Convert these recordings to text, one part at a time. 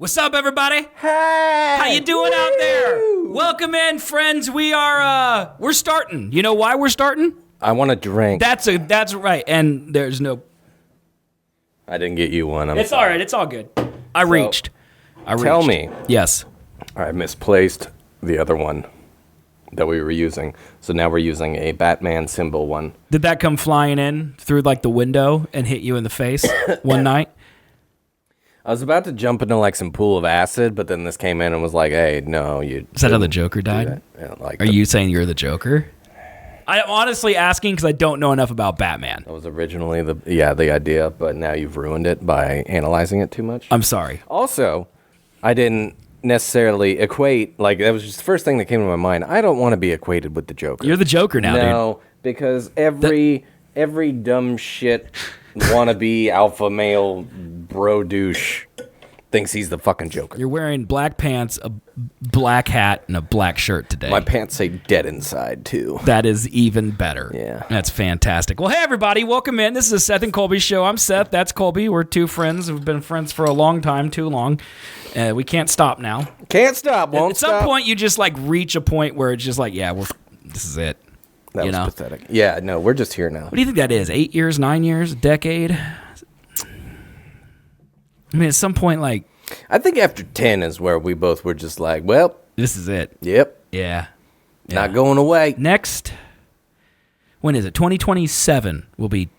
What's up, everybody? Hey! How you doing out there? Welcome in, friends. We're starting. You know why we're starting? I want a drink. That's right. And there's no. I didn't get you one. It's all right. It's all good. I reached. Tell me. Yes. I misplaced the other one that we were using. So now we're using a Batman symbol one. Did that come flying in through like the window and hit you in the face one night? I was about to jump into like some pool of acid, but then this came in and was like, "Hey, no, you." Is that how the Joker died? Yeah, like Are you saying you're the Joker? I'm honestly asking because I don't know enough about Batman. That was originally the idea, but now you've ruined it by analyzing it too much. I'm sorry. Also, I didn't necessarily equate, like, that was just the first thing that came to my mind. I don't want to be equated with the Joker. You're the Joker now, dude. No, because every dumb shit wannabe alpha male bro douche thinks he's the fucking Joker. You're wearing black pants, a black hat, and a black shirt today. My pants say dead inside, too. That is even better. Yeah. That's fantastic. Well, hey, everybody. Welcome in. This is a Seth and Colby show. I'm Seth. That's Colby. We're two friends who've been friends for a long time, too long. We can't stop now. Can't stop, won't stop. At some point, you just, like, reach a point where it's just like, yeah, this is it. That was pathetic. Yeah, no, we're just here now. What do you think that is? 8 years, 9 years, a decade? I mean, at some point, like... I think after 10 is where we both were just like, well... This is it. Yep. Yeah. Not going away. Next, when is it? 2027 will be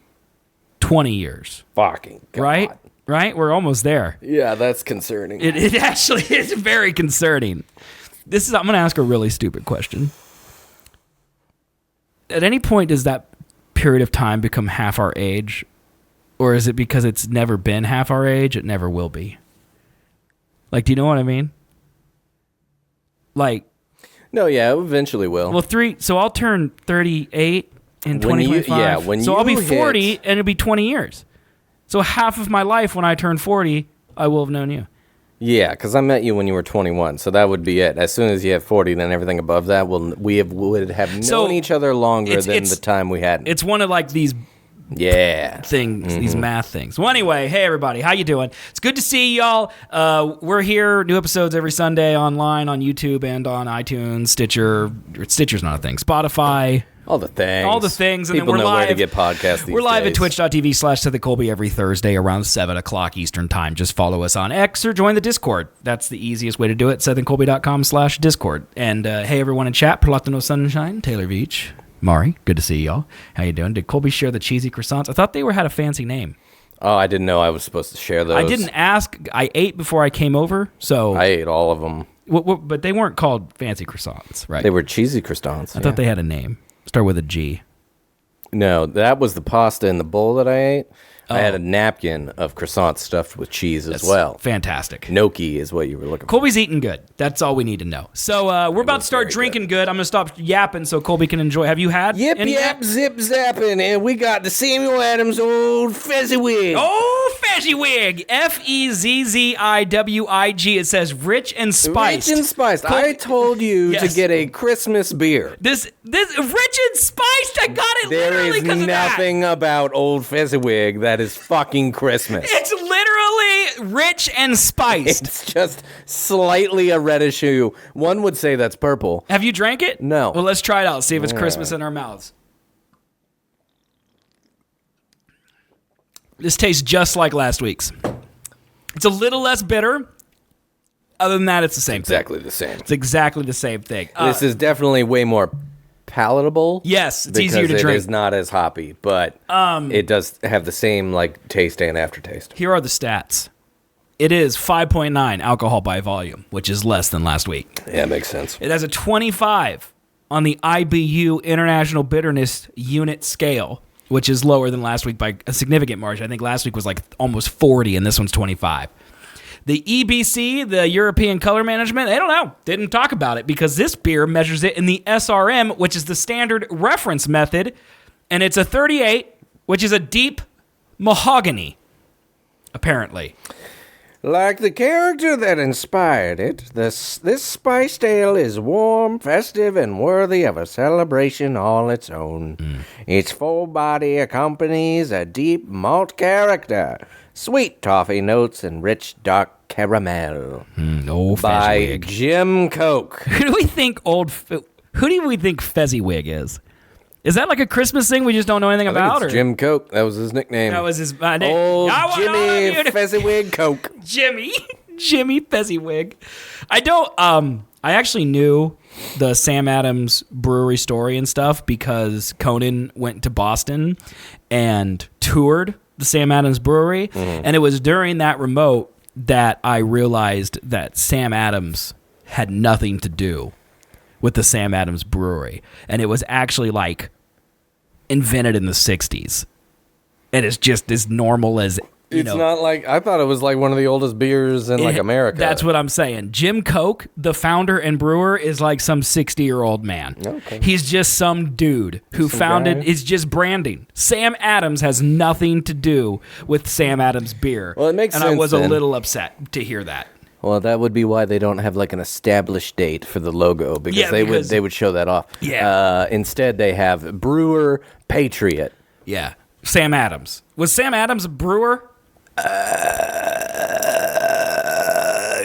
20 years. Fucking God. Right? Right? We're almost there. Yeah, that's concerning. It actually is very concerning. I'm going to ask a really stupid question. At any point, does that period of time become half our age? Or is it because it's never been half our age, it never will be? Like, do you know what I mean? Like... No, yeah, it eventually will. Well, so I'll turn 38 in 2025. So I'll be 40, and it'll be 20 years. So half of my life when I turn 40, I will have known you. Yeah, because I met you when you were 21, so that would be it. As soon as you have 40, then everything above that, would have known each other longer than the time we hadn't. It's one of like these... things, these math things. Well, anyway, hey everybody, how you doing? It's good to see y'all. We're here, new episodes every Sunday online on YouTube and on iTunes, Stitcher. Stitcher's not a thing. Spotify. All the things. And people then we're know live. where to get podcasts these We're live days. at twitch.tv/SethandColby every Thursday around 7 o'clock Eastern Time. Just follow us on X or join the Discord. That's the easiest way to do it, SethandColby.com/Discord. And hey everyone in chat, Perlatino Sunshine, Taylor Veach. Mari, good to see y'all. How you doing? Did Colby share the cheesy croissants? I thought they had a fancy name. Oh, I didn't know I was supposed to share those. I didn't ask. I ate before I came over, so... I ate all of them. But they weren't called fancy croissants, right? They were cheesy croissants. I thought they had a name. Start with a G. No, that was the pasta in the bowl that I ate. I had a napkin of croissants stuffed with cheese as well. Fantastic. Gnocchi is what you were looking for. Colby's eating good. That's all we need to know. So we're about to start drinking good. I'm going to stop yapping so Colby can enjoy. Have you had Yip, any yap, zip, zapping, and we got the Samuel Adams old Fezziwig. Oh, Fezziwig. Fezziwig. It says rich and spiced. Rich and spiced. I told you to get a Christmas beer. This rich and spiced, I got it literally because of that. There is nothing about old Fezziwig that is fucking Christmas. It's literally rich and spiced. It's just slightly a reddish hue. One would say that's purple. Have you drank it? No. Well, let's try it out. See if it's Christmas in our mouths. This tastes just like last week's. It's a little less bitter. Other than that, it's the same thing. Exactly the same. It's exactly the same thing. This is definitely way more palatable. Yes, it's easier to drink. It is not as hoppy, but it does have the same like taste and aftertaste. Here are the stats. It is 5.9 alcohol by volume, which is less than last week. Yeah, makes sense. It has a 25 on the IBU International Bitterness Unit scale, which is lower than last week by a significant margin. I think last week was like almost 40, and this one's 25. The EBC, the European Color Management, they don't know. Didn't talk about it because this beer measures it in the SRM, which is the standard reference method, and it's a 38, which is a deep mahogany, apparently. Like the character that inspired it, this spiced ale is warm, festive, and worthy of a celebration all its own. Its full body accompanies a deep malt character, sweet toffee notes, and rich dark Caramel Old by Fezziwig. Jim Coke. Who do we think Fezziwig is? Is that like a Christmas thing we just don't know anything I about? think it's Jim Coke. That was his nickname. That was his name. Old Jimmy Fezziwig Coke. Jimmy Fezziwig. I actually knew the Sam Adams brewery story and stuff because Conan went to Boston and toured the Sam Adams brewery. And it was during that remote that I realized that Sam Adams had nothing to do with the Sam Adams brewery. And it was actually like invented in the 60s. And it's just as normal as... It's not like, I thought it was like one of the oldest beers in like America. That's what I'm saying. Jim Coke, the founder and brewer, is like some 60-year-old man. Okay. He's just some dude who founded, it's just branding. Sam Adams has nothing to do with Sam Adams beer. Well, it makes sense. And I was a then. little upset to hear that. Well, that would be why they don't have like an established date for the logo because they would show that off. Yeah. Instead, they have Brewer Patriot. Yeah. Sam Adams. Was Sam Adams a brewer?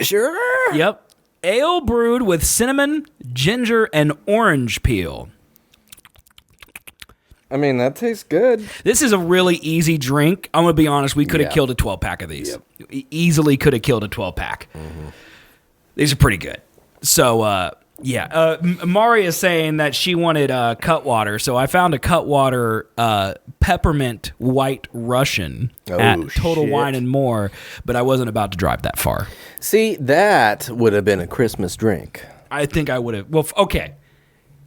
Sure. Yep. Ale brewed with cinnamon, ginger, and orange peel. I mean, that tastes good. This is a really easy drink. I'm going to be honest. We could have killed a 12-pack of these. Yep. Easily could have killed a 12-pack. These are pretty good. So, Mari is saying that she wanted Cutwater. So I found a Cutwater peppermint white Russian at Total Wine and More, but I wasn't about to drive that far. See, that would have been a Christmas drink. I think I would have. Well, okay.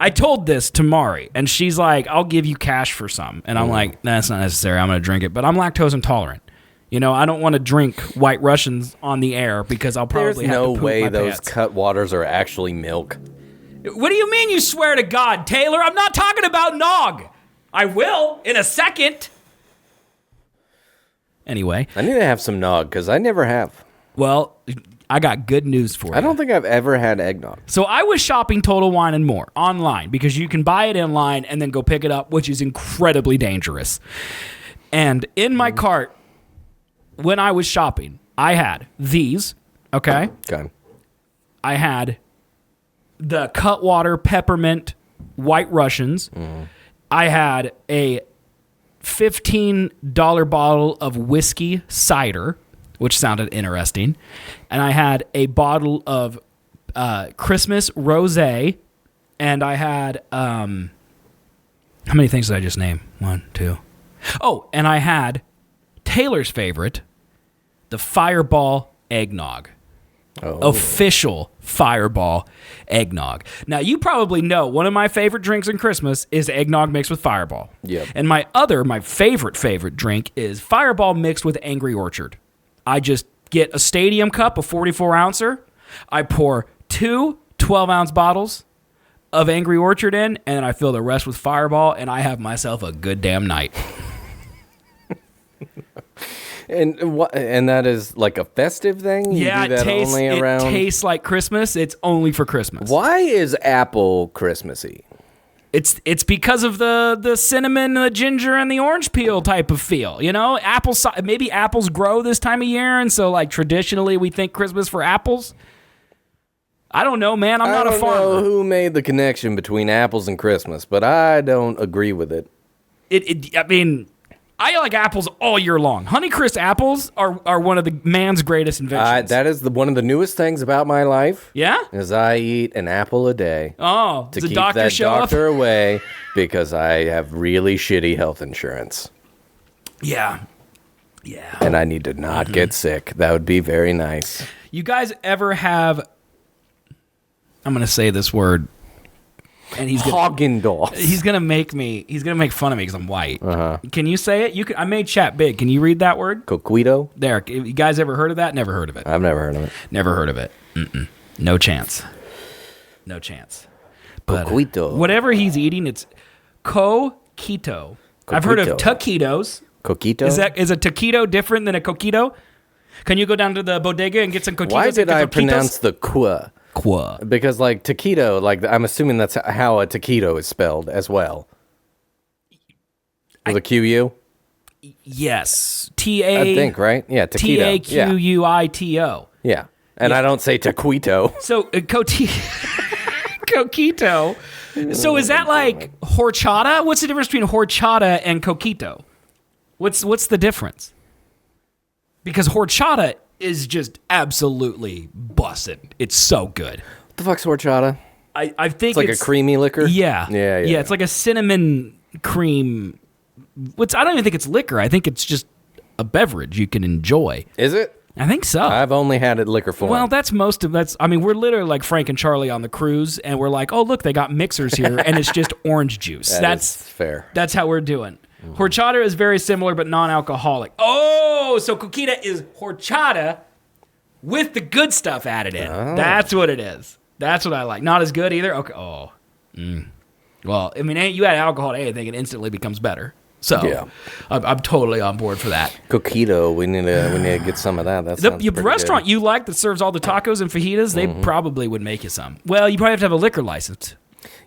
I told this to Mari, and she's like, I'll give you cash for some. And I'm like, nah, that's not necessary. I'm going to drink it. But I'm lactose intolerant. You know, I don't want to drink White Russians on the air because I'll probably have to poop my pants. There's no way those Cutwaters are actually milk. What do you mean you swear to God, Taylor? I'm not talking about nog. I will in a second. Anyway. I need to have some nog because I never have. Well, I got good news for you. I don't think I've ever had eggnog. So I was shopping Total Wine and More online because you can buy it online and then go pick it up, which is incredibly dangerous. And in my cart, when I was shopping, I had these, okay? Okay. I had the Cutwater Peppermint White Russians. I had a $15 bottle of whiskey cider, which sounded interesting. And I had a bottle of Christmas rosé. And I had, how many things did I just name? 1, 2. Oh, and I had Taylor's favorite, the Fireball Eggnog. Official Fireball eggnog. Now, you probably know one of my favorite drinks in Christmas is eggnog mixed with Fireball. Yep. And my favorite drink is Fireball mixed with Angry Orchard. I just get a stadium cup, a 44-ouncer. I pour 2 12-ounce bottles of Angry Orchard in, and I fill the rest with Fireball, and I have myself a good damn night. And that is like a festive thing? You do that it tastes like Christmas. It's only for Christmas. Why is apple Christmassy? It's because of the cinnamon, the ginger, and the orange peel type of feel. You know, maybe apples grow this time of year, and so like traditionally we think Christmas for apples. I don't know, man. I'm not a farmer. I don't know who made the connection between apples and Christmas, but I don't agree with it. I mean, I like apples all year long. Honeycrisp apples are one of the man's greatest inventions. That is one of the newest things about my life. Yeah? Is I eat an apple a day. Oh, to does keep the doctor that show doctor up? away because I have really shitty health insurance. Yeah. Yeah. And I need to not get sick. That would be very nice. You guys ever have... I'm going to say this word. And he's Haagen-Dazs. He's gonna make fun of me because I'm white. Can you say it? I made chat big. Can you read that word? Coquito? There. You guys ever heard of that? Never heard of it. I've never heard of it. Never heard of it. No chance. No chance. But Coquito. whatever he's eating, it's coquito. I've heard of taquitos. Coquito? Is a taquito different than a coquito? Can you go down to the bodega and get some coquitos? Why did I pronounce the qua? Qua. Because like taquito, like I'm assuming that's how a taquito is spelled as well. With a Q-U? Yes. I think, right? Yeah, taquito. Taquito. Yeah. And I don't say taquito. So coquito. So is that like horchata? What's the difference between horchata and coquito? What's the difference? Because horchata is just absolutely busted. It's so good. What the fuck's horchata? I think it's like a creamy liquor? Yeah. Yeah. It's like a cinnamon cream. I don't even think it's liquor. I think it's just a beverage you can enjoy. Is it? I think so. I've only had it liquor form. Well, that's I mean, we're literally like Frank and Charlie on the cruise, and we're like, oh, look, they got mixers here, and it's just orange juice. That's fair. That's how we're doing. Horchata is very similar, but non-alcoholic. Oh, so coquita is horchata with the good stuff added in. Oh. That's what it is. That's what I like. Not as good either? Okay. Oh. Well, I mean, you add alcohol to anything, it instantly becomes better. So yeah. I'm totally on board for that. Coquito, we need to get some of that. That's the restaurant good. You like that serves all the tacos and fajitas, they probably would make you some. Well, you probably have to have a liquor license.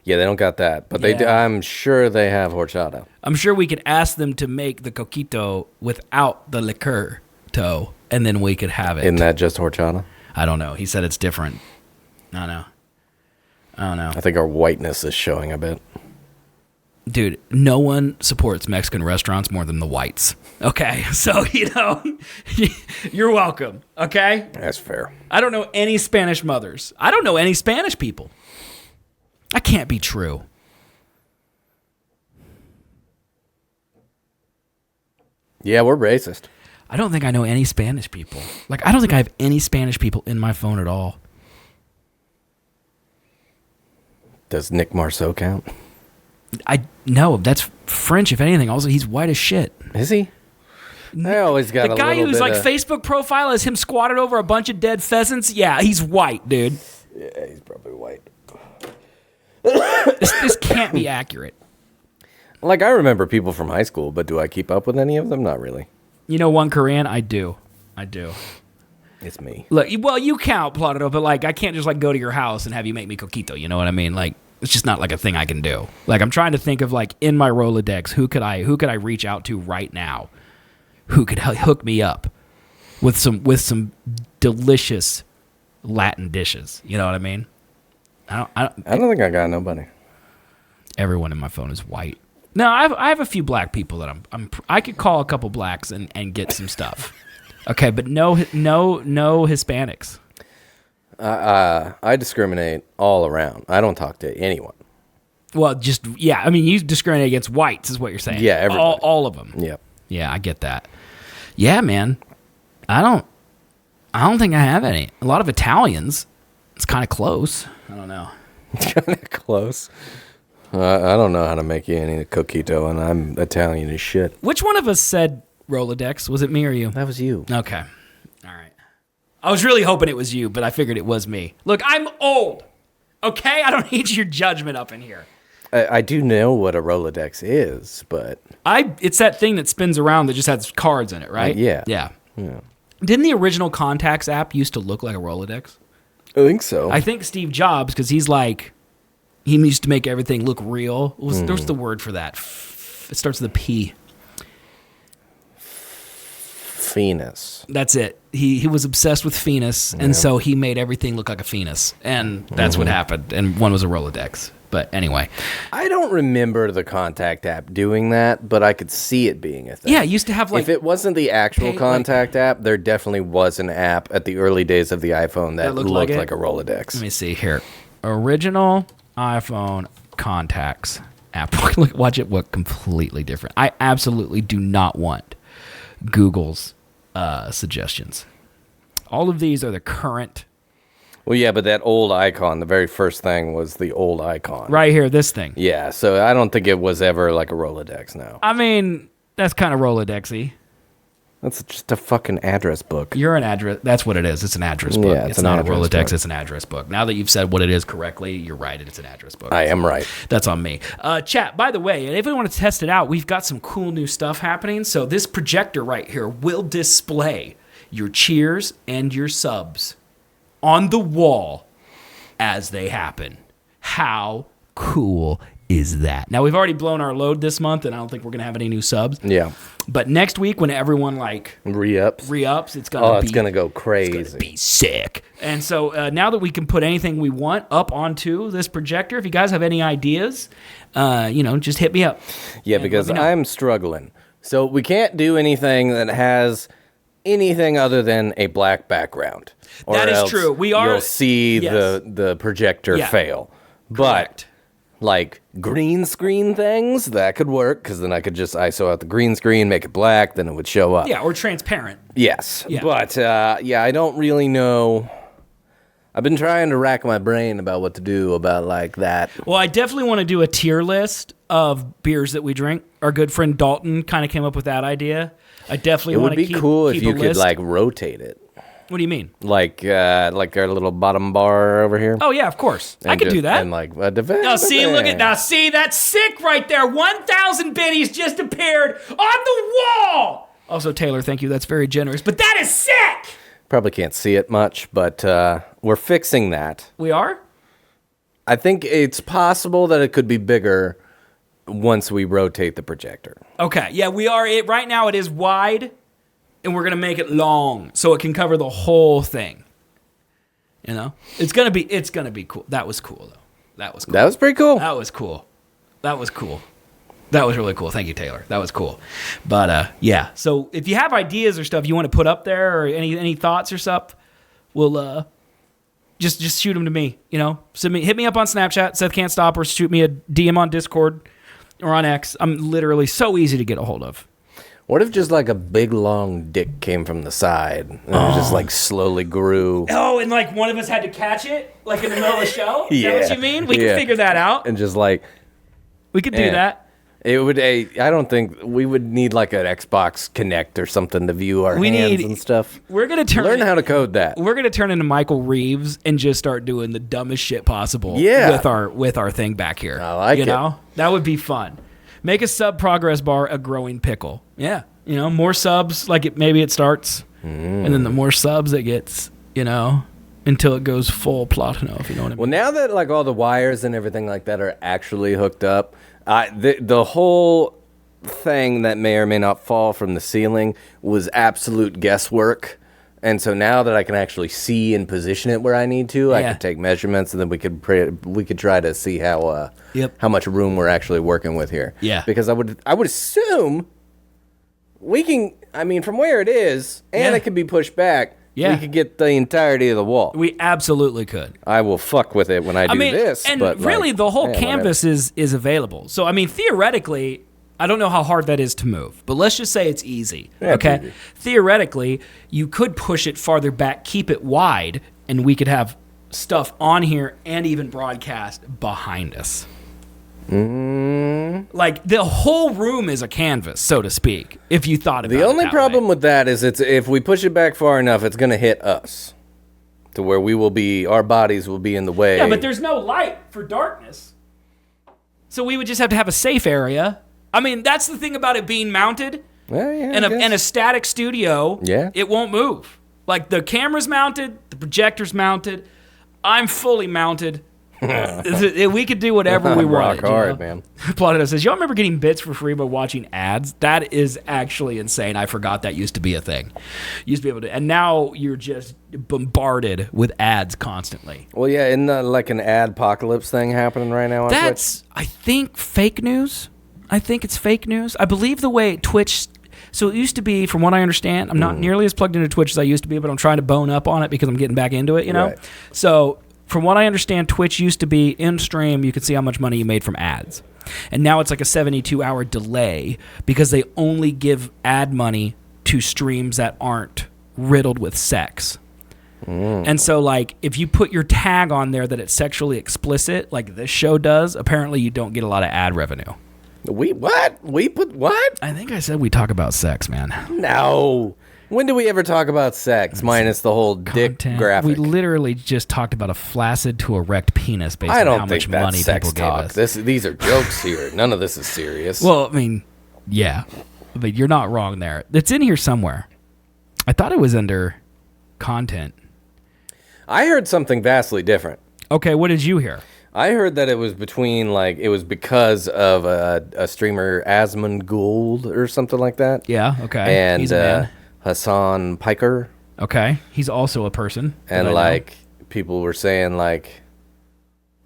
Yeah, they don't got that, but they do, I'm sure they have horchata. I'm sure we could ask them to make the coquito without the liquor toe, and then we could have it. Isn't that just horchata? I don't know. He said it's different. I don't know. I think our whiteness is showing a bit. Dude, no one supports Mexican restaurants more than the whites. Okay, so, you're welcome, okay? That's fair. I don't know any Spanish mothers. I don't know any Spanish people. That can't be true. Yeah, we're racist. I don't think I know any Spanish people. Like, I don't think I have any Spanish people in my phone at all. Does Nick Marceau count? No, that's French, if anything. Also, he's white as shit. Is he? I always got the guy whose Facebook profile is him squatted over a bunch of dead pheasants. Yeah, he's white, dude. Yeah, he's probably white. This can't be accurate. Like, I remember people from high school, but do I keep up with any of them? Not really. You know one Korean? I do. It's me. Look, well, you count, Plotado, but like, I can't just like go to your house and have you make me coquito. You know what I mean? Like, it's just not like a thing I can do. Like, I'm trying to think of like in my Rolodex, who could I reach out to right now? Who could hook me up with some delicious Latin dishes? You know what I mean? I don't think I got nobody. Everyone in my phone is white. No, I have a few black people that I could call a couple blacks and get some stuff. Okay, but no Hispanics. I discriminate all around. I don't talk to anyone. Well, I mean, you discriminate against whites, is what you're saying. Yeah, everybody. All of them. Yep. Yeah, I get that. Yeah, man. I don't think I have any. A lot of Italians. It's kind of close. I don't know. Kind of close. I don't know how to make you any coquito, and I'm Italian as shit. Which one of us said Rolodex? Was it me or you? That was you. Okay. All right. I was really hoping it was you, but I figured it was me. Look, I'm old. Okay? I don't need your judgment up in here. I do know what a Rolodex is, but... It's that thing that spins around that just has cards in it, right? Yeah. Didn't the original Contacts app used to look like a Rolodex? I think so. I think Steve Jobs, because he used to make everything look real. There's the word for that. It starts with a P. Phoenix. That's it. He was obsessed with Phoenix, and so he made everything look like a Phoenix, and that's what happened. And one was a Rolodex. But anyway. I don't remember the Contact app doing that, but I could see it being a thing. Yeah, it used to have like... If it wasn't the actual Contact app, there definitely was an app at the early days of the iPhone that looked like a Rolodex. Let me see here. Original iPhone Contacts app. Watch it look completely different. I absolutely do not want Google's suggestions. All of these are the current... Well, yeah, but that old icon, the very first thing was the old icon. Right here, this thing. Yeah, so I don't think it was ever like a Rolodex, no. I mean, that's kind of Rolodex-y. That's just a fucking address book. You're an address. That's what it is. It's an address book. Yeah, it's not a Rolodex. Book. It's an address book. Now that you've said what it is correctly, you're right. It's an address book. I am right. That's on me. Chat, by the way, if we want to test it out, we've got some cool new stuff happening. So this projector right here will display your cheers and your subs on the wall as they happen. How cool is that. Now, we've already blown our load this month, and I don't think we're going to have any new subs. Yeah. But next week, when everyone, like... Re-ups, it's going to be... it's going to go crazy. It's going to be sick. And so now that we can put anything we want up onto this projector, if you guys have any ideas, just hit me up. Yeah, because I'm struggling. So we can't do anything that has anything other than a black background. That is true. You'll see the projector fail. Correct. But like green screen things, that could work, because then I could just ISO out the green screen, make it black, then it would show up. Yeah, or transparent. Yes. Yeah. But I don't really know. I've been trying to rack my brain about what to do about like that. Well, I definitely want to do a tier list of beers that we drink. Our good friend Dalton kind of came up with that idea. I definitely want to keep It would be cool if keep you a could list. like rotate it. What do you mean? Like our little bottom bar over here. Oh yeah, of course. I could do that. And like Now see, that's sick right there. 1,000 biddies just appeared on the wall. Also, Taylor, thank you. That's very generous. But that is sick. Probably can't see it much, but we're fixing that. We are? I think it's possible that it could be bigger once we rotate the projector. Okay. Yeah, we are. Right now it is wide, and we're going to make it long so it can cover the whole thing. You know? It's going to be cool. That was cool, though. That was cool. That was pretty cool. That was cool. That was cool. That was really cool. Thank you, Taylor. That was cool. But, yeah. So if you have ideas or stuff you want to put up there or any thoughts or stuff, we'll just shoot them to me. You know? Hit me up on Snapchat, Seth Can't Stop, or shoot me a DM on Discord or on X. I'm literally so easy to get a hold of. What if just like a big long dick came from the side and it just like slowly grew? Oh, and like one of us had to catch it like in the middle of the show? Is that what you mean? We can figure that out. And just like... We could do that. It would. I don't think we would need like an Xbox Kinect or something to view our hands and stuff. We're gonna learn how to code that. We're gonna turn into Michael Reeves and just start doing the dumbest shit possible. With our thing back here. I like it. You know, that would be fun. Make a sub progress bar a growing pickle. Yeah, you know, more subs. Like maybe it starts, and then the more subs it gets. You know. Until it goes full Platino, if you know what I mean. Well, now that like all the wires and everything like that are actually hooked up, the whole thing that may or may not fall from the ceiling was absolute guesswork. And so now that I can actually see and position it where I need to, I can take measurements, and then we could try to see how much room we're actually working with here. Yeah. Because I would assume we can. I mean, from where it is, and it can be pushed back. Yeah. We could get the entirety of the wall. We absolutely could. I will fuck with it when I do this. And but really, like, the whole canvas is available. So, I mean, theoretically, I don't know how hard that is to move, but let's just say it's easy. Yeah, okay? it's easy. Theoretically, you could push it farther back, keep it wide, and we could have stuff on here and even broadcast behind us. Like the whole room is a canvas, so to speak, if you thought about it. The only problem with that is if we push it back far enough, it's going to hit us to where our bodies will be in the way. Yeah, but there's no light for darkness. So we would just have to have a safe area. I mean, that's the thing about it being mounted. In a static studio, it won't move. Like the camera's mounted, the projector's mounted, I'm fully mounted. We could do whatever we want. Rock hard, man. Plaudito says, y'all remember getting bits for free by watching ads? That is actually insane. I forgot that used to be a thing. You used to be able to, and now you're just bombarded with ads constantly. Well, yeah, isn't like an ad-pocalypse thing happening right now on Twitch? I think, fake news. I think it's fake news. I believe the way Twitch... So it used to be, from what I understand, I'm not nearly as plugged into Twitch as I used to be, but I'm trying to bone up on it because I'm getting back into it, you know? Right. So... From what I understand, Twitch used to be in stream, you could see how much money you made from ads. And now it's like a 72-hour delay because they only give ad money to streams that aren't riddled with sex. And so, like, if you put your tag on there that it's sexually explicit, like this show does, apparently you don't get a lot of ad revenue. We put what? I think I said we talk about sex, man. No. When do we ever talk about sex, minus the whole dick graphic? We literally just talked about a flaccid to erect penis based on how much money people gave us. These are jokes here. None of this is serious. Well, I mean, yeah. But you're not wrong there. It's in here somewhere. I thought it was under content. I heard something vastly different. Okay, what did you hear? I heard that it was because of a streamer, Asmund Gould or something like that. Yeah, okay. And He's a man. Hassan Piker. Okay. He's also a person. And people were saying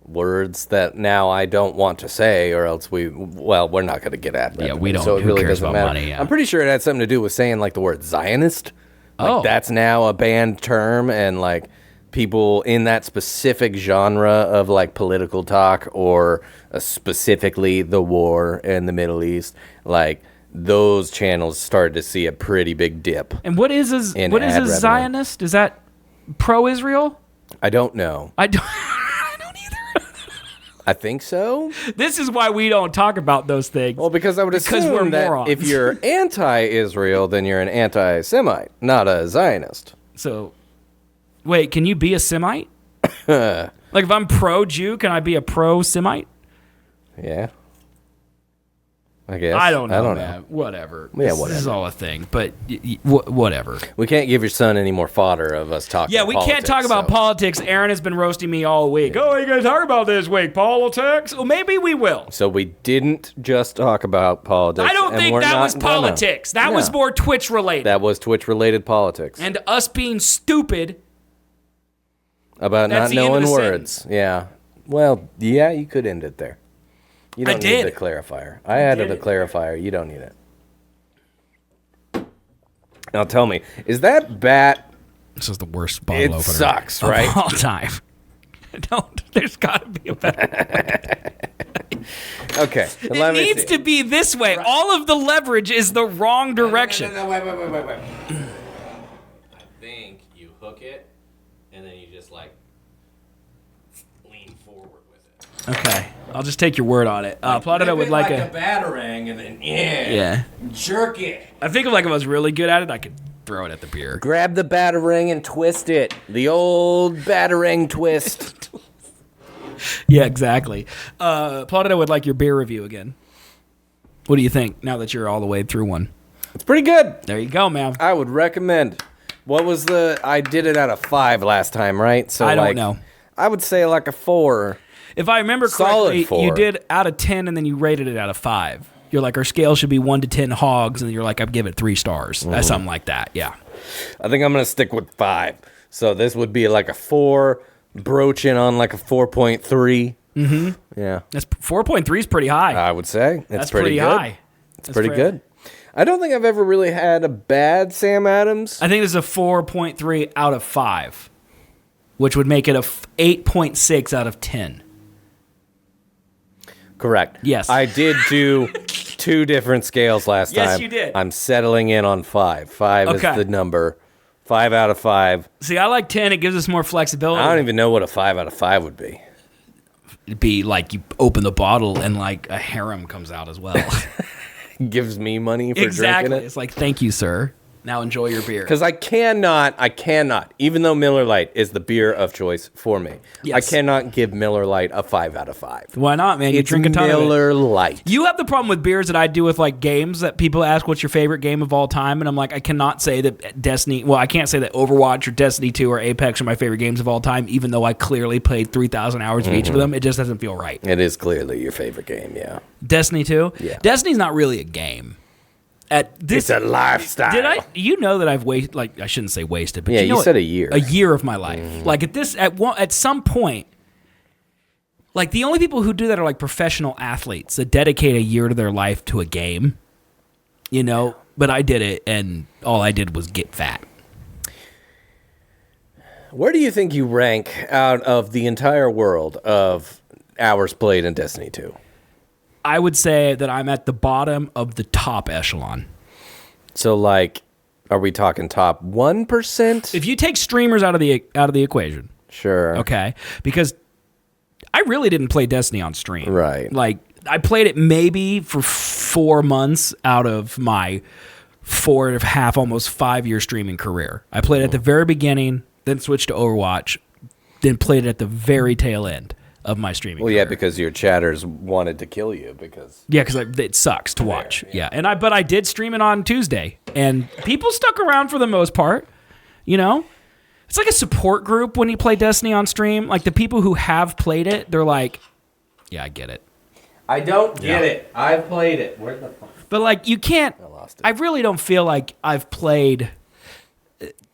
words that now I don't want to say, or else we're not going to get at that. Yeah, we don't. So it who really cares doesn't about matter. money? Yeah. I'm pretty sure it had something to do with saying the word Zionist. That's now a banned term, and people in that specific genre of political talk or specifically the war in the Middle East, those channels started to see a pretty big dip. And what is a Zionist? Is that pro-Israel? I don't know. I don't either. I think so. This is why we don't talk about those things. Well, because I would assume we're that morons. if you're anti-Israel, then you're an anti-Semite, not a Zionist. So, wait, can you be a Semite? If I'm pro-Jew, can I be a pro-Semite? Yeah. I guess. I don't know, man. Whatever. Yeah, This is all a thing, but whatever. We can't give your son any more fodder of us talking Yeah, we can't talk about politics. Aaron has been roasting me all week. Oh, are you going to talk about this week? Politics? Well, maybe we will. So we didn't just talk about politics. I don't think that was politics. That was more Twitch-related. That was Twitch-related politics. And us being stupid. About not knowing words. Yeah. Well, yeah, you could end it there. You don't need the clarifier. I added a clarifier. You don't need it. Now tell me, is that bat... This is the worst bottle opener. It sucks, right? Of all time. There's got to be a better Okay. It needs to be this way. Right. All of the leverage is the wrong direction. No, wait. I think you hook it, and then you just lean forward with it. Okay. I'll just take your word on it. Plotted out with a batarang, and then jerk it. I think if I was really good at it, I could throw it at the beer. Grab the batarang and twist it. The old batarang twist. Yeah, exactly. Plotted out with your beer review again. What do you think now that you're all the way through one? It's pretty good. There you go, man. I would recommend. What was I did it out of 5 last time, right? So I don't know. I would say a 4. If I remember correctly, you did out of 10 and then you rated it out of 5. You're our scale should be 1 to 10 hogs, and you're I'd give it 3 stars. Mm-hmm. Something like that, yeah. I think I'm going to stick with 5. So this would be a 4, broaching on a 4.3. Mm-hmm. Yeah. That's 4.3 is pretty high. I would say. That's pretty high. It's pretty good. I don't think I've ever really had a bad Sam Adams. I think this is a 4.3 out of 5, which would make it a 8.6 out of 10. Correct. Yes. I did do 2 different scales last time. Yes, you did. I'm settling in on 5. 5 is the number. 5 out of 5. See, I like 10. It gives us more flexibility. I don't even know what a 5 out of 5 would be. It'd be you open the bottle and a harem comes out as well. Gives me money for drinking it. It's thank you, sir. Now enjoy your beer. Because I cannot, even though Miller Lite is the beer of choice for me, yes. I cannot give Miller Lite a 5 out of 5. Why not, man? You drink a ton Miller of it. Lite. You have the problem with beers that I do with games that people ask what's your favorite game of all time, and I'm I cannot say that Destiny, I can't say that Overwatch or Destiny 2 or Apex are my favorite games of all time, even though I clearly played 3,000 hours of each of them. It just doesn't feel right. It is clearly your favorite game, yeah. Destiny 2? Yeah. Destiny's not really a game. It's a lifestyle. Did I? You know that I've wasted. I shouldn't say wasted, but you said a year. A year of my life. At some point, the only people who do that are professional athletes that dedicate a year to their life to a game. But I did it, and all I did was get fat. Where do you think you rank out of the entire world of hours played in Destiny 2? I would say that I'm at the bottom of the top echelon. So, are we talking top 1%? If you take streamers out of the equation, sure, okay, because I really didn't play Destiny on stream, right? I played it maybe for 4 months out of my 4.5, almost 5-year streaming career. I played it at the very beginning, then switched to Overwatch, then played it at the very tail end of my streaming career. Yeah, because your chatters wanted to kill you because it sucks to watch. Yeah. But I did stream it on Tuesday, and people stuck around for the most part. It's like a support group when you play Destiny on stream. Like the people who have played it, they're like, yeah, I get it. I don't get it. I've played it. Where the fuck? But like you can't. I lost it. I really don't feel like I've played.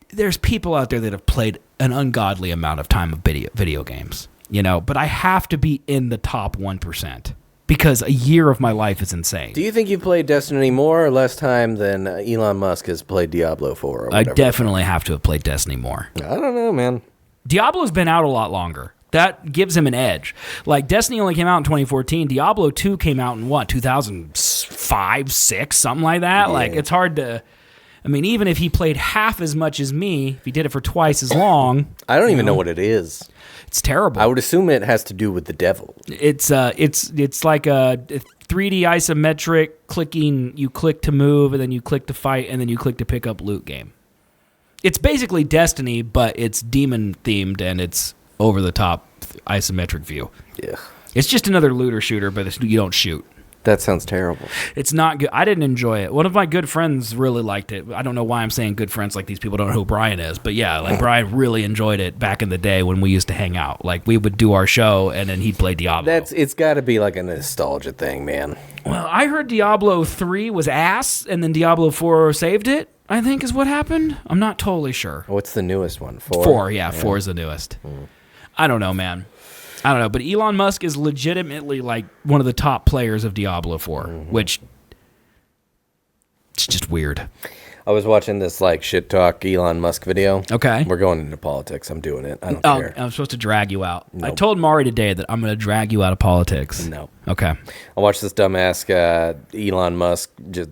There's people out there that have played an ungodly amount of time of video games, you know. But I have to be in the top 1% because a year of my life is insane. Do you think you've played Destiny more or less time than Elon Musk has played Diablo 4? Or I whatever? definitely have to have played Destiny more. I don't know, man. Diablo's been out a lot longer. That gives him an edge. Like, Destiny only came out in 2014. Diablo 2 came out in, 2005, 6, something like that? Yeah. Like, it's hard to... I mean, even if he played half as much as me, if he did it for twice as long... I don't even know what it is. It's terrible. I would assume it has to do with the devil. It's like a 3D isometric clicking. You click to move, and then you click to fight, and then you click to pick up loot game. It's basically Destiny, but it's demon-themed, and it's over-the-top isometric view. Yeah. It's just another looter shooter, but you don't shoot. That sounds terrible. It's not good. I didn't enjoy it. One of my good friends really liked it. I don't know why I'm saying good friends like these people don't know who Brian is. But yeah, like Brian really enjoyed it back in the day when we used to hang out. Like we would do our show and then he'd play Diablo. It's got to be like a nostalgia thing, man. Well, I heard Diablo 3 was ass and then Diablo 4 saved it, I think is what happened. I'm not totally sure. What's the newest one? 4? 4, yeah. 4 is the newest. I don't know, man. I don't know, but Elon Musk is legitimately like one of the top players of Diablo 4, which it's just weird. I was watching this like shit talk Elon Musk video. Okay. We're going into politics. I'm doing it. I don't care. I'm supposed to drag you out. Nope. I told Mari today that I'm going to drag you out of politics. No. Okay. I watched this dumbass Elon Musk just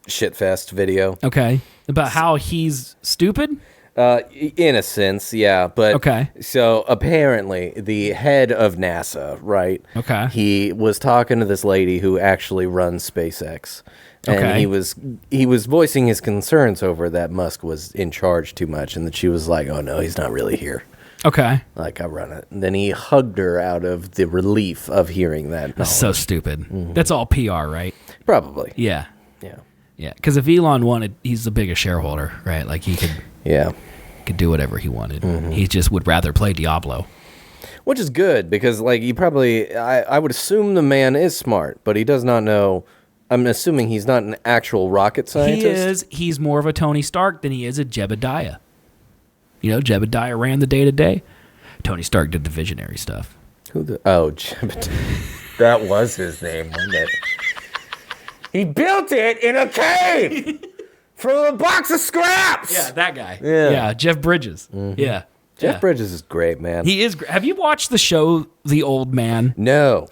shitfest video. Okay. About how he's stupid? In a sense, yeah. But okay. So apparently, the head of NASA, right? Okay. He was talking to this lady who actually runs SpaceX, and okay. he was voicing his concerns over that Musk was in charge too much, and that she was like, "Oh no, he's not really here." Okay. Like, I run it. And then he hugged her out of the relief of hearing that. That's so stupid. That's all PR, right? Probably. Yeah. Yeah. Yeah. Because if Elon wanted, he's the biggest shareholder, right? Like he could. Yeah. Could do whatever he wanted. He just would rather play Diablo. Which is good because, like, you probably, I would assume the man is smart, but he does not know. I'm assuming he's not an actual rocket scientist. He is. He's more of a Tony Stark than he is a Jebediah. You know, Jebediah ran the day-to-day. Tony Stark did the visionary stuff. Jebediah. That was his name, wasn't it? He built it in a cave! From a box of scraps! Yeah, that guy. Yeah, Jeff Bridges. Yeah. Jeff Bridges is great, man. He is. Have you watched the show The Old Man? No.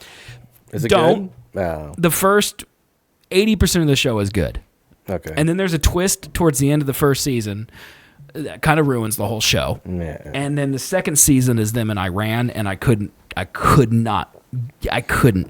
Is it good? No. The first 80% of the show is good. Okay. And then there's a twist towards the end of the first season that kind of ruins the whole show. Yeah. And then the second season is them in Iran, and I couldn't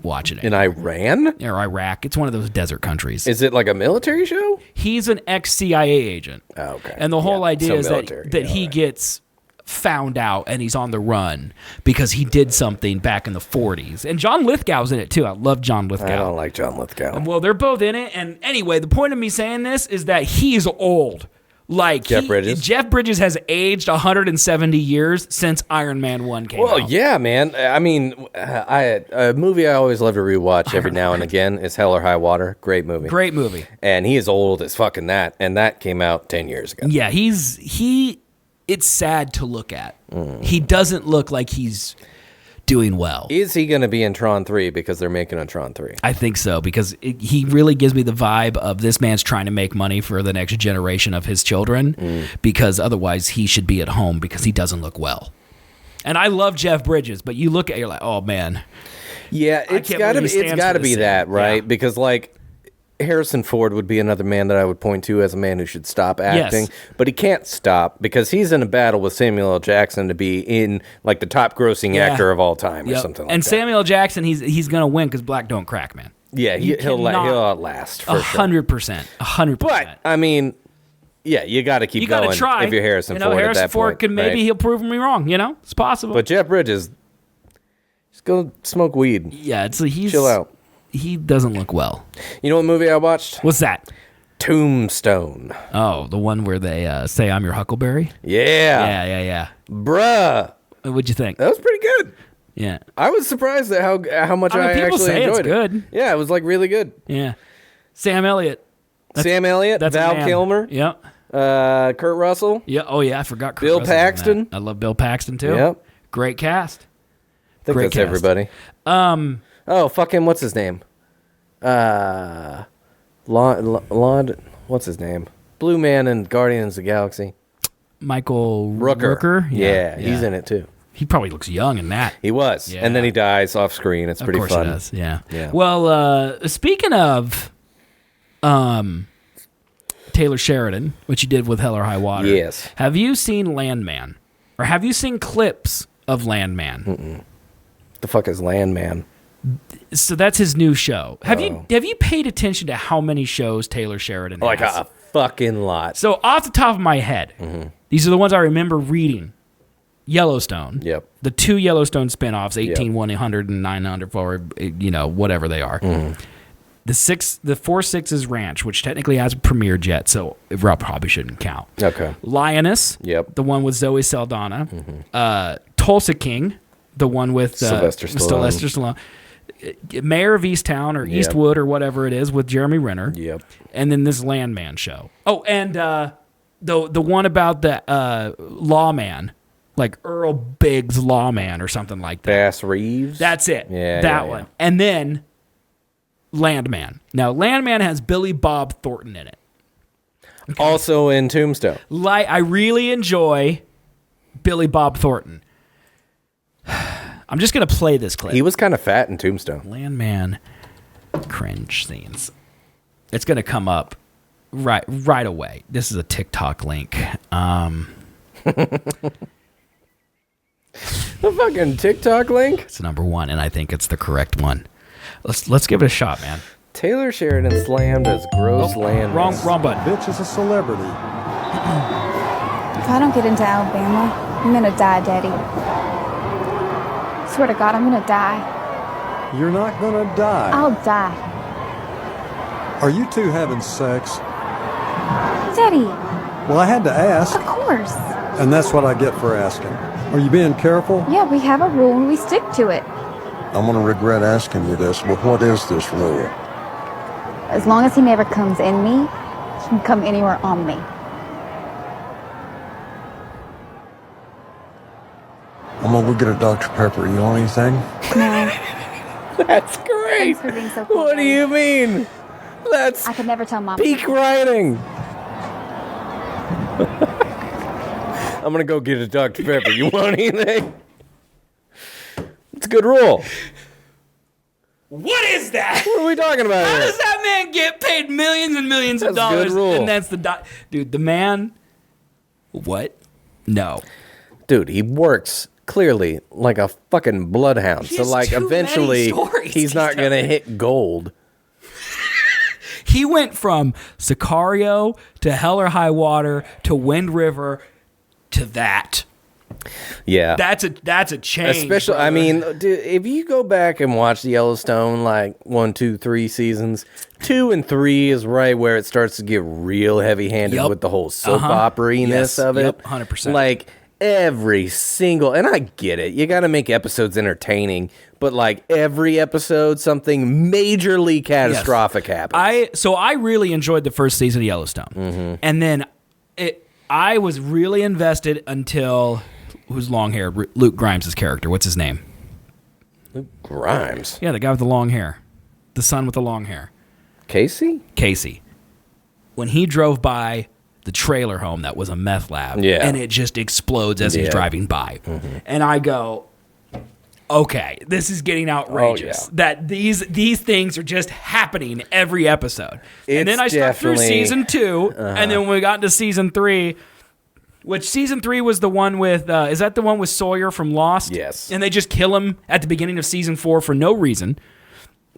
watch it. In Iran? Or Iraq. It's one of those desert countries. Is it like a military show? He's an ex-CIA agent. Oh, okay. And the whole idea is military. that he gets found out and he's on the run because he did something back in the 40s. And John Lithgow's in it too. I love John Lithgow. I don't like John Lithgow. Well, they're both in it. And anyway, the point of me saying this is that he's old. Like Jeff Bridges? Jeff Bridges has aged 170 years since Iron Man 1 came out. Well, yeah, man. I mean, a movie I always love to rewatch every now and again is Hell or High Water. Great movie. Great movie. And he is old as fucking that. And that came out 10 years ago. Yeah, it's sad to look at. He doesn't look like he's doing well. Is he going to be in Tron 3 because they're making a Tron 3? I think so, because he really gives me the vibe of this man's trying to make money for the next generation of his children, because otherwise he should be at home because he doesn't look well. And I love Jeff Bridges, but you look at it, you're like, oh man. Yeah, it's got to be that, right? Yeah. Because like Harrison Ford would be another man that I would point to as a man who should stop acting, but he can't stop because he's in a battle with Samuel L. Jackson to be in like the top grossing actor of all time or something like that. And Samuel L. Jackson, he's going to win because black don't crack, man. Yeah, he'll outlast for 100%. 100%. But I mean, yeah, you got to keep going. Gotta try. If you're Harrison Ford Harrison at that Ford point, could maybe right? he'll prove me wrong. It's possible. But Jeff Bridges, just go smoke weed. Yeah, he's chill out. He doesn't look well. You know what movie I watched? What's that? Tombstone. Oh, the one where they say I'm your Huckleberry? Yeah. Yeah. Bruh. What'd you think? That was pretty good. Yeah. I was surprised at how much I people actually say enjoyed it's good. it. Yeah, it was like really good. Yeah. Sam Elliott. Sam Elliott, That's a Val man. Kilmer, Yep. Kurt Russell. Yeah. Oh, yeah. I forgot Kurt Bill Russell's in that. Paxton. I love Bill Paxton, too. Yep. Great cast. I think Great that's cast. everybody. Oh, fucking, what's his name? What's his name? Blue Man in Guardians of the Galaxy. Michael Rooker? Yeah, he's in it too. He probably looks young in that. He was. Yeah. And then he dies off screen. It's pretty Of course fun. he does. Yeah. Yeah. Well, speaking of Taylor Sheridan, which you did with Hell or High Water. Yes. Have you seen Landman? Or have you seen clips of Landman? The fuck is Landman? So that's his new show. Have you paid attention to how many shows Taylor Sheridan has? Like a fucking lot. So off the top of my head, these are the ones I remember reading. Yellowstone. Yep. The 2 Yellowstone spinoffs, 18, 100, and 900, or whatever they are. The 4 Sixes Ranch, which technically hasn't premiered yet, so it probably shouldn't count. Okay. Lioness. Yep. The one with Zoe Saldana. Tulsa King. The one with Sylvester Stallone. Mayor of Easttown or Eastwood or whatever it is with Jeremy Renner. Yep. And then this Landman show. Oh, and the one about the lawman, like Earl Biggs Lawman or something like that. Bass Reeves. That's it. Yeah, that yeah, one. yeah. And then Landman. Now Landman has Billy Bob Thornton in it. Okay. Also in Tombstone. I really enjoy Billy Bob Thornton. I'm just gonna play this clip. He was kind of fat in Tombstone. Landman cringe scenes. It's gonna come up right away. This is a TikTok link. The fucking TikTok link? It's number 1, and I think it's the correct one. Let's give it a shot, man. Taylor Sheridan slammed as gross land. Wrong button. Bitch is a celebrity. If I don't get into Alabama, I'm gonna die, Daddy. Swear to God, I'm gonna die. You're not gonna die. I'll die. Are you two having sex? Daddy, Well, I had to ask, of course. and that's what I get for asking. Are you being careful? Yeah, we have a rule and we stick to it. I'm gonna regret asking you this, but what is this rule? As long as he never comes in me, he can come anywhere on me. I'm gonna go get a Dr. Pepper. You want anything? No, That's great. thanks for being so cool. What do Daddy. you mean? That's I could never tell Mom. peak writing. I'm gonna go get a Dr. Pepper. You want anything? It's a good rule. What is that? What are we talking about How here? does that man get paid millions and millions of That's a good dollars? rule. And that's dude, the man. What? No. Dude, he works clearly like a fucking bloodhound. He So has like too many eventually stories he's not telling. gonna hit gold. He went from Sicario to Hell or High Water to Wind River to that. Yeah. That's a change. Especially, I brother. mean, dude, if you go back and watch the Yellowstone, like 1, 2, 3 seasons, 2 and 3 is right where it starts to get real heavy-handed Yep. with the whole soap Uh-huh. opera-ness Yes. of it. Yep, 100%. Like every single, and I get it, you got to make episodes entertaining, but like every episode, something majorly catastrophic happens. I really enjoyed the first season of Yellowstone, and then I was really invested until who's long hair? Luke Grimes' character. What's his name? Grimes. Yeah, the guy with the long hair, the son with the long hair, Casey? Casey. When he drove by the trailer home that was a meth lab, Yeah. and it just explodes as he's Yeah. driving by, and I go, okay, this is getting outrageous. Oh, yeah. That these things are just happening every episode. And then I It's start through definitely- season 2, and then when we got into season 3, which season 3 was the one with, is that the one with Sawyer from Lost? Yes. And they just kill him at the beginning of season 4 for no reason.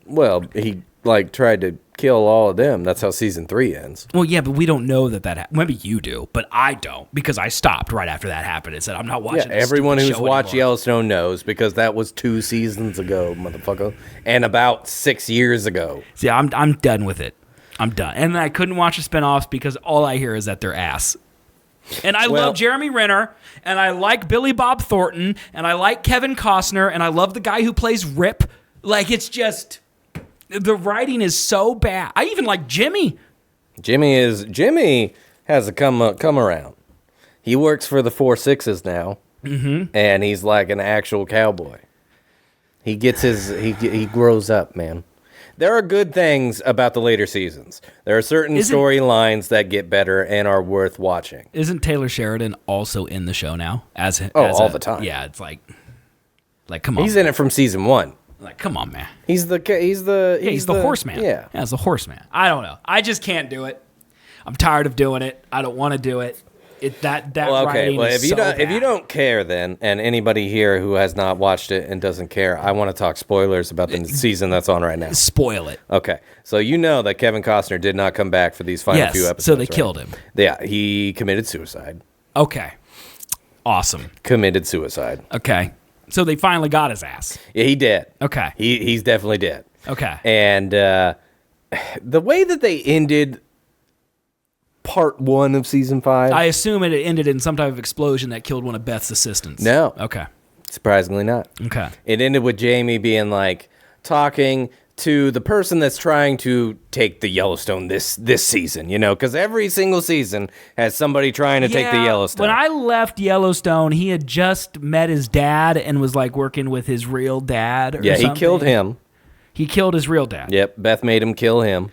Well, he like tried to kill all of them. That's how season 3 ends. Well, yeah, but we don't know that maybe you do, but I don't, because I stopped right after that happened and said, I'm not watching Yeah, this everyone stupid who's show watched anymore. Yellowstone knows because that was 2 seasons ago, motherfucker, and about 6 years ago. See, I'm done with it. I'm done. And I couldn't watch the spinoffs because all I hear is that they're ass. And I love Jeremy Renner, and I like Billy Bob Thornton, and I like Kevin Costner, and I love the guy who plays Rip. Like, it's just, the writing is so bad. I even like Jimmy. Jimmy has a come around. He works for the 4-6s now, and he's like an actual cowboy. He gets he grows up, man. There are good things about the later seasons. There are certain storylines that get better and are worth watching. Isn't Taylor Sheridan also in the show now? All the time. Yeah, it's like come on. He's in it from season 1. Like, come on, man. He's the horseman. Yeah, he's the horseman. I don't know. I just can't do it. I'm tired of doing it. I don't want to do it. Writing is so bad. If you don't care, then, and anybody here who has not watched it and doesn't care, I want to talk spoilers about the season that's on right now. Spoil it. Okay, so you know that Kevin Costner did not come back for these final few episodes. So they killed him. Yeah, he committed suicide. Okay. Awesome. Committed suicide. Okay. So they finally got his ass. Yeah, he did. Okay. He's definitely dead. Okay. And the way that they ended part 1 of season 5. I assume it ended in some type of explosion that killed one of Beth's assistants. No. Okay. Surprisingly not. Okay. It ended with Jamie being like talking to the person that's trying to take the Yellowstone this season, you know, because every single season has somebody trying to take the Yellowstone. When I left Yellowstone, he had just met his dad and was like working with his real dad or something. He killed him. He killed his real dad. Yep, Beth made him kill him.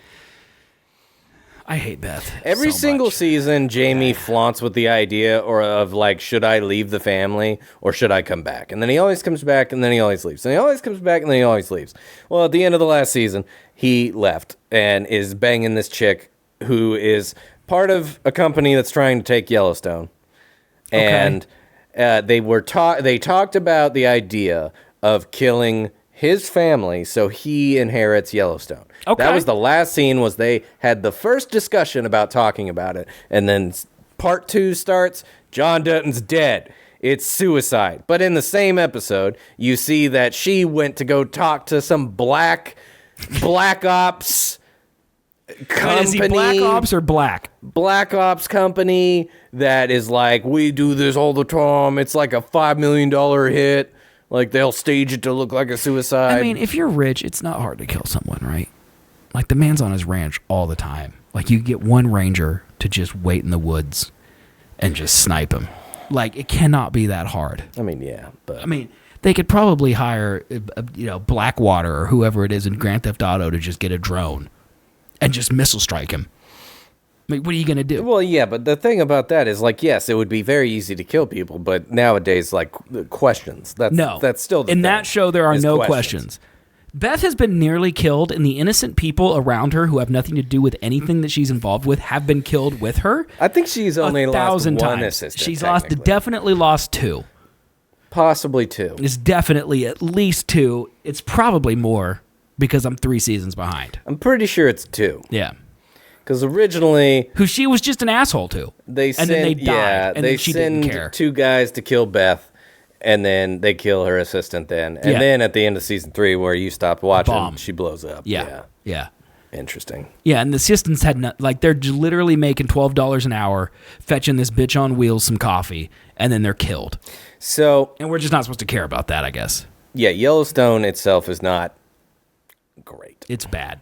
I hate Beth. Every single season, Jamie flaunts with the idea of like, should I leave the family or should I come back? And then he always comes back and then he always leaves. And he always comes back and then he always leaves. Well, at the end of the last season, he left and is banging this chick who is part of a company that's trying to take Yellowstone. And they talked about the idea of killing his family so he inherits Yellowstone. Okay. That was the last scene. Was they had the first discussion about talking about it, and then part 2 starts. John Dutton's dead. It's suicide. But in the same episode, you see that she went to go talk to some black ops company. Wait, is he black ops or black? Black ops company that is like, we do this all the time. It's like a $5 million hit. Like, they'll stage it to look like a suicide. I mean, if you're rich, it's not hard to kill someone, right? Like, the man's on his ranch all the time. Like, you get one ranger to just wait in the woods and just snipe him. Like, it cannot be that hard. I mean, yeah, but... I mean, they could probably hire, Blackwater or whoever it is in Grand Theft Auto to just get a drone and just missile strike him. I mean, what are you going to do? Well, yeah, but the thing about that is, like, yes, it would be very easy to kill people, but nowadays, like, questions. That's still the in thing, that show, there are no questions. Beth has been nearly killed, and the innocent people around her who have nothing to do with anything that she's involved with have been killed with her. I think she's only lost 1,000 one times. assistant. She's definitely lost 2. Possibly 2. It's definitely at least 2. It's probably more because I'm 3 seasons behind. I'm pretty sure it's 2. Yeah. Because originally... Who she was just an asshole to. And then they died, and then she didn't care. 2 guys to kill Beth, and then they kill her assistant then. And then at the end of season 3, where you stopped watching, she blows up. Yeah. Interesting. Yeah, and the assistants had they're literally making $12 an hour, fetching this bitch on wheels some coffee, and then they're killed. So... And we're just not supposed to care about that, I guess. Yeah, Yellowstone itself is not great. It's bad.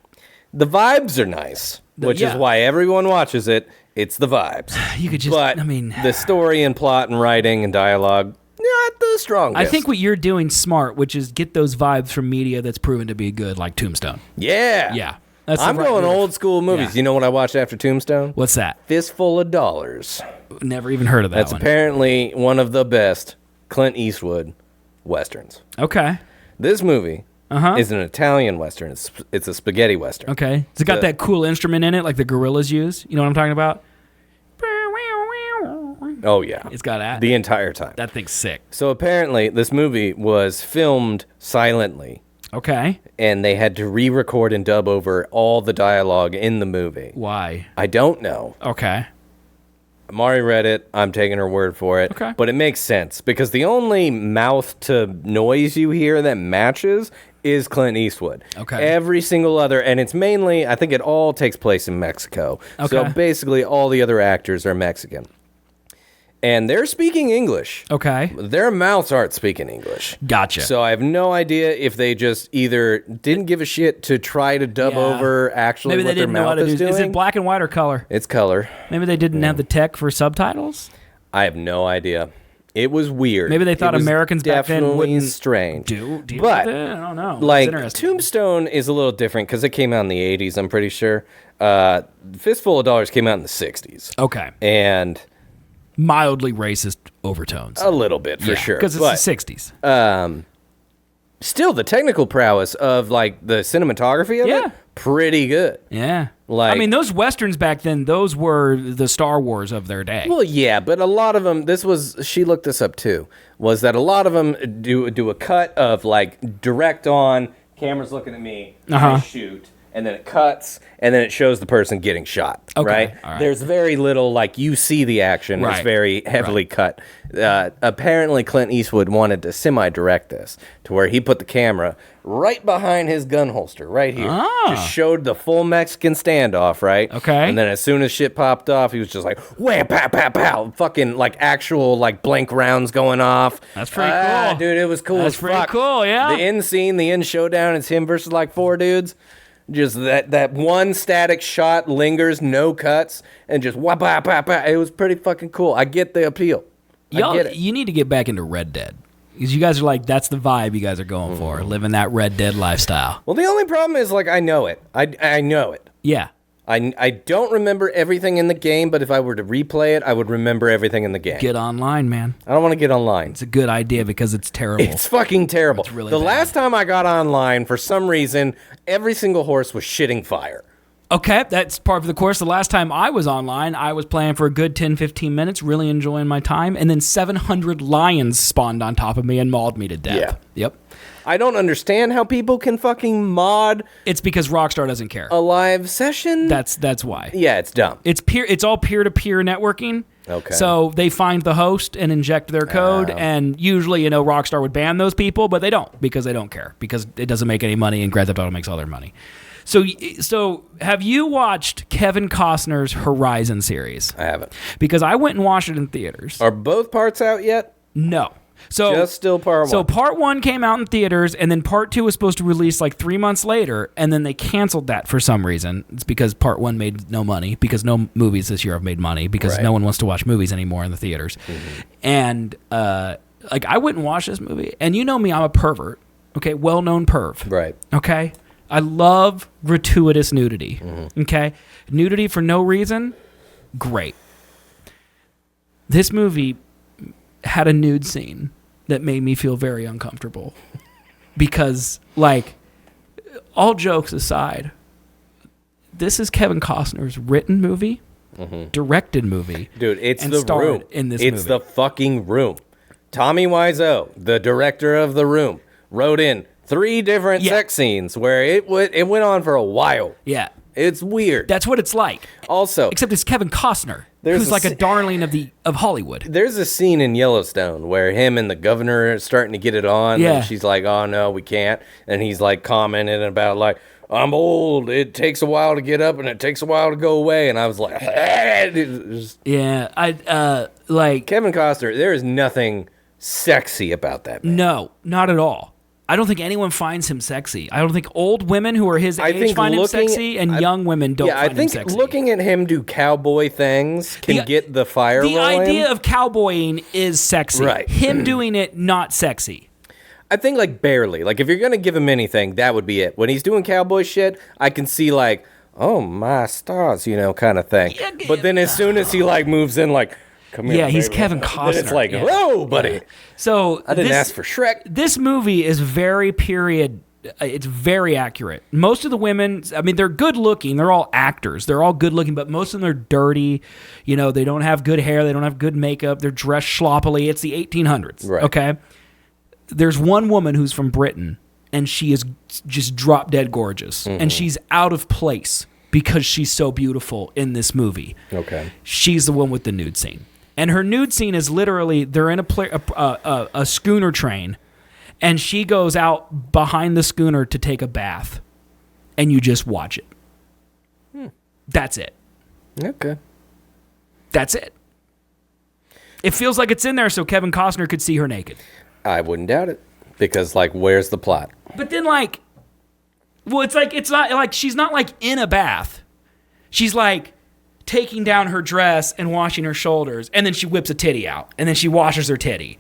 The vibes are nice, which is why everyone watches it. It's the vibes. You could just, the story and plot and writing and dialogue, not the strongest. I think what you're doing smart, which is get those vibes from media that's proven to be good, like Tombstone. Yeah. Yeah. I'm going old school movies. Yeah. You know what I watched after Tombstone? What's that? Fistful of Dollars. Never even heard of that That's one. apparently one of the best Clint Eastwood westerns. Okay. This movie is an Italian western. It's a spaghetti western. Okay. It's got that cool instrument in it, like the gorillas use. You know what I'm talking about? Oh, yeah. It's got that. The entire time. That thing's sick. So apparently, this movie was filmed silently. Okay. And they had to re-record and dub over all the dialogue in the movie. Why? I don't know. Okay. Mari read it. I'm taking her word for it. Okay. But it makes sense because the only mouth to noise you hear that matches is Clint Eastwood. Okay. Every single other, and it's mainly, I think it all takes place in Mexico. So Okay. basically all the other actors are Mexican. And they're speaking English. Okay. Their mouths aren't speaking English. Gotcha. So I have no idea if they just either didn't give a shit to try to dub Yeah. over actually Maybe what they their didn't know how mouth to is do. doing. Is it black and white or color? It's color. Maybe they didn't have the tech for subtitles. I have no idea. It was weird. Maybe they thought It was Americans back then definitely wouldn't strange. Deal but with it? I don't know. It's like interesting. Tombstone is a little different because it came out in the 80s. I'm pretty sure. Fistful of Dollars came out in the 60s. Okay. And Mildly racist overtones. a little bit for sure. Because it's But the 60s. still, the technical prowess of like the cinematography of Yeah. it, pretty good. Yeah. Like- I mean, those Westerns back then, those were the Star Wars of their day. Well, yeah, but a lot of them. She looked this up too. Was that a lot of them do a cut of like direct on, camera's looking at me, I shoot, and then it cuts, and then it shows the person getting shot. Okay, Right? all right. There's very little like you see the action. Right, It's very heavily cut. Apparently, Clint Eastwood wanted to semi-direct this to where he put the camera right behind his gun holster, right here. Just showed the full Mexican standoff, right? Okay. And then as soon as shit popped off, he was just like, wham, pow, pow, pow. Fucking like actual like blank rounds going off. That's pretty cool. Dude, it was cool That's as pretty fuck. cool, yeah. The end scene, the end showdown, it's him versus like 4 dudes. Just that one static shot lingers, no cuts, and just wah, pow, pow, pow. It was pretty fucking cool. I get the appeal. I get it. You need to get back into Red Dead. Because you guys are like, that's the vibe you guys are going for, living that Red Dead lifestyle. Well, the only problem is like I know it. I know it. Yeah. I don't remember everything in the game, but if I were to replay it, I would remember everything in the game. Get online, man. I don't want to get online. It's a good idea because it's terrible. It's fucking terrible. It's really the bad. last time I got online, for some reason, every single horse was shitting fire. Okay, that's part of the course. The last time I was online, I was playing for a good 10, 15 minutes, really enjoying my time, and then 700 lions spawned on top of me and mauled me to death. Yeah. Yep. I don't understand how people can fucking mod It's because Rockstar doesn't care. a live session. That's why. Yeah, it's dumb. It's all peer-to-peer networking. Okay. So they find the host and inject their code, and usually, Rockstar would ban those people, but they don't because they don't care because it doesn't make any money, and Grand Theft Auto makes all their money. So have you watched Kevin Costner's Horizon series? I haven't. Because I went and watched it in theaters. Are both parts out yet? No. So Just still part 1. So part 1 came out in theaters, and then part 2 was supposed to release like 3 months later, and then they canceled that for some reason. It's because part 1 made no money, because no movies this year have made money, because Right. no one wants to watch movies anymore in the theaters. And like I went and watched this movie, and you know me, I'm a pervert. Okay, well-known perv. Right. Okay, I love gratuitous nudity. Okay, nudity for no reason, great. This movie had a nude scene that made me feel very uncomfortable because, like, all jokes aside, this is Kevin Costner's written movie, directed movie, Dude, it's and the starred room. in this it's movie. the fucking room. Tommy Wiseau, the director of The Room, wrote in 3 different sex scenes where it went on for a while. Yeah, It's weird. that's what it's like. Also, Except it's Kevin Costner, There's who's a like a s- darling of Hollywood. there's a scene in Yellowstone where him and the governor are starting to get it on. Yeah. And she's like, oh, no, we can't. And he's like commenting about like, I'm old. It takes a while to get up and it takes a while to go away. And I was like, Yeah, I like Kevin Costner, there is nothing sexy about that man. no, not at all. I don't think anyone finds him sexy. I don't think old women who are his I age think find him looking- sexy, and young women don't I find think him sexy. looking at him do cowboy things can The- get the fire the rolling. idea of cowboying is sexy. Right. Him doing it, not sexy. I think like barely. Like if you're gonna give him anything, that would be it. When he's doing cowboy shit, I can see like, oh my stars, kind of thing. Yeah, But then as soon as he like moves in, like, come here, Yeah, he's baby. Kevin Then Costner. it's like, Yeah. whoa, buddy. Yeah. So I didn't ask for Shrek. This movie is very period. It's very accurate. Most of the women, I mean, they're good looking. They're all actors. They're all good looking, but most of them are dirty. They don't have good hair. They don't have good makeup. They're dressed sloppily. It's the 1800s. Right. Okay. There's one woman who's from Britain, and she is just drop dead gorgeous, and she's out of place because she's so beautiful in this movie. Okay. She's the one with the nude scene. And her nude scene is literally they're in a schooner train, and she goes out behind the schooner to take a bath, and you just watch it. That's it. Okay. That's it. It feels like it's in there so Kevin Costner could see her naked. I wouldn't doubt it. Because, like, where's the plot? But then, like, well, it's not like she's not like in a bath. She's like taking down her dress and washing her shoulders, and then she whips a titty out, and then she washes her titty.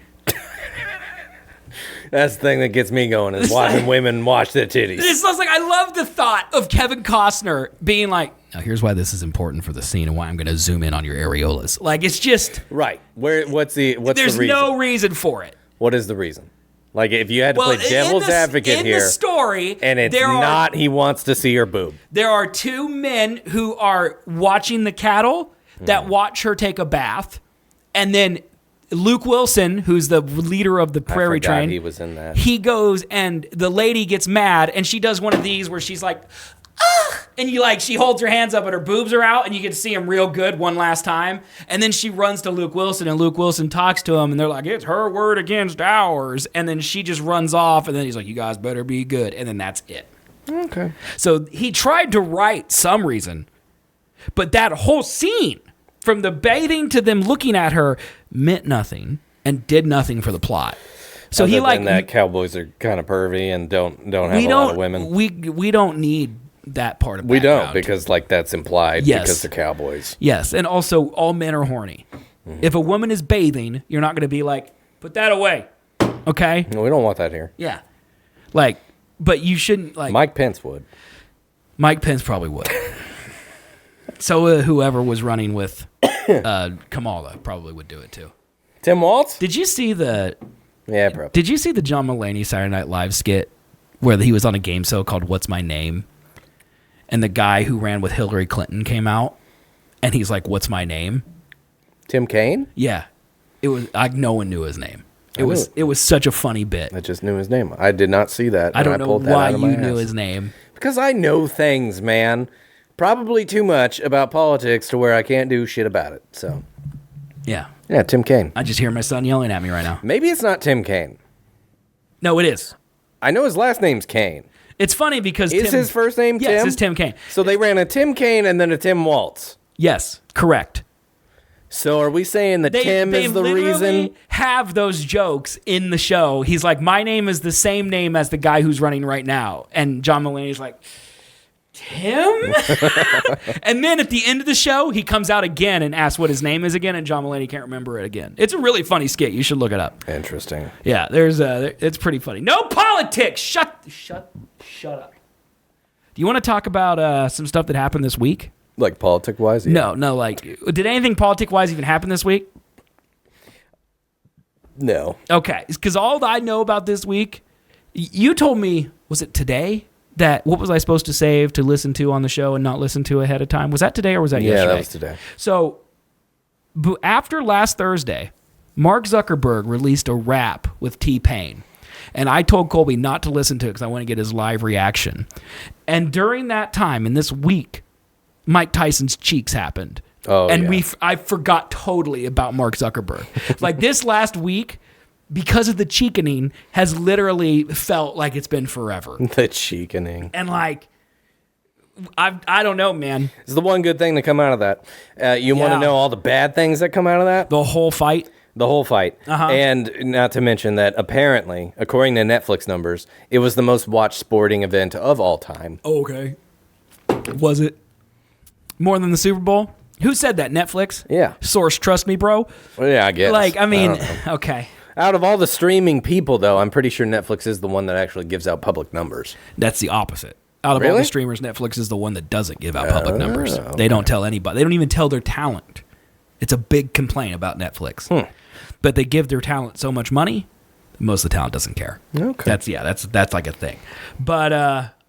That's the thing that gets me going is watching women wash their titties. It's like I love the thought of Kevin Costner being like, now here's why this is important for the scene and why I'm going to zoom in on your areolas. Like, it's just right. What's the reason? There's no reason for it. What is the reason? Like, if you had to play devil's advocate in here, the story, and it's not he wants to see her boob. There are two men who are watching the cattle that watch her take a bath, and then Luke Wilson, who's the leader of the Prairie Train, he was in that. He goes and the lady gets mad, and she does one of these where she's like, ah! And she holds her hands up and her boobs are out, and you can see them real good one last time. And then she runs to Luke Wilson, and Luke Wilson talks to him, and they're like, it's her word against ours. And then she just runs off, and then he's like, you guys better be good. And then that's it. Okay. So he tried to write some reason, but that whole scene, from the bathing to them looking at her, meant nothing and did nothing for the plot. So Other he than that cowboys are kind of pervy and don't have a lot of women. We don't need that part of we background. don't because that's implied because they're cowboys. Yes, and also all men are horny. Mm-hmm. If a woman is bathing, you're not going to be like, put that away, okay? No, we don't want that here. Yeah, but you shouldn't like. Mike Pence would. Mike Pence probably would. So whoever was running with Kamala probably would do it too. Tim Walz? Did you see the? Yeah, probably. Did you see the John Mulaney Saturday Night Live skit where he was on a game show called "What's My Name," and the guy who ran with Hillary Clinton came out, and he's like, "What's my name?" Tim Kaine? Yeah, it was. No one knew his name. It was such a funny bit. I just knew his name. I did not see that. I don't know why you knew his name. Because I know things, man. Probably too much about politics to where I can't do shit about it. So, yeah, Tim Kaine. I just hear my son yelling at me right now. Maybe it's not Tim Kaine. No, it is. I know his last name's Kaine. It's funny because is his first name Tim? Yes, it's Tim Kaine. So they ran a Tim Kaine and then a Tim Walz. Yes, correct. So are we saying that Tim is the reason? They have those jokes in the show. He's like, my name is the same name as the guy who's running right now. And John Mulaney's like, Tim? And then at the end of the show, he comes out again and asks what his name is again, and John Mulaney can't remember it again. It's a really funny skit. You should look it up. Interesting. Yeah, it's pretty funny. No politics! Shut up. Do you want to talk about some stuff that happened this week? Like politic-wise? Yeah. No, like, did anything politic-wise even happen this week? No. Okay, because all that I know about this week, you told me, was it today? That what was I supposed to save to listen to on the show and not listen to ahead of time? Was that today or was that yesterday? Yeah, that was today. So after last Thursday, Mark Zuckerberg released a rap with T-Pain. And I told Colby not to listen to it because I want to get his live reaction. And during that time, in this week, Mike Tyson's cheeks happened. Oh, and yeah. I forgot totally about Mark Zuckerberg. Like this last week, because of the cheekening, has literally felt like it's been forever. The cheekening. And like, I don't know, man. It's the one good thing to come out of that. You want to know all the bad things that come out of that? The whole fight? The whole fight. Uh-huh. And not to mention that apparently, according to Netflix numbers, it was the most watched sporting event of all time. Oh, okay. Was it? More than the Super Bowl? Who said that? Netflix? Yeah. Source, trust me, bro? Well, yeah, I guess. Like, I mean, okay. Out of all the streaming people, though, I'm pretty sure Netflix is the one that actually gives out public numbers. That's the opposite. Out of all the streamers, Netflix is the one that doesn't give out public numbers. They don't tell anybody. They don't even tell their talent. It's a big complaint about Netflix. But they give their talent so much money, most of the talent doesn't care. Okay. That's like a thing. But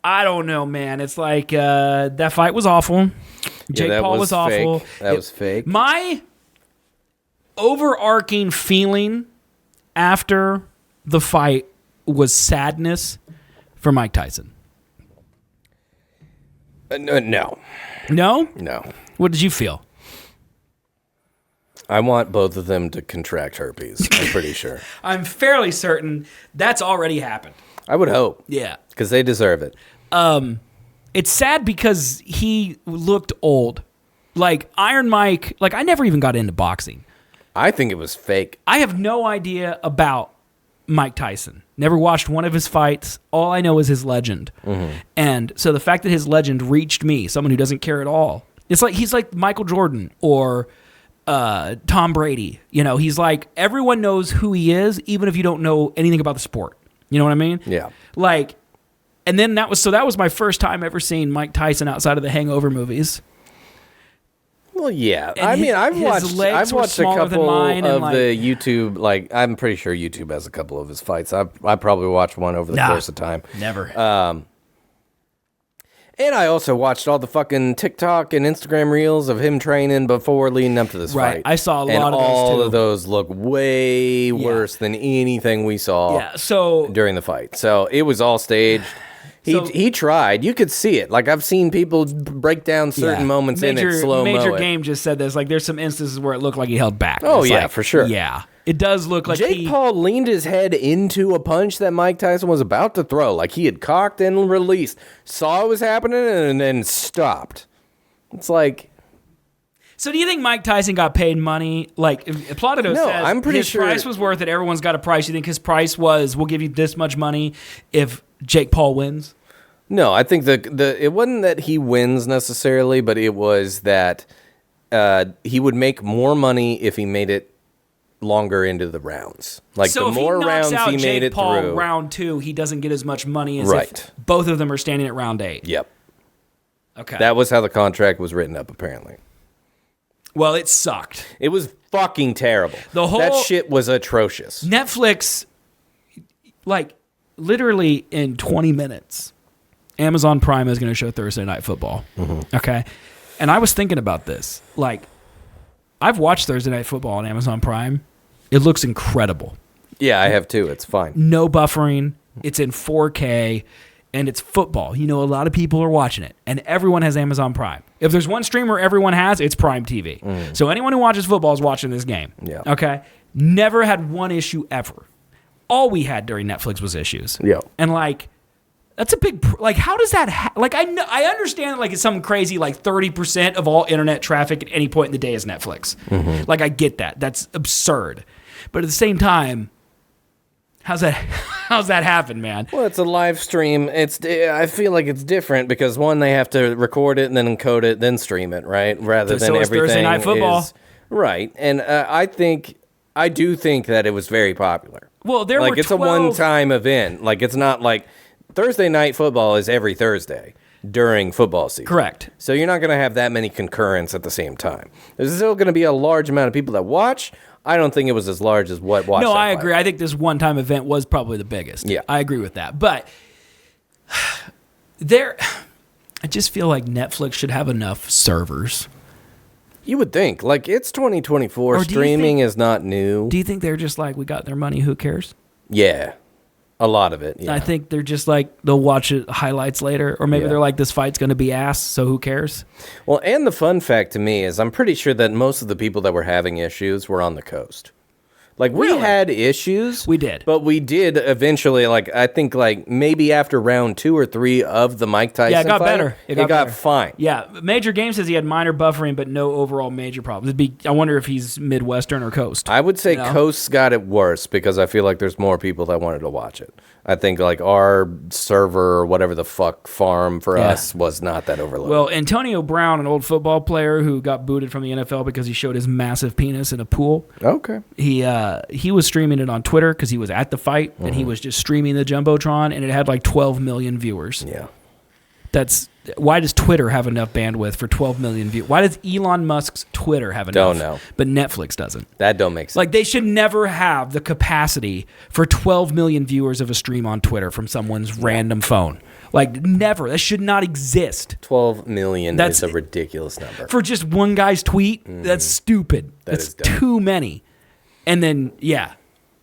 I don't know, man. It's like that fight was awful. Jake Paul was awful. That was fake. My overarching feeling after the fight was sadness for Mike Tyson. No. No? No. What did you feel? I want both of them to contract herpes. I'm pretty sure. I'm fairly certain that's already happened. I would hope. Yeah. Because they deserve it. It's sad because he looked old. Like, Iron Mike, like, I never even got into boxing. I think it was fake. I have no idea about Mike Tyson. Never watched one of his fights. All I know is his legend. Mm-hmm. And so the fact that his legend reached me, someone who doesn't care at all, it's like he's like Michael Jordan or Tom Brady. You know, he's like, everyone knows who he is, even if you don't know anything about the sport. You know what I mean? Yeah. Like, and then that was my first time ever seeing Mike Tyson outside of the Hangover movies. Well, yeah. And I mean, I've his watched legs were a smaller than couple mine, and, of like, the YouTube. Like, I'm pretty sure YouTube has a couple of his fights. I probably watched one over the course of time. Never. And I also watched all the fucking TikTok and Instagram reels of him training before leading up to this Right. fight. I saw a lot and of those, all too. of those look way worse than anything we saw Yeah, so during the fight. So it was all staged. He tried. You could see it. Like, I've seen people break down certain moments in it slow-mo. Major Game just said this. Like, there's some instances where it looked like he held back. Oh, It's yeah, like, for sure. Yeah. It does look like Jake Paul leaned his head into a punch that Mike Tyson was about to throw. Like, he had cocked and released, saw it was happening, and then stopped. It's like... So do you think Mike Tyson got paid money? Like, if Plato says I'm pretty his sure price was worth it, everyone's got a price. You think his price was, we'll give you this much money if Jake Paul wins? No, I think it wasn't that he wins necessarily, but it was that he would make more money if he made it longer into the rounds. Like, so the more if he rounds knocks out he Jake made it Paul through. round 2, he doesn't get as much money as Right. if both of them are standing at round 8. Yep. Okay. That was how the contract was written up, apparently. Well, it sucked. It was fucking terrible. The that whole- shit was atrocious. Netflix, like, literally in 20 minutes, Amazon Prime is going to show Thursday Night Football. Mm-hmm. Okay? And I was thinking about this. Like, I've watched Thursday Night Football on Amazon Prime. It looks incredible. Yeah, I have too. It's fine. No buffering. It's in 4K. And it's football. You know, a lot of people are watching it. And everyone has Amazon Prime. If there's one streamer everyone has, it's Prime TV. Mm. So anyone who watches football is watching this game. Yeah. Okay? Never had one issue ever. All we had during Netflix was issues. Yeah. And, like, that's a big, like, how does that, like, I understand, like, it's something crazy, like 30% of all internet traffic at any point in the day is Netflix. Mm-hmm. Like, I get that. That's absurd. But at the same time, how's that happen, man? Well, it's a live stream. I feel like it's different because, one, they have to record it and then encode it, then stream it, right? Rather than it's everything Thursday Night Football. Right. And I do think that it was very popular. Well, there like, were it's 12... a one-time event. Like, it's not like Thursday Night Football is every Thursday during football season. Correct. So you're not going to have that many concurrents at the same time. There's still going to be a large amount of people that watch. I don't think it was as large as what watched. No, I fight. agree. I think this one-time event was probably the biggest. Yeah. I agree with that. But I just feel like Netflix should have enough servers. You would think. Like, it's 2024. Or do you Streaming think- is not new. Do you think they're just like, we got their money, who cares? Yeah. A lot of it. Yeah. I think they're just like, they'll watch it highlights later. Or maybe Yeah. they're like, this fight's going to be ass, so who cares? Well, and the fun fact to me is I'm pretty sure that most of the people that were having issues were on the coast. Like, we Really? had issues. We did. But we did eventually, like, I think, like, maybe after round 2 or 3 of the Mike Tyson Yeah, it got fight, better. It got better. fine. Yeah, Major Game says he had minor buffering, but no overall major problems. I wonder if he's Midwestern or Coast. I would say You know? Coast's got it worse because I feel like there's more people that wanted to watch it. I think, like, our server or whatever the fuck farm for us was not that overloaded. Well, Antonio Brown, an old football player who got booted from the NFL because he showed his massive penis in a pool. Okay. He was streaming it on Twitter because he was at the fight, and he was just streaming the Jumbotron, and it had like 12 million viewers. Yeah. Why does Twitter have enough bandwidth for 12 million views? Why does Elon Musk's Twitter have enough? Don't know. But Netflix doesn't. That don't make sense. Like, they should never have the capacity for 12 million viewers of a stream on Twitter from someone's random phone. Like, never. That should not exist. 12 million That's- is a ridiculous number. For just one guy's tweet, that's stupid. That That's is dumb. too many. And then,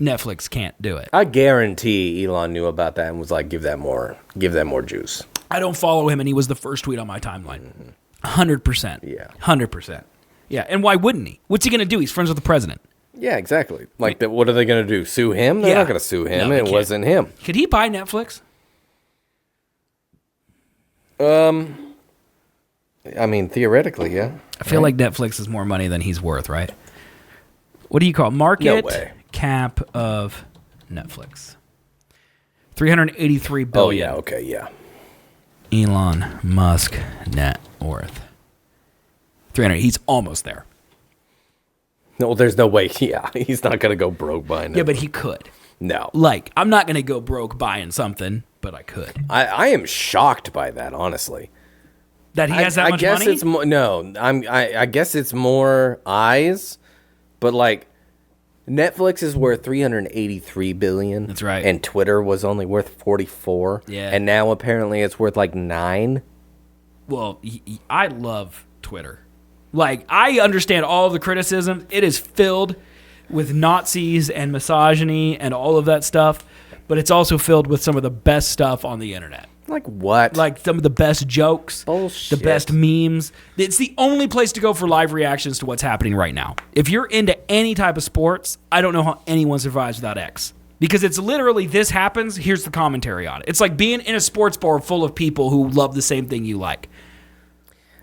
Netflix can't do it. I guarantee Elon knew about that and was like, give that more juice. I don't follow him, and he was the first tweet on my timeline. 100%. Yeah. 100%. Yeah, and why wouldn't he? What's he going to do? He's friends with the president. Yeah, exactly. Like, what are they going to do? Sue him? They're Yeah. not going to sue him. No, they It can't. wasn't him. Could he buy Netflix? I mean, theoretically, yeah. I feel like Netflix is more money than he's worth, right? What do you call it? Market way. cap of Netflix? $383 Oh, billion. yeah, okay, yeah. Elon Musk net worth 300. He's almost there. No, there's no way. Yeah, he's not going to go broke buying it. Yeah, but he could. No. Like, I'm not going to go broke buying something, but I could. I am shocked by that, honestly. That he has that much guess money? it's more, no, I guess it's more eyes, but like Netflix is worth $383 billion. That's right. And Twitter was only worth 44. Yeah. And now apparently it's worth like 9. Well, I love Twitter. Like, I understand all of the criticism. It is filled with Nazis and misogyny and all of that stuff, but it's also filled with some of the best stuff on the internet. Like what? Like some of the best jokes, Bullshit. the best memes. It's the only place to go for live reactions to what's happening right now. If you're into any type of sports, I don't know how anyone survives without X. Because it's literally, this happens, here's the commentary on it. It's like being in a sports bar full of people who love the same thing you like.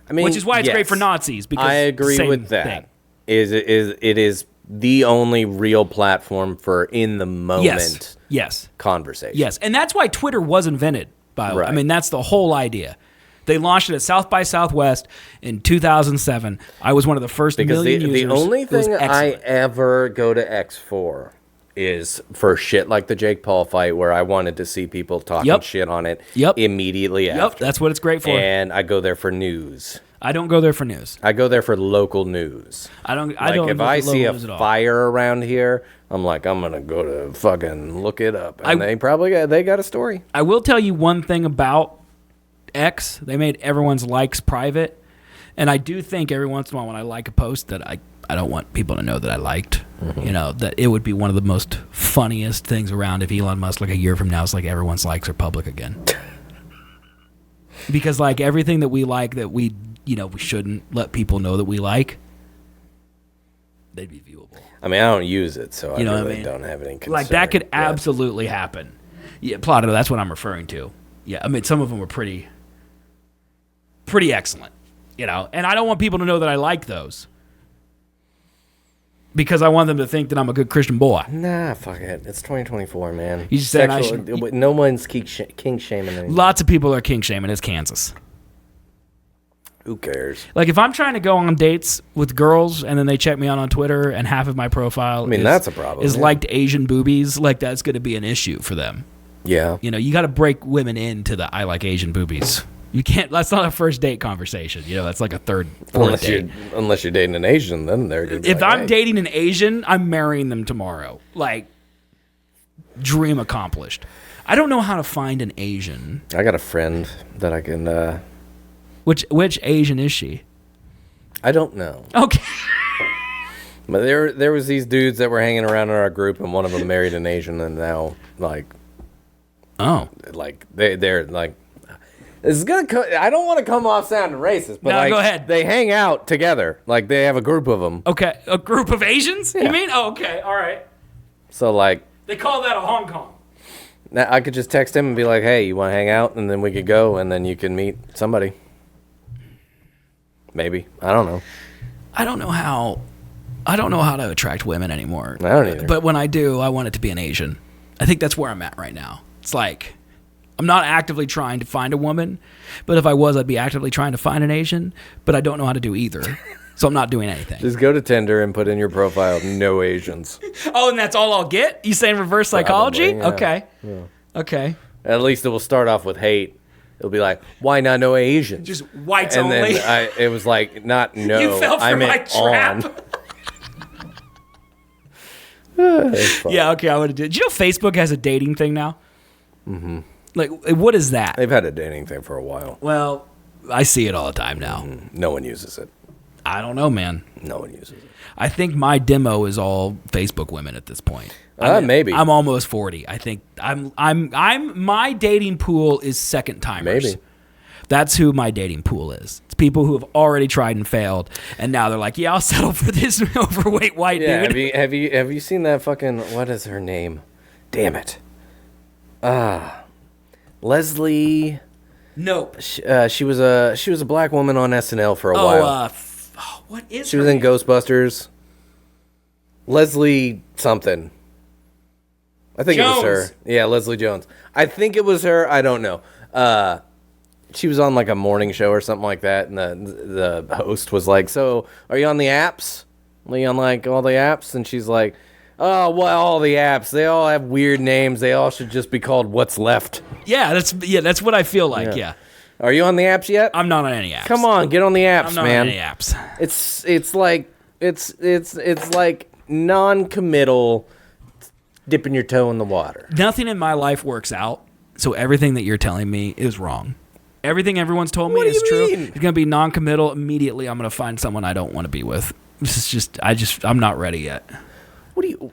I mean, Which is why it's yes, great for Nazis. Because I agree same with that. thing. It is the only real platform for in the moment Yes. conversation. Yes. And that's why Twitter was invented, by the way. Right. I mean, that's the whole idea. They launched it at South by Southwest in 2007. I was one of the first Because million users. the only It was thing I excellent. ever go to X for is for shit like the Jake Paul fight, where I wanted to see people talking Yep. shit on it Yep. immediately Yep, after. that's what it's great for. And I go there for news. I don't go there for news. I go there for local news. I don't Like, look if at I see a local news at all. fire around here, I'm like, I'm gonna go to fucking look it up, and I- they got a story. I will tell you one thing about X. They made everyone's likes private. And I do think every once in a while when I like a post that I don't want people to know that I liked. You know, that it would be one of the most funniest things around if Elon Musk, like a year from now, is like everyone's likes are public again. Because like everything that we like that we shouldn't let people know that we like, they'd be viewable. I mean, I don't use it, so You know I what I really mean? don't have any concern. Like that could but- absolutely happen. Yeah, Plotto, that's what I'm referring to. Yeah, I mean some of them were pretty excellent, you know. And I don't want people to know that I like those because I want them to think that I'm a good Christian boy. Nah, fuck it. It's 2024, man. You just said I should- No one's king shaming anymore. Lots of people are king shaming. It's Kansas. Who cares? Like if I'm trying to go on dates with girls and then they check me out on Twitter and half of my profile that's a problem, is yeah. liked Asian boobies, like that's going to be an issue for them. Yeah. You know, you got to break women into the I like Asian boobies. You can't. That's not a first date conversation. You know, that's like a fourth date. Unless you're dating an Asian, then they're gonna be If like, I'm hey. dating an Asian, I'm marrying them tomorrow. Like, dream accomplished. I don't know how to find an Asian. I got a friend that I can. Which Asian is she? I don't know, Okay. but there was these dudes that were hanging around in our group, and one of them married an Asian, and now like Oh. they're like. It's gonna. I don't want to come off sounding racist, but No, like, go ahead. They hang out together. Like they have a group of them. Okay. A group of Asians? Yeah. You mean? Oh, okay. All right. So like, They call that a Hong Kong. now I could just text him and be like, "Hey, you want to hang out?" And then we could go, and then you can meet somebody. Maybe. I don't know. I don't know how to attract women anymore. I don't either. But when I do, I want it to be an Asian. I think that's where I'm at right now. It's like I'm not actively trying to find a woman, but if I was, I'd be actively trying to find an Asian, but I don't know how to do either. So I'm not doing anything. Just go to Tinder and put in your profile, no Asians. Oh, and that's all I'll get? You saying reverse psychology? Probably, yeah. Okay. Yeah. Okay. At least it will start off with hate. It'll be like, why not no Asians? Just whites and only. then it was like, not no. You fell for I my meant trap. on. Yeah, okay, I would have did. Do you know Facebook has a dating thing now? Mm-hmm. Like, what is that? They've had a dating thing for a while. Well, I see it all the time now. No one uses it. I don't know, man. No one uses it. I think my demo is all Facebook women at this point. Maybe. I'm almost 40. I think I'm my dating pool is second timers. Maybe. That's who my dating pool is. It's people who have already tried and failed, and now they're like, yeah, I'll settle for this overweight white Yeah, dude. have you seen that fucking, what is her name? Damn it. Leslie. Nope. She was a black woman on SNL for a while. What is She her was in name? Ghostbusters. Leslie something. I think it was her. Jones. Yeah, Leslie Jones. I think it was her. I don't know. She was on like a morning show or something like that, and the host was like, "So, are you on the apps? Are you on like all the apps?" And she's like, "Oh, well, all the apps. They all have weird names. They all should just be called What's Left." Yeah, that's what I feel like. Yeah. Are you on the apps yet? I'm not on any apps. Come on, get on the apps, I'm not man. on any apps. It's like non-committal, dipping your toe in the water. Nothing in my life works out, so everything that you're telling me is wrong. Everything everyone's told me What do is you true. mean? It's gonna be non-committal. Immediately, I'm gonna find someone I don't want to be with. This is I'm not ready yet. What do you?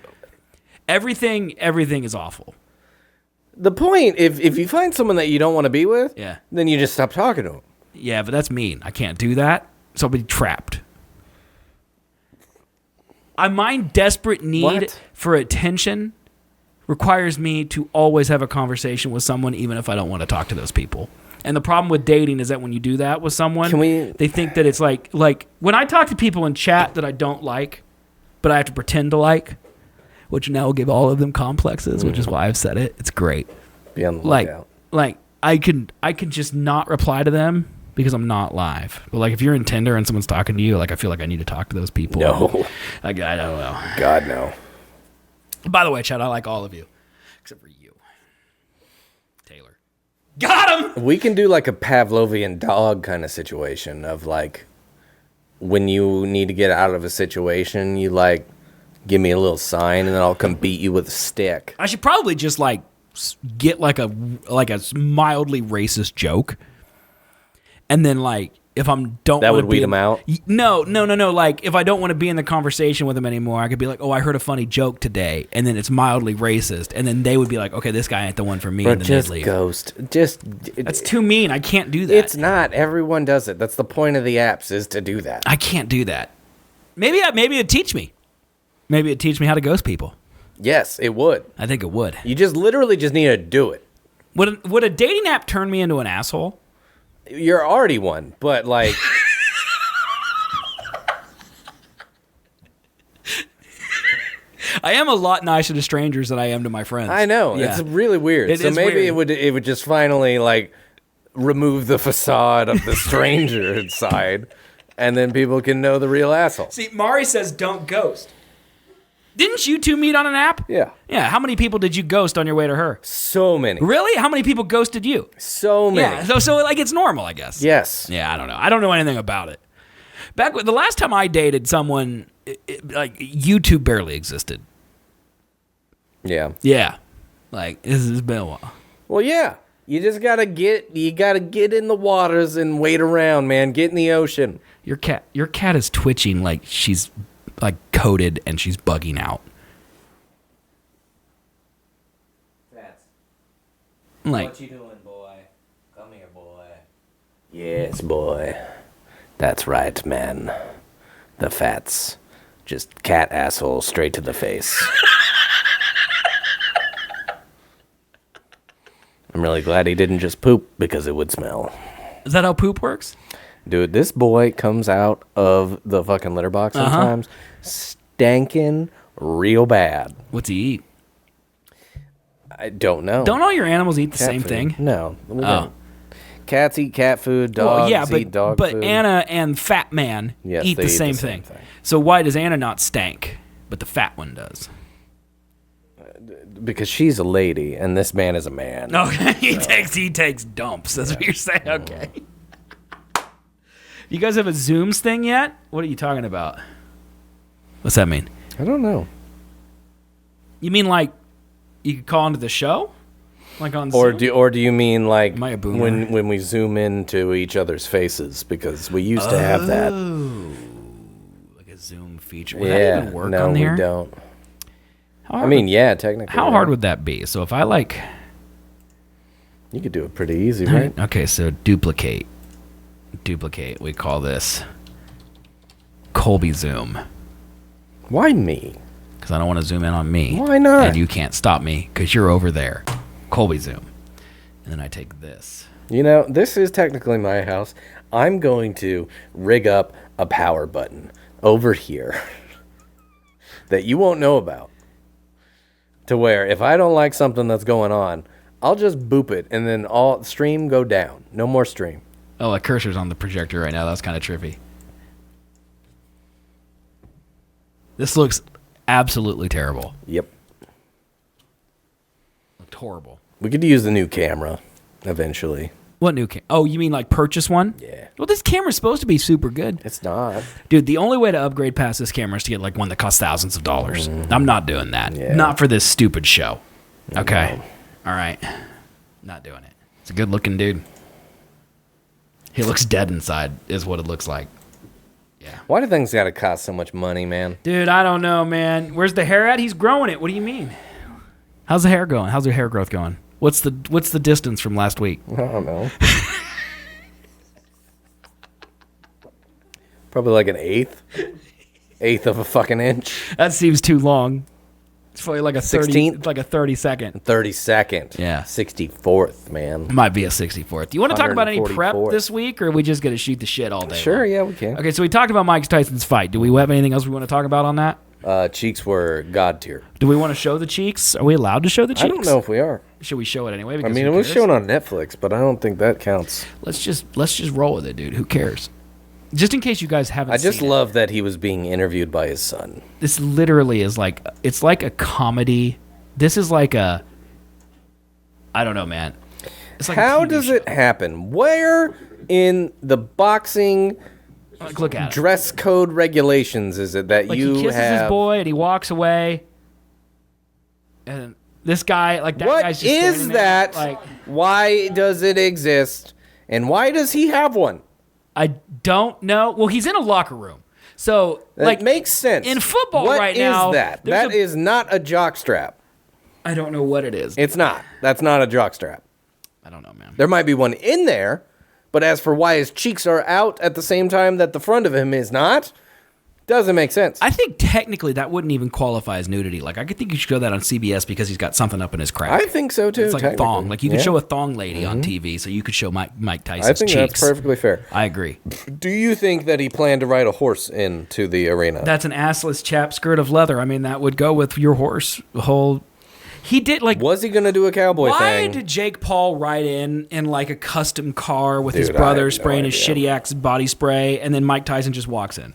Everything is awful. The point, if you find someone that you don't want to be with, Yeah. then you just stop talking to them. Yeah, but that's mean. I can't do that, so I'll be trapped. My desperate need What? for attention requires me to always have a conversation with someone, even if I don't want to talk to those people. And the problem with dating is that when you do that with someone, they think that it's like when I talk to people in chat that I don't like, but I have to pretend to like, which now will give all of them complexes, which is why I've said it. It's great. Be on the lookout. Like I can just not reply to them because I'm not live. But like if you're in Tinder and someone's talking to you, like I feel like I need to talk to those people. No. I don't know. God, no. By the way, Chad, I like all of you except for you, Taylor. Got him. We can do like a Pavlovian dog kind of situation of like when you need to get out of a situation, you like give me a little sign and then I'll come beat you with a stick. I should probably just like get like a mildly racist joke, and then like if I'm don't That wanna would be weed him out? No. Like if I don't want to be in the conversation with him anymore, I could be like, oh, I heard a funny joke today, and then it's mildly racist, and then they would be like, okay, this guy ain't the one for me, Bro, and then just they'd leave. ghost. That's too mean. I can't do that. It's not. Everyone does it. That's the point of the apps is to do that. I can't do that. Maybe it'd teach me. Maybe it'd teach me how to ghost people. Yes, it would. I think it would. You just literally just need to do it. Would a dating app turn me into an asshole? You're already one, but like I am a lot nicer to strangers than I am to my friends. I know. Yeah. It's really weird. It so is maybe weird. it would just finally like remove the facade of the stranger inside, and then people can know the real asshole. See, Mari says don't ghost. Didn't you two meet on an app? Yeah. Yeah. How many people did you ghost on your way to her? So many. Really? How many people ghosted you? So many. Yeah. So like it's normal, I guess. Yes. Yeah. I don't know. I don't know anything about it. The last time I dated someone, like YouTube barely existed. Yeah. Yeah. Like this has been a while. Well, yeah. You just gotta get in the waters and wait around, man. Get in the ocean. Your cat is twitching like she's like coated and she's bugging out. Like, what you doing, boy? Come here, boy. Yes, boy. That's right, man. The fats. Just cat asshole straight to the face. I'm really glad he didn't just poop because it would smell. is that how poop works? Dude, this boy comes out of the fucking litter box sometimes stankin' real bad. What's he eat? I don't know. Don't all your animals eat the Cat same food. thing? No. we Oh. don't. Cats eat cat food. Dogs eat dog but food. Anna and Fat Man Yes, eat they the same thing. So why does Anna not stank, but the fat one does? Because she's a lady and this man is a man. Okay, he takes dumps. That's what you're saying. Okay. You guys have a Zooms thing yet? What are you talking about? What's that mean? I don't know. You mean like you could call into the show, like on Or Zoom? do you mean like Am I a boomer? when we zoom into each other's faces because we used to have that. Like a Zoom feature? Would Yeah, that even work no, on here? we don't. How I hard mean, yeah, technically. how hard would that be? So if I like, You could do it pretty easy, right? Okay, so duplicate. Duplicate. We call this Colby Zoom. Why me? Because I don't want to zoom in on me. Why not? And you can't stop me because you're over there. Colby Zoom. And then I take this. You know, this is technically my house. I'm going to rig up a power button over here that you won't know about. To where if I don't like something that's going on, I'll just boop it and then all stream go down. No more stream. Oh, a cursor's on the projector right now. That's kind of trippy. This looks absolutely terrible. Yep. Looked horrible. We could use the new camera eventually. What new camera? Oh, you mean like purchase one? Yeah. Well, this camera's supposed to be super good. It's not. Dude, the only way to upgrade past this camera is to get like one that costs thousands of dollars. I'm not doing that. Yeah. Not for this stupid show. Okay. All right. Not doing it. It's a good looking dude. He looks dead inside is what it looks like. Yeah. Why do things gotta cost so much money, man? Dude, I don't know, man. Where's the hair at? He's growing it. What do you mean? How's the hair going? How's your hair growth going? What's the distance from last week? I don't know. Probably like an eighth of a fucking inch. That seems too long. It's probably like a 30, 16th? it's like a 30-second. 32nd. Yeah. 64th, man. Might be a 64th. Do you want to talk about any prep 144th. this week, or are we just going to shoot the shit all day? Sure, long? yeah, we can. Okay, so we talked about Mike Tyson's fight. Do we have anything else we want to talk about on that? Cheeks were god tier. Do we want to show the cheeks? Are we allowed to show the cheeks? I don't know if we are. Should we show it anyway? I Because mean, who it was cares? shown on Netflix, but I don't think that counts. Let's just roll with it, dude. Who cares? Just in case you guys haven't I just seen love that he was being interviewed by his son. this literally is like, it's like a comedy. This is like a, I don't know, man. It's like How a TV does show. it happen? Where in the boxing Like, look at it. dress code regulations is it that Like you he kisses have? his boy and he walks away. And this guy, like that What guy's just is standing there, that? Like, Why does it exist? And why does he have one? I don't know. Well, he's in a locker room. So, That like, makes sense. in football What right is now, that? there's That is not a jock strap. I don't know what it is. It's not. That's not a jock strap. I don't know, man. There might be one in there, but as for why his cheeks are out at the same time that the front of him is not, doesn't make sense. I think technically that wouldn't even qualify as nudity. Like, I could think you should show that on CBS because he's got something up in his crack. I think so too. It's like a technically. thong. Like, you could Yeah. show a thong lady on TV, so you could show Mike Tyson's I think cheeks. that's perfectly fair. I agree. Do you think that he planned to ride a horse into the arena? That's an assless chap skirt of leather. I mean, that would go with your horse. The whole... He did, like... Was he going to do a cowboy Why thing? did Jake Paul ride in like a custom car with his Dude, I brother have no spraying his idea. shitty axe body spray, and then Mike Tyson just walks in?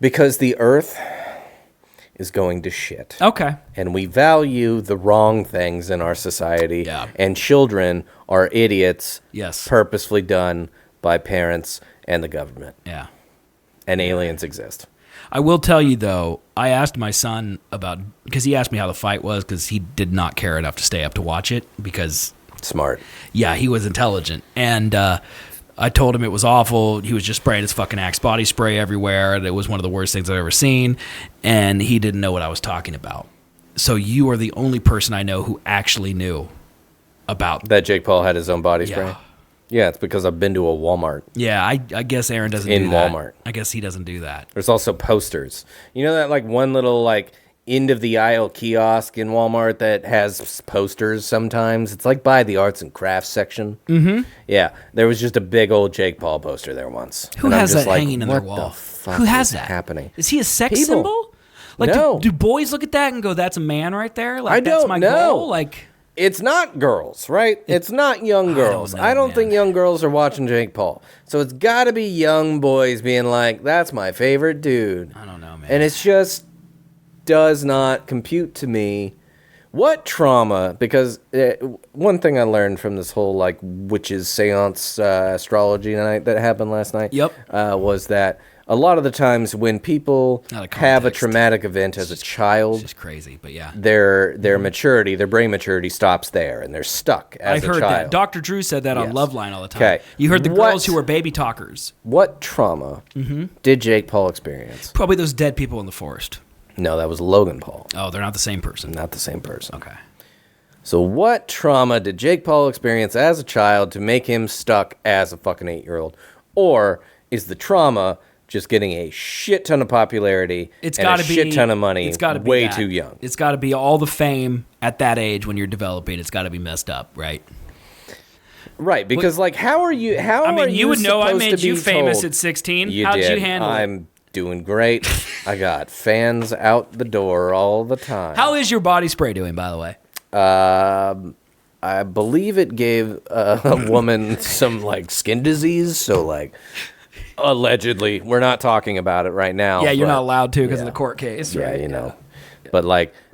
Because the earth is going to shit. Okay. And we value the wrong things in our society. Yeah. And children are idiots. Yes. Purposefully done by parents and the government. Yeah. And aliens exist. I will tell you, though, I asked my son about... Because he asked me how the fight was, because he did not care enough to stay up to watch it, because... Smart. Yeah, he was intelligent. And I told him it was awful. He was just spraying his fucking Axe body spray everywhere, and it was one of the worst things I've ever seen. And he didn't know what I was talking about. So you are the only person I know who actually knew about... That Jake Paul had his own body spray? Yeah. Yeah, it's because I've been to a Walmart. Yeah, I guess Aaron doesn't In do that. Walmart. I guess he doesn't do that. There's also posters. You know that like one little like end of the aisle kiosk in Walmart that has posters sometimes? It's like by the arts and crafts section. Mm-hmm. Yeah, there was just a big old Jake Paul poster there once. Who And I'm has just that like, hanging in their what wall? the fuck Who has is that? happening? Is he a sex People. symbol? Like, No. do boys look at that and go, "That's a man right there"? Like, I that's don't my know. goal. Like, It's not girls, right? It's not young girls. know, I don't man. think young girls are watching Jake Paul. So it's got to be young boys being like, "That's my favorite dude." I don't know, man. And it's just does not compute to me. What trauma? Because one thing I learned from this whole like witches seance astrology night that happened last night, Yep. was that a lot of the times when people Out of have a context. traumatic event as a child, it's just crazy, but yeah. their maturity, their brain maturity stops there, and they're stuck as I a heard child. that. Dr. Drew said that on Yes. Loveline all the time. 'Kay. You heard the What- girls who were baby talkers. What trauma did Jake Paul experience? Probably those dead people in the forest. No, that was Logan Paul, Oh, they're not the same person. not the same person. Okay. So what trauma did Jake Paul experience as a child to make him stuck as a fucking 8-year-old? Or is the trauma just getting a shit ton of popularity and a shit ton of money way too young? It's got to be all the fame at that age when you're developing. It's got to be messed up, right? Right, because how are you? You would know I made you famous at 16. You How'd did. you handle it? I'm doing great. I got fans out the door all the time. How is your body spray doing, by the way? I believe it gave a woman some skin disease. So allegedly, we're not talking about it right now. Yeah, you're not allowed to because of the court case. Yeah, right? you know. But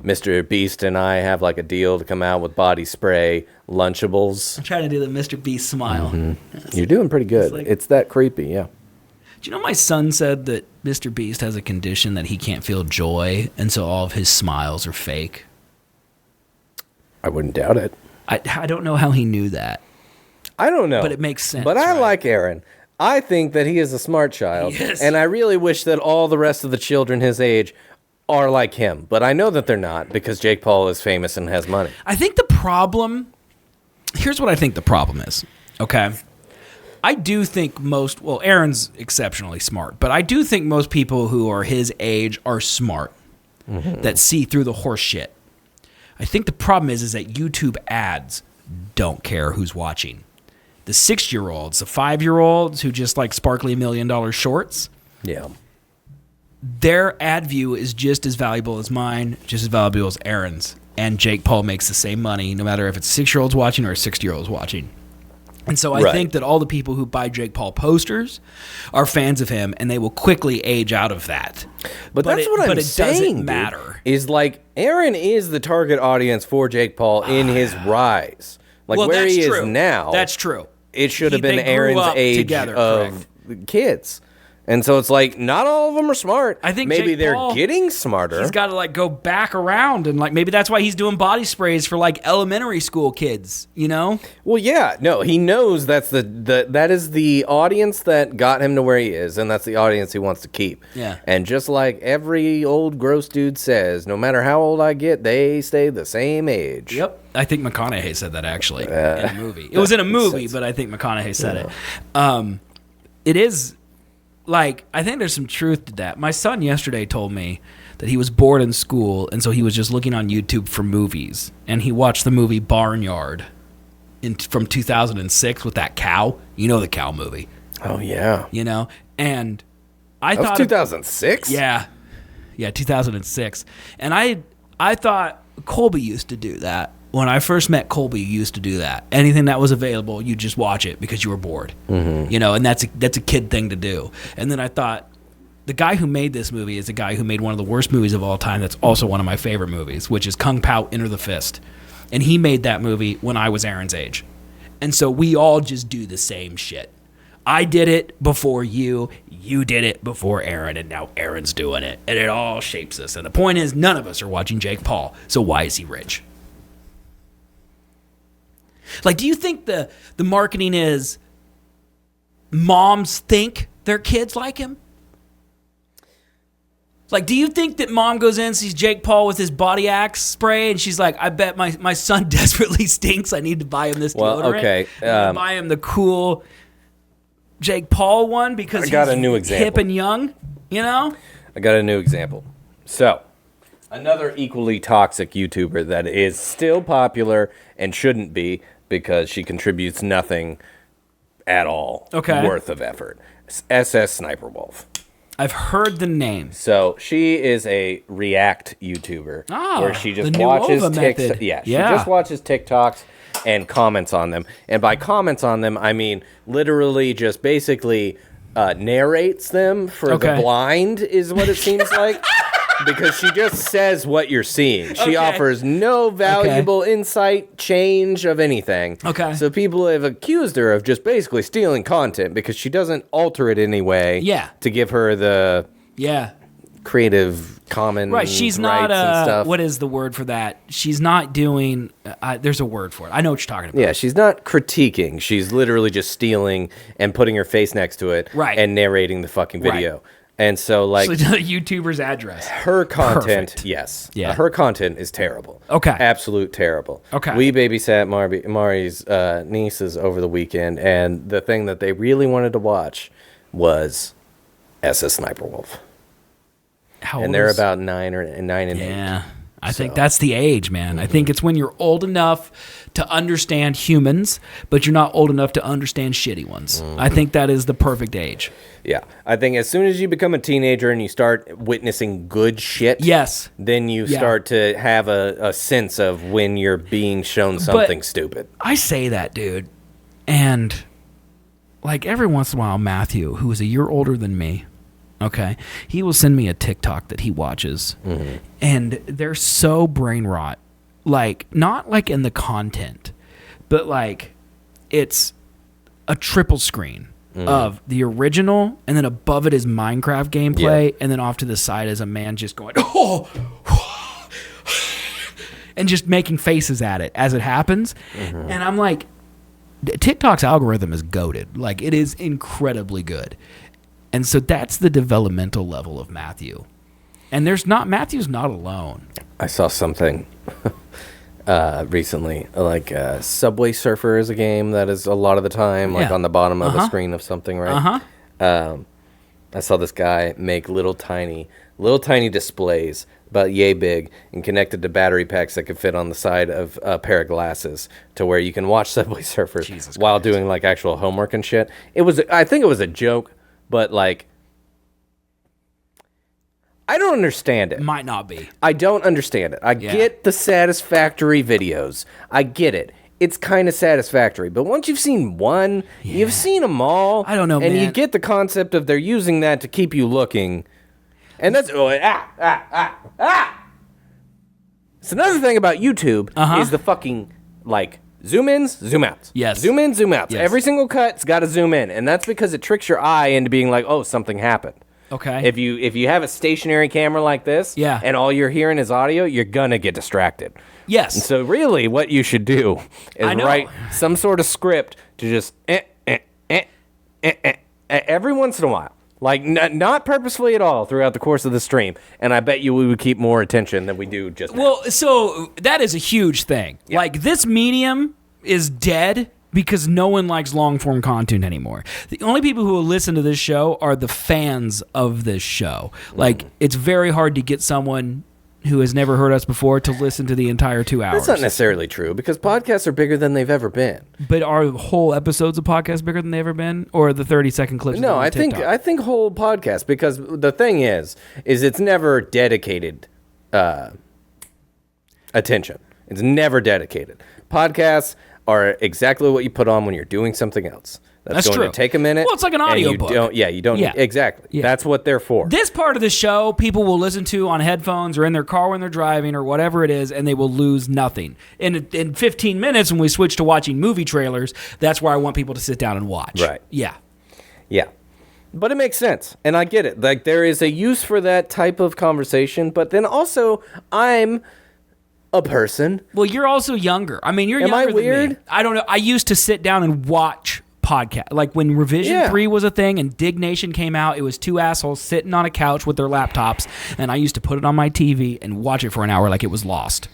Mr. Beast and I have a deal to come out with body spray Lunchables. I'm trying to do the Mr. Beast smile. Mm-hmm. You're doing pretty good. It's that creepy, yeah. Do you know my son said that Mr. Beast has a condition that he can't feel joy, and so all of his smiles are fake? I wouldn't doubt it. I don't know how he knew that. I don't know. But it makes sense. But I right? like Aaron. I think that he is a smart child. Yes. And I really wish that all the rest of the children his age are like him. But I know that they're not because Jake Paul is famous and has money. I think the problem... Here's what I think the problem is, okay? I do think Aaron's exceptionally smart, but I do think most people who are his age are smart, that see through the horse shit. I think the problem is that YouTube ads don't care who's watching. The 6-year-olds, the 5-year-olds who just like sparkly $1 million shorts, Yeah. their ad view is just as valuable as mine, just as valuable as Aaron's. And Jake Paul makes the same money no matter if it's a 6-year-old's watching or a 60-year-old's watching. And so I think that all the people who buy Jake Paul posters are fans of him, and they will quickly age out of that. But that's what I'm saying, doesn't dude, matter. Is Aaron is the target audience for Jake Paul in his rise. Where he is now. That's true. It should have been They grew Aaron's up age together, of kids. And so it's not all of them are smart. I think maybe Jake they're Paul, getting smarter. He's got to go back around and maybe that's why he's doing body sprays for elementary school kids, you know? Well, yeah, no, he knows that's that is the audience that got him to where he is, and that's the audience he wants to keep. Yeah. And just like every old gross dude says, no matter how old I get, they stay the same age. Yep. I think McConaughey said that actually in a movie. It was in a movie, but I think McConaughey said it. It is I think there's some truth to that. My son yesterday told me that he was bored in school, and so he was just looking on YouTube for movies. And he watched the movie Barnyard from 2006 with that cow. You know the cow movie. Oh, yeah. You know? And I That thought... was 2006? Yeah. Yeah, 2006. And I thought Colby used to do that. When I first met Colby, you used to do that. Anything that was available, you just watch it because you were bored. Mm-hmm. You know, and that's a kid thing to do. And then I thought, the guy who made this movie is the guy who made one of the worst movies of all time that's also one of my favorite movies, which is Kung Pao Enter the Fist. And he made that movie when I was Aaron's age. And so we all just do the same shit. I did it before you did it before Aaron, and now Aaron's doing it. And it all shapes us. And the point is, none of us are watching Jake Paul, so why is he rich? Do you think the marketing is moms think their kids like him? Do you think that mom goes in, sees Jake Paul with his body axe spray, and she's like, I bet my son desperately stinks. I need to buy him this deodorant. Well, okay. I need to buy him the cool Jake Paul one because I got he's a new example. hip and young, you know? I got a new example. So, another equally toxic YouTuber that is still popular and shouldn't be because she contributes nothing at all worth of effort. SS Sniper Wolf. I've heard the name. So she is a React YouTuber where she just the new watches Ova method. TikTok. She just watches TikToks and comments on them. And by comments on them, I mean literally just basically narrates them for the blind is what it seems like. Because she just says what you're seeing. She offers no valuable insight, change of anything. Okay. So people have accused her of just basically stealing content because she doesn't alter it in any way to give her the creative common right. She's rights not and stuff. what is the word for that? She's not doing there's a word for it. I know what you're talking about. Yeah, she's not critiquing. She's literally just stealing and putting her face next to it and narrating the fucking video. And so, like, So the YouTuber's address. her content, Perfect. yes. Yeah. Her content is terrible. Okay. Absolute terrible. Okay. We babysat Mari's nieces over the weekend, and the thing that they really wanted to watch was SS Sniper Wolf. How And old they're is- about 9 and 8. Yeah. I think So- that's the age, man. I think it's when you're old enough to understand humans, but you're not old enough to understand shitty ones. I think that is the perfect age. Yeah. I think as soon as you become a teenager and you start witnessing good shit, Yes. then you Yeah. start to have a sense of when you're being shown something stupid. I say that, dude. And like every once in a while, Matthew, who is a year older than me, okay, he will send me a TikTok that he watches. And they're so brain rot. Like, not like in the content, but like it's a triple screen of the original, and then above it is Minecraft gameplay, and then off to the side is a man just going, oh, and just making faces at it as it happens. And I'm like, TikTok's algorithm is goated. Like, it is incredibly good. And so that's the developmental level of Matthew. And Matthew's not alone. I saw something recently, like Subway Surfer is a game that is a lot of the time like Yeah. on the bottom of a screen of something, right? I saw this guy make little tiny displays about yay big and connected to battery packs that could fit on the side of a pair of glasses to where you can watch Subway Surfers Jesus while Christ. doing like actual homework and shit. I think it was a joke, but like I don't understand it. Might not be. I don't understand it. I get the satisfactory videos. I get it. It's kind of satisfactory. But once you've seen one, you've seen them all. I don't know, and you man. get the concept of they're using that to keep you looking. And that's... It's another thing about YouTube is the fucking, like, zoom-ins, zoom-outs. Yes. Zoom-ins, zoom-outs. Yes. Every single cut's got to zoom in. And that's because it tricks your eye into being like, oh, something happened. Okay. If you have a stationary camera like this, Yeah. and all you're hearing is audio, you're gonna get distracted. Yes. And so really, what you should do is I know. write some sort of script to just every once in a while, like not purposefully at all throughout the course of the stream. And I bet you we would keep more attention than we do just now. Well, so that is a huge thing. Yeah. Like, this medium is dead because no one likes long-form content anymore. The only people who will listen to this show are the fans of this show. Like, it's very hard to get someone who has never heard us before to listen to the entire 2 hours. That's not necessarily true because podcasts are bigger than they've ever been. But are whole episodes of podcasts bigger than they've ever been? Or the 30-second clips? No, on I think TikTok? whole podcast, because the thing is it's never dedicated attention. It's never dedicated. Podcasts are exactly what you put on when you're doing something else. That's going true. to take a minute. Well, it's like an and you audiobook. you don't. Yeah. Exactly. Yeah. That's what they're for. This part of the show, people will listen to on headphones or in their car when they're driving or whatever it is, and they will lose nothing. In 15 minutes, when we switch to watching movie trailers, that's where I want people to sit down and watch. Right. Yeah. Yeah. But it makes sense, and I get it. Like, there is a use for that type of conversation, but then also, I'm a person. Well, you're also younger. I mean, you're Am I younger than me. weird? I don't know. I used to sit down and watch podcasts. Like, when Revision Yeah. 3 was a thing and Dig Nation came out, it was two assholes sitting on a couch with their laptops, and I used to put it on my TV and watch it for an hour like it was Lost.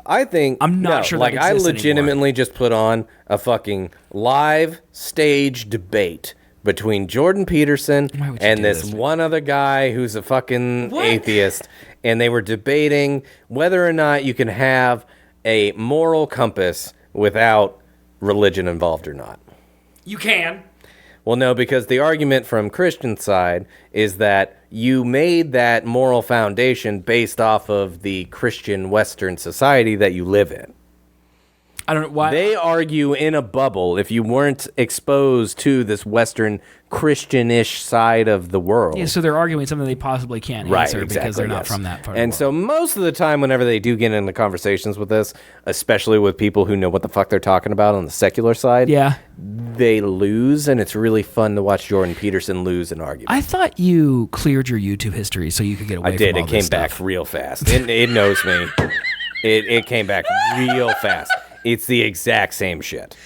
I think I'm not sure that Like, I exists legitimately just put on a fucking live stage debate between Jordan Peterson Why would you and do this this? one other guy who's a fucking What? atheist, and they were debating whether or not you can have a moral compass without religion involved or not. You can. Well, no, because the argument from Christian side is that you made that moral foundation based off of the Christian Western society that you live in. I don't know why. They argue in a bubble if you weren't exposed to this Western Christian-ish side of the world. Yeah, so they're arguing something they possibly can't Right, answer exactly, because they're not yes. from that part And of the so world. most of the time, whenever they do get into conversations with this, especially with people who know what the fuck they're talking about on the secular side, Yeah. they lose, and it's really fun to watch Jordan Peterson lose an argument. I thought you cleared your YouTube history so you could get away I did. from all It came this back stuff. real fast. It knows me. It came back real fast. It's the exact same shit.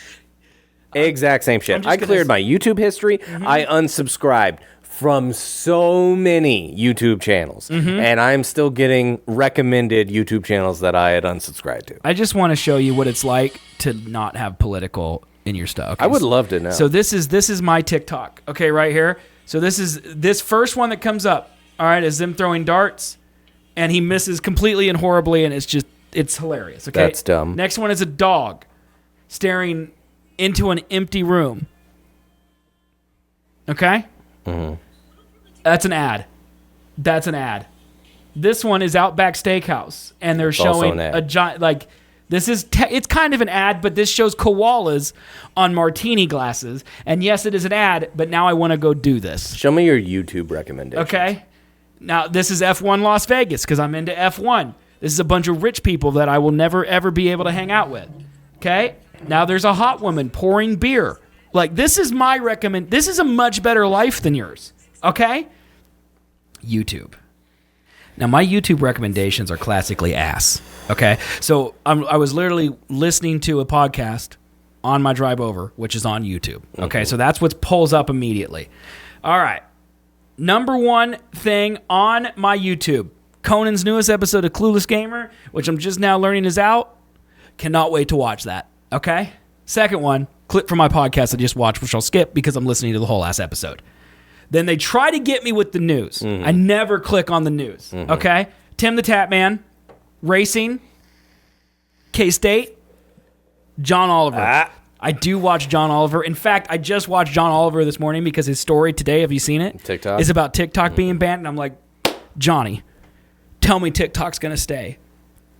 Exact same shit. just I gonna cleared my YouTube history. I unsubscribed from so many YouTube channels, and I'm still getting recommended YouTube channels that I had unsubscribed to. I just want to show you what it's like to not have political in your stuff. Okay, I would love to know. So this is my TikTok. Okay, right here. So this first one that comes up. All right, is them throwing darts, and he misses completely and horribly, and it's hilarious. Okay, That's dumb. Next one is a dog staring into an empty room. Okay. That's an ad. This one is Outback Steakhouse, and they're showing a giant, like, this is, it's kind of an ad, but this shows koalas on martini glasses. And yes, it is an ad, but now I want to go do this. Show me your YouTube recommendations. Okay. Now, this is F1 Las Vegas, because I'm into F1. This is a bunch of rich people that I will never, ever be able to hang out with. Okay. Now, there's a hot woman pouring beer. Like, this is my this is a much better life than yours. Okay? YouTube. Now, my YouTube recommendations are classically ass. Okay? So, I was literally listening to a podcast on my drive over, which is on YouTube. Okay? So, that's what pulls up immediately. All right. Number one thing on my YouTube, Conan's newest episode of Clueless Gamer, which I'm just now learning is out. Cannot wait to watch that. Okay? Second one, clip from my podcast I just watched, which I'll skip because I'm listening to the whole last episode. Then they try to get me with the news. I never click on the news. Okay? Tim the Tap Man, racing, K-State, John Oliver. I do watch John Oliver. In fact, I just watched John Oliver this morning because his story today, have you seen it? TikTok? Is about TikTok being banned. And I'm like, Johnny, tell me TikTok's going to stay.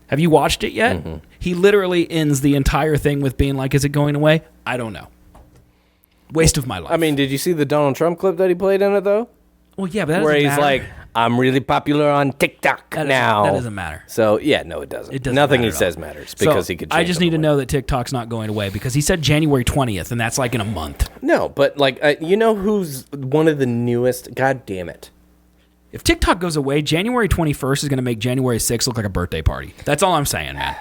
Have you watched it yet? He literally ends the entire thing with being like, is it going away? I don't know. Waste of my life. I mean, did you see the Donald Trump clip that he played in it, though? Well, yeah, but that Where doesn't he's matter. like, I'm really popular on TikTok now. That doesn't matter. So, yeah, no, it doesn't. It doesn't Nothing matter he at says all. matters because So, he could change I just need to them know that TikTok's not going away because he said January 20th, and that's like in a month. No, but, like, you know who's one of the newest? God damn it. If TikTok goes away, January 21st is going to make January 6th look like a birthday party. That's all I'm saying, man.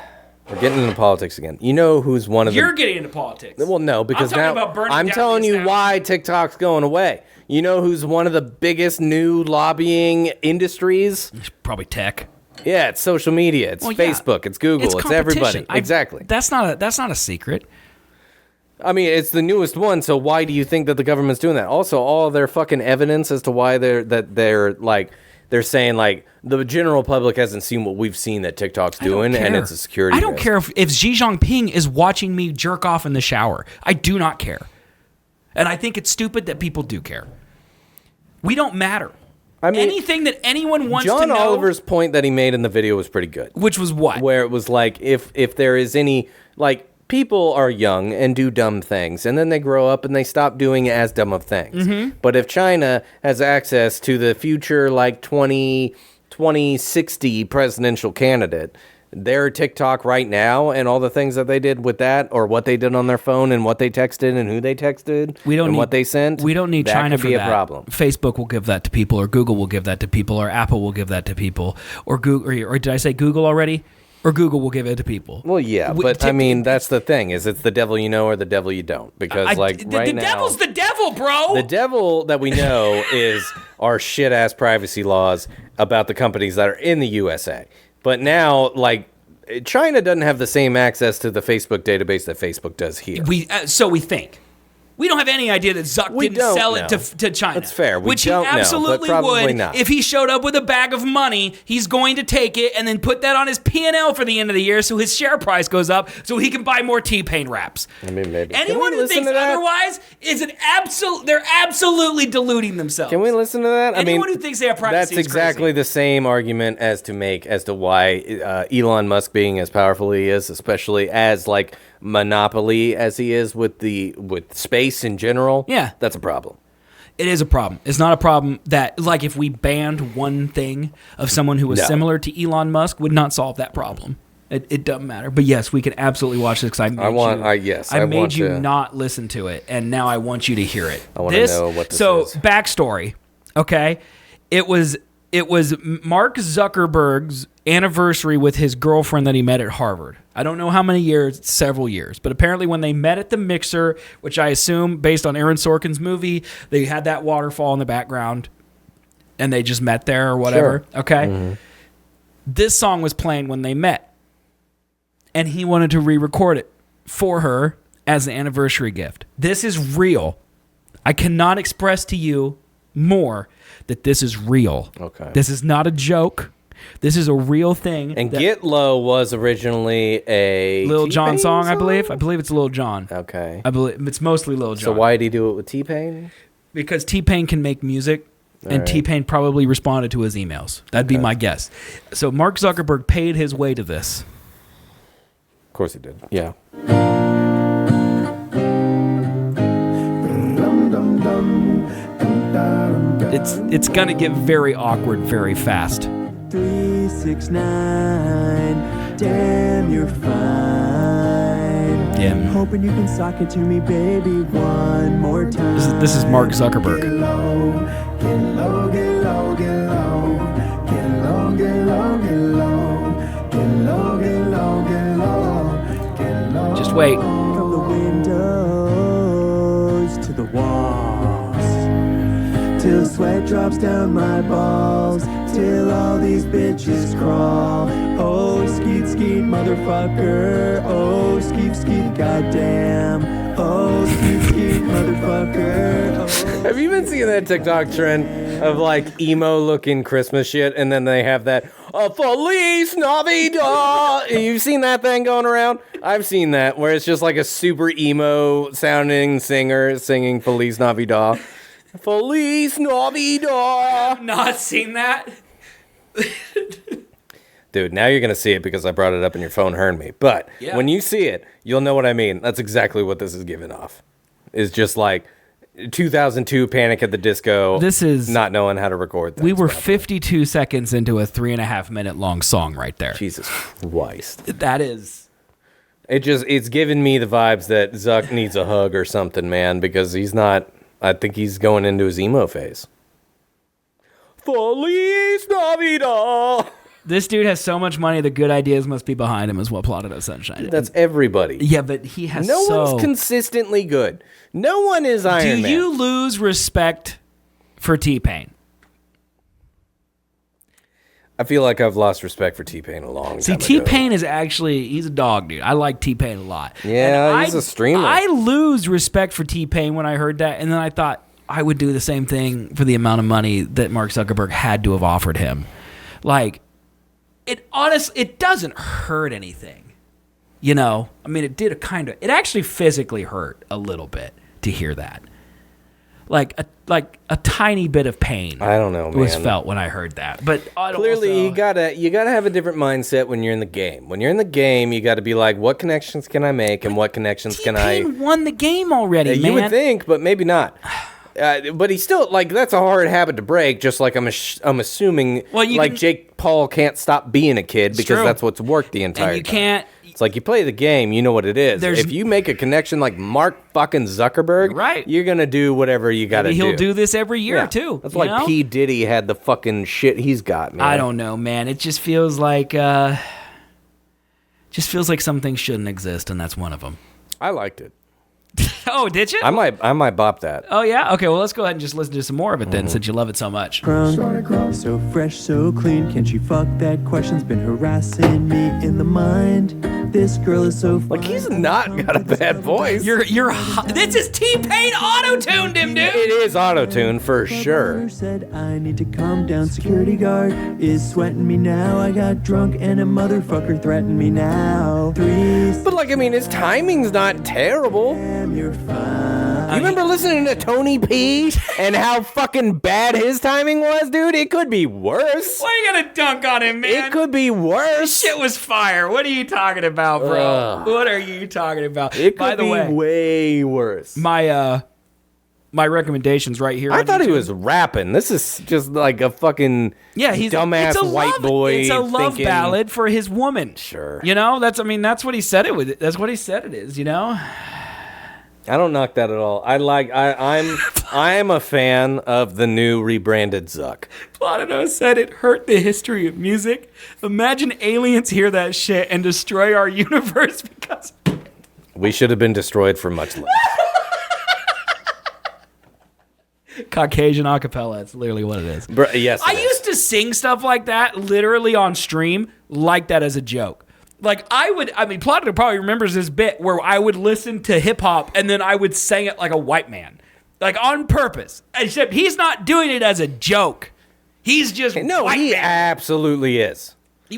We're getting into politics again. You know who's one of You're the... getting into politics. Well, no, because I'm talking now about burning I'm down telling the you establishment. why TikTok's going away. You know who's one of the biggest new lobbying industries? Probably tech. Yeah, it's social media. It's Well, yeah. Facebook. It's Google. It's everybody. competition. Exactly. That's not a secret. I mean, it's the newest one, so why do you think that the government's doing that? Also, all of their fucking evidence as to why they're saying, like, the general public hasn't seen what we've seen that TikTok's doing, and it's a security I don't risk. care if Xi Jinping is watching me jerk off in the shower. I do not care. And I think it's stupid that people do care. We don't matter. I mean, anything that anyone wants to John know. Oliver's point that he made in the video was pretty good. Which was what? Where it was like, if there is any, like, people are young and do dumb things, and then they grow up and they stop doing as dumb of things. But if China has access to the future, like, 2060 presidential candidate, their TikTok right now and all the things that they did with that, or what they did on their phone and what they texted and who they texted what they sent, We don't need that China could for be that. a problem. Facebook will give that to people, or Google will give that to people, or Apple will give that to people, or Google, or did I say Google already? Or Google will give it to people. Well, yeah, but I mean, that's the thing, is it's the devil you know or the devil you don't. Because, the devil's the devil, bro! The devil that we know is our shit-ass privacy laws about the companies that are in the USA. But now, like, China doesn't have the same access to the Facebook database that Facebook does here. So we think. We don't have any idea that Zuck didn't sell it to China. That's fair. Which don't he absolutely know, but probably would. not. If he showed up with a bag of money, he's going to take it and then put that on his P&L for the end of the year so his share price goes up so he can buy more T-Pain wraps. I mean, maybe. Anyone who thinks otherwise is they're absolutely deluding themselves. Can we listen to that? Anyone who thinks they have privacy that's is exactly crazy. the same argument as to why Elon Musk being as powerful he is, especially as, like, monopoly as he is with space in general. Yeah. That's a problem. It is a problem. It's not a problem that, like, if we banned one thing of someone who was similar to Elon Musk would not solve that problem. It doesn't matter. But yes, we can absolutely watch this because I made you not listen to it, and now I want you to hear it. I want to know what this is. So, backstory, okay? It was It was Mark Zuckerberg's anniversary with his girlfriend that he met at Harvard. I don't know how many years, several years, but apparently when they met at the mixer, which I assume based on Aaron Sorkin's movie, they had that waterfall in the background and they just met there or whatever. Sure. Okay. Mm-hmm. This song was playing when they met and he wanted to re-record it for her as an anniversary gift. This is real. I cannot express to you more that this is real. Okay. This is not a joke. This is a real thing. And Get Low was originally a Lil T-Pain Jon song, I believe. I believe it's Lil Jon. Okay. I believe it's mostly Lil Jon. So why did he do it with T-Pain? Because T-Pain can make music, and T-Pain probably responded to his emails. That'd be my guess. So Mark Zuckerberg paid his way to this. Of course he did. Yeah. It's gonna get very awkward very fast. 369, damn, you're fine. Damn. Hoping you can sock it to me, baby, one more time. This is Mark Zuckerberg. Get low, get low, get low, get low. Get low, get low, get low. Get low, get low, get low. Get low. Just wait. From the windows to the walls, till sweat drops down my balls, till all these bitches crawl. Oh, skeet, skeet, motherfucker. Oh, skeet, skeet, goddamn. Oh, skeet, skeet, motherfucker. Oh. Have you been seeing that TikTok trend of like emo-looking Christmas shit, and then they have that Feliz Navidad? You've seen that thing going around? I've seen that, where it's just like a super emo-sounding singer singing Feliz Navidad. Feliz Navidad. Not seen that. Dude, now you're going to see it because I brought it up and your phone heard me. But when you see it, you'll know what I mean. That's exactly what this is giving off. It's just like 2002 Panic at the Disco. This is not knowing how to record things. We were 52 seconds into a 3.5 minute long song right there. Jesus Christ. That is. It's giving me the vibes that Zuck needs a hug or something, man, because he's not. I think he's going into his emo phase. Feliz Navidad. This dude has so much money, the good ideas must be behind him, is what Plotted of Sunshine. That's everybody. Yeah, but he has no one's consistently good. No one is Iron Man. Do you lose respect for T-Pain? I feel like I've lost respect for T-Pain a long time. See, T-Pain is actually, he's a dog, dude. I like T-Pain a lot. Yeah, he's a streamer. I lose respect for T-Pain when I heard that, and then I thought I would do the same thing for the amount of money that Mark Zuckerberg had to have offered him. Like, it doesn't hurt anything. You know? I mean, it actually physically hurt a little bit to hear that. Like a tiny bit of pain. I don't know, man. Was felt when I heard that. But clearly, you gotta have a different mindset when you're in the game. When you're in the game, you got to be like, what connections can I make, and what connections can I? T-Pain won the game already, man. You would think, but maybe not. But he's still like, that's a hard habit to break. Just like I'm assuming, Jake Paul can't stop being a kid because true. That's what's worked the entire and you time. Can't. It's like you play the game, you know what it is. If you make a connection like Mark fucking Zuckerberg, right. You're gonna do whatever you gotta do. He'll do this every year too. That's why P. Diddy had the fucking shit he's got, man. I don't know, man. It just feels like some things shouldn't exist, and that's one of them. I liked it. Oh, did you? I might bop that. Oh yeah. Okay. Well, let's go ahead and just listen to some more of it then, since you love it so much. So fresh, so clean, can't you fuck that question's been harassing me in the mind. This girl is so fine. Like, he's not got a bad voice. This is T-Pain auto-tuned him, dude. It is auto-tuned for sure. Said I need to calm down. Security guard is sweating me now. I got drunk and a motherfucker threatened me now. But like, I mean, his timing's not terrible. Damn, you're fine. You remember listening to Tony P and how fucking bad his timing was, dude? It could be worse. Why are you gonna dunk on him, man? It could be worse. This shit was fire. What are you talking about, bro? What are you talking about? It could be way worse. My recommendations right here. I thought he was rapping. This is just like a fucking dumbass white boy. It's a love ballad for his woman. Sure. You know, that's what he said it with. That's what he said it is, you know? I don't knock that at all. I'm I am a fan of the new rebranded Zuck. Plotino said it hurt the history of music. Imagine aliens hear that shit and destroy our universe because... We should have been destroyed for much less. Caucasian acapella. That's literally what it is. Yes, I used to sing stuff like that literally on stream, like that as a joke. Like Plotino probably remembers this bit where I would listen to hip hop and then I would sing it like a white man. Like on purpose. Except he's not doing it as a joke. He's just No, white he man. absolutely is. He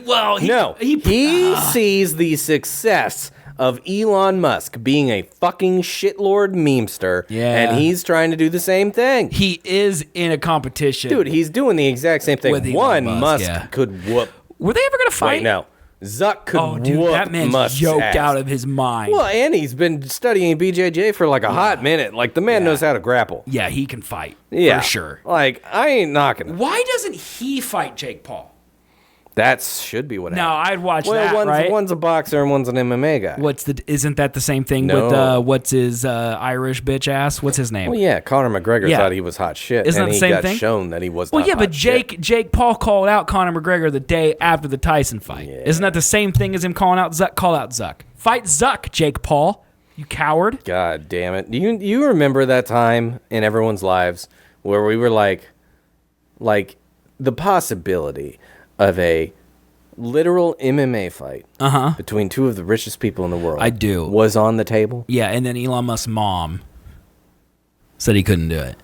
sees the success of Elon Musk being a fucking shitlord memester, and he's trying to do the same thing. He is in a competition. Dude, he's doing the exact same thing. With Elon One, Musk, Musk could whoop. Were they ever going to fight? Wait, no. Zuck could whoop that man's Musk's yoked ass. out of his mind. Well, and he's been studying BJJ for like a hot minute. Like, the man knows how to grapple. Yeah, he can fight. Yeah. For sure. Like, I ain't knocking him. Why doesn't he fight Jake Paul? That should be what No, happened. I'd watch that, right? One's a boxer and one's an MMA guy. Isn't that the same thing No. with what's his Irish bitch ass? What's his name? Well, yeah, Conor McGregor Yeah. thought he was hot shit, Isn't and that the he same got thing? shown that he was Well, not yeah, but hot shit. Jake Paul called out Conor McGregor the day after the Tyson fight. Yeah. Isn't that the same thing as him calling out Zuck? Call out Zuck. Fight Zuck, Jake Paul. You coward. God damn it. Do you remember that time in everyone's lives where we were like the possibility of a literal MMA fight between two of the richest people in the world I do. was on the table? Yeah, and then Elon Musk's mom said he couldn't do it.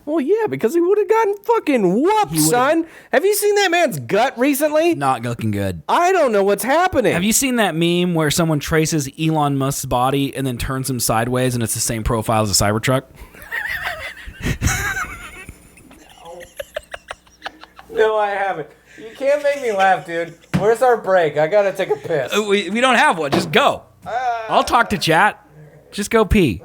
Well, yeah, because he would have gotten fucking whooped, son. Have you seen that man's gut recently? Not looking good. I don't know what's happening. Have you seen that meme where someone traces Elon Musk's body and then turns him sideways and it's the same profile as a Cybertruck? No, I haven't. You can't make me laugh, dude. Where's our break? I gotta take a piss. We don't have one. Just go. I'll talk to chat. Just go pee.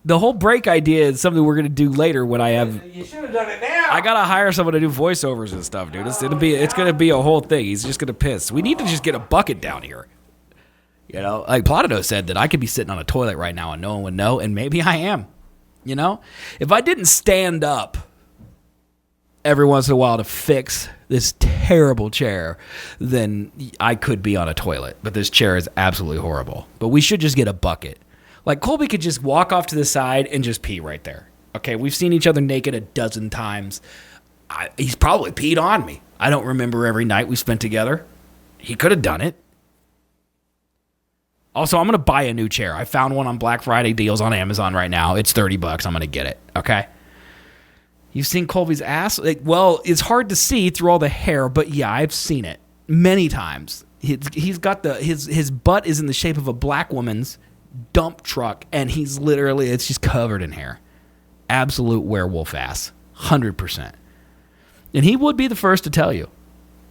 The whole break idea is something we're gonna do later when I have. You should have done it now. I gotta hire someone to do voiceovers and stuff, dude. It's gonna be a whole thing. He's just gonna piss. We need to just get a bucket down here. You know, like Plotino said that I could be sitting on a toilet right now and no one would know, and maybe I am. You know, if I didn't stand up every once in a while to fix this terrible chair, then I could be on a toilet. But this chair is absolutely horrible. But we should just get a bucket. Like, Colby could just walk off to the side and just pee right there. Okay, we've seen each other naked a dozen times. He's probably peed on me. I don't remember every night we spent together. He could have done it. Also, I'm going to buy a new chair. I found one on Black Friday deals on Amazon right now. It's $30. I'm going to get it, okay? You've seen Colby's ass? Well, it's hard to see through all the hair, but yeah, I've seen it many times. He's got his butt is in the shape of a black woman's dump truck, and it's just covered in hair. Absolute werewolf ass, 100%. And he would be the first to tell you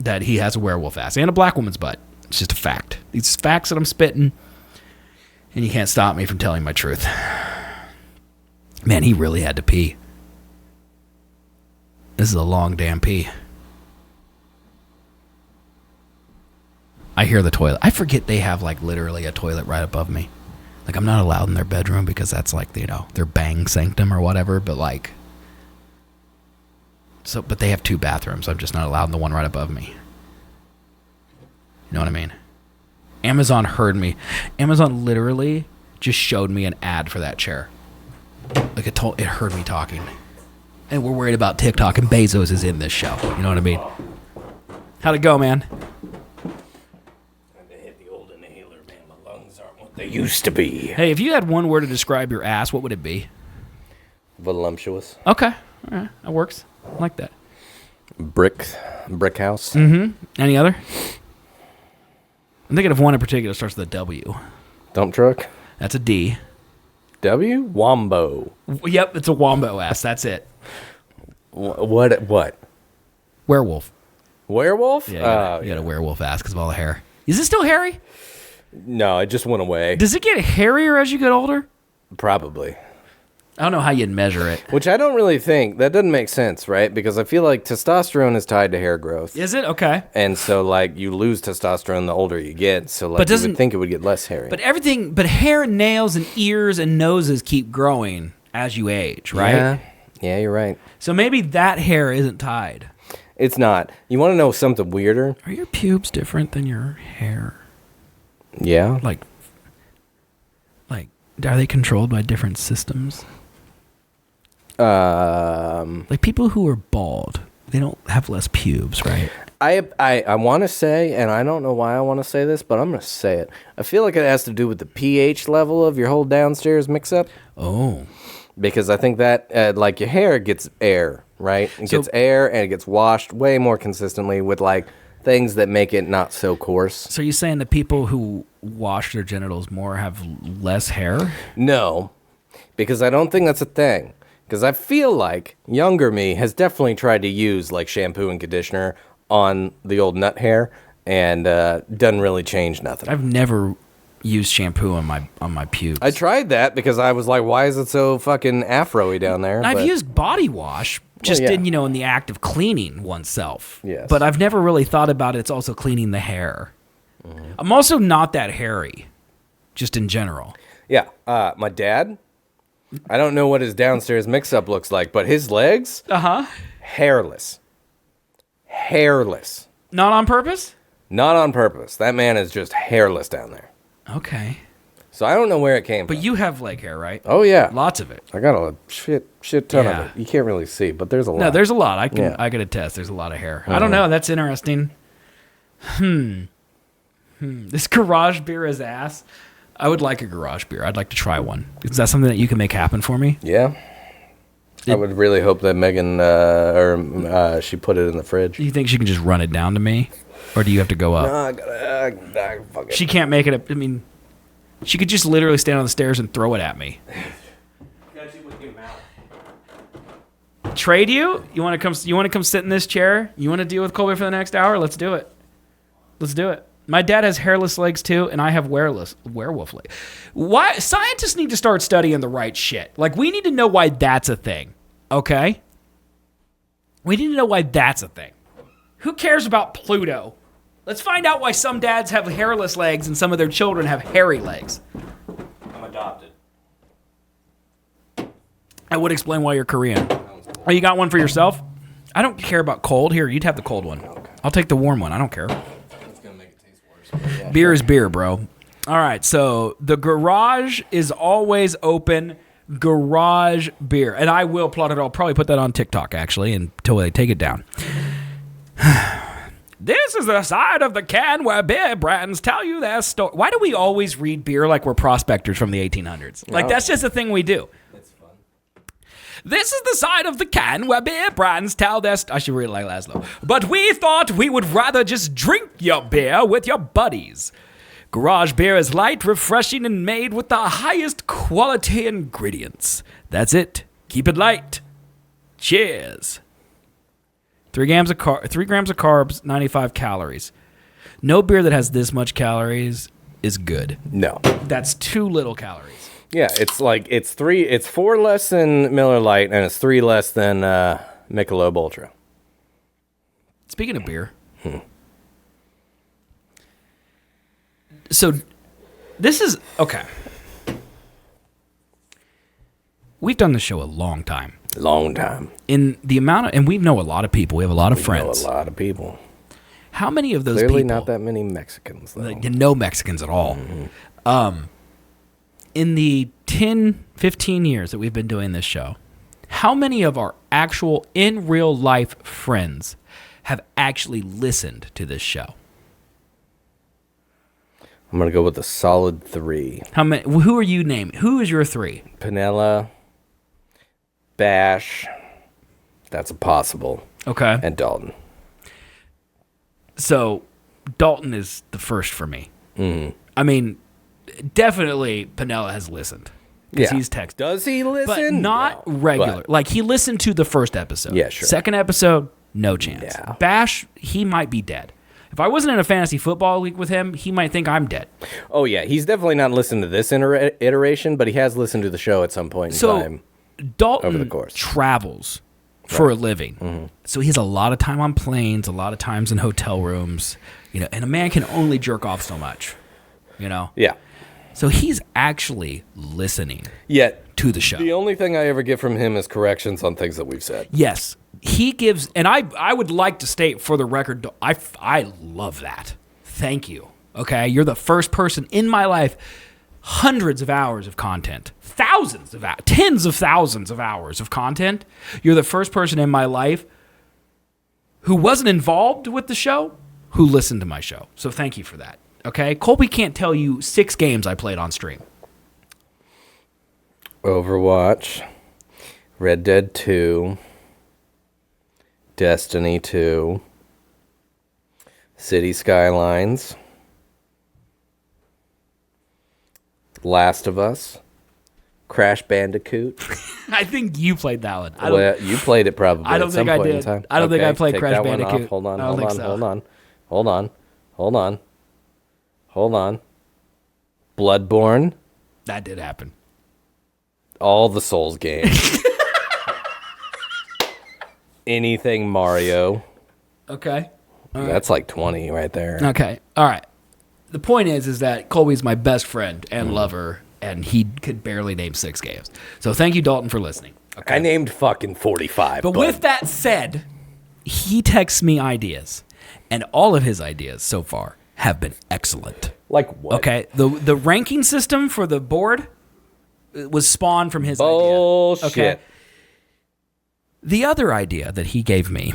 that he has a werewolf ass and a black woman's butt. It's just a fact. These facts that I'm spitting, and you can't stop me from telling my truth. Man, he really had to pee. This is a long damn pee. I hear the toilet. I forget they have like literally a toilet right above me. Like, I'm not allowed in their bedroom because that's like, you know, their bang sanctum or whatever, but like, but they have two bathrooms. I'm just not allowed in the one right above me. You know what I mean? Amazon heard me. Amazon literally just showed me an ad for that chair. Like, it heard me talking. And we're worried about TikTok, and Bezos is in this show. You know what I mean? How'd it go, man? Time to hit the old inhaler, man. My lungs aren't what they used to be. Hey, if you had one word to describe your ass, what would it be? Voluptuous. Okay. All right. That works. I like that. Brick house. Mm-hmm. Any other? I'm thinking of one in particular that starts with a W. Dump truck. That's a D. W? Wombo. Yep, it's a wombo ass. That's it. What? Werewolf. Werewolf? Yeah, you got a werewolf ass because of all the hair. Is it still hairy? No, it just went away. Does it get hairier as you get older? Probably. I don't know how you'd measure it. Which I don't really think. That doesn't make sense, right? Because I feel like testosterone is tied to hair growth. Is it? Okay. And so, like, you lose testosterone the older you get. So, like, you would think it would get less hairy. But hair and nails and ears and noses keep growing. as you age, right? Yeah, you're right. So maybe that hair isn't tied. It's not. You want to know something weirder? Are your pubes different than your hair? Yeah. Like, are they controlled by different systems? Like people who are bald, they don't have less pubes, right? I want to say, and I don't know why I want to say this, but I'm going to say it. I feel like it has to do with the pH level of your whole downstairs mix-up. Oh. Because I think that, like, your hair gets air, right? It gets air, and it gets washed way more consistently with, like, things that make it not so coarse. So you're saying that people who wash their genitals more have less hair? No, because I don't think that's a thing. Because I feel like younger me has definitely tried to use, like, shampoo and conditioner on the old nut hair, and doesn't really change nothing. I've never used shampoo on my pubes. I tried that because I was like, why is it so fucking afro-y down there? I've used body wash, just yeah. in the act of cleaning oneself. Yes. But I've never really thought about it's also cleaning the hair. Mm-hmm. I'm also not that hairy, just in general. Yeah, my dad, I don't know what his downstairs mix-up looks like, but his legs, hairless. Hairless. Not on purpose? Not on purpose. That man is just hairless down there. Okay. So I don't know where it came from. But you have leg hair, right? Oh, yeah. Lots of it. I got a shit ton Yeah. of it. You can't really see, but there's a lot. No, there's a lot. I Yeah. can attest. There's a lot of hair. I don't know. That's interesting. This garage beer is ass. I would like a garage beer. I'd like to try one. Is that something that you can make happen for me? Yeah. I would really hope that Megan, she put it in the fridge. Do you think she can just run it down to me? Or do you have to go up? No, I gotta fuck it. She can't make it. I mean, she could just literally stand on the stairs and throw it at me. Trade you? You want to come? You want to come sit in this chair? You want to deal with Colby for the next hour? Let's do it. Let's do it. My dad has hairless legs too, and I have werewolf legs. Why? Scientists need to start studying the right shit. Like, we need to know why that's a thing. Okay? We need to know why that's a thing. Who cares about Pluto? Let's find out why some dads have hairless legs and some of their children have hairy legs. I'm adopted. I would explain why you're Korean. Oh, you got one for yourself? I don't care about cold. Here, you'd have the cold one. Okay. I'll take the warm one. I don't care. It's gonna make it taste worse. Yeah, beer is beer, bro. All right, so the garage is always open. Garage beer. And I will plot it. I'll probably put that on TikTok, actually, until they take it down. This is the side of the can where beer brands tell you their story. Why do we always read beer like we're prospectors from the 1800s? Like, that's just a thing we do. It's fun. This is the side of the can where beer brands tell their I should read it like Laszlo. But we thought we would rather just drink your beer with your buddies. Garage beer is light, refreshing, and made with the highest quality ingredients. That's it. Keep it light. Cheers. 3 grams of carbs, 95 calories. No beer that has this much calories is good. No. That's too little calories. Yeah, it's 4 less than Miller Lite, and it's 3 less than Michelob Ultra. Speaking of beer. So, this is... Okay. We've done this show a long time. Long time. In the amount of... And we know a lot of people. We have a lot of friends. Know a lot of people. How many of those Clearly people... not that many Mexicans, though. Like, no Mexicans at all. Mm-hmm. In the 10, 15 years that we've been doing this show, how many of our actual, in real life friends have actually listened to this show? I'm going to go with a solid 3. How many? Who are you naming? Who is your 3? Panella, Bash, that's a possible. Okay. And Dalton. So, Dalton is the first for me. Mm-hmm. I mean, definitely Panella has listened. Because he's texted. Does he listen? But not regular. But. Like, he listened to the first episode. Yeah, sure. Second episode, no chance. Yeah. Bash, he might be dead. If I wasn't in a fantasy football league with him, he might think I'm dead. Oh, yeah. He's definitely not listened to this iteration, but he has listened to the show at some point in time. Dalton over the course. travels for a living. Mm-hmm. So he has a lot of time on planes, a lot of times in hotel rooms, and a man can only jerk off so much, Yeah. So he's actually listening Yet, to the show. the only thing I ever get from him is corrections on things that we've said. Yes. He gives, and I would like to state for the record, I love that. Thank you. Okay? You're the first person in my life, hundreds of hours of content, tens of thousands of hours of content. You're the first person in my life who wasn't involved with the show, who listened to my show. So thank you for that. Okay? Colby can't tell you 6 games I played on stream. Overwatch, Red Dead 2, Destiny 2, City Skylines, Last of Us, Crash Bandicoot. I think you played that one. Well, you played it probably I don't at some think I point in did. time. I don't think I played take Crash that one off. Bandicoot. Hold on, I don't hold think on, so. hold on. Bloodborne, That did happen. all the Souls games. Anything Mario. Okay. That's like 20 right there. Okay. All right. The point is that Colby's my best friend and lover, and he could barely name 6 games. So thank you, Dalton, for listening. Okay. I named fucking 45. But with that said, he texts me ideas, and all of his ideas so far have been excellent. Like what? Okay. The ranking system for the board was spawned from his Bullshit. idea. Okay. The other idea that he gave me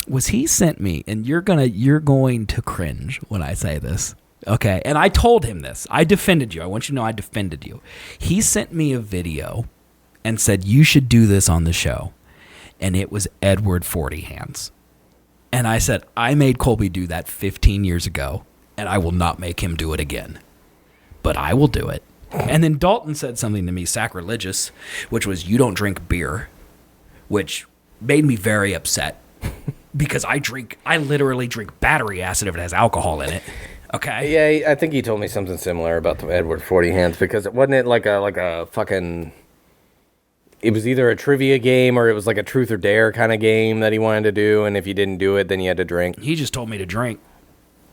was he sent me, and you're going to cringe when I say this. Okay. And I told him this. I defended you. I want you to know I defended you. He sent me a video and said, you should do this on the show. And it was Edward 40 Hands. And I said, I made Colby do that 15 years ago, and I will not make him do it again. But I will do it. And then Dalton said something to me sacrilegious, which was, you don't drink beer, which made me very upset because I literally drink battery acid if it has alcohol in it. Okay. Yeah, I think he told me something similar about the Edward 40 Hands because it wasn't like a fucking. It was either a trivia game or it was like a truth or dare kind of game that he wanted to do, and if you didn't do it, then you had to drink. He just told me to drink.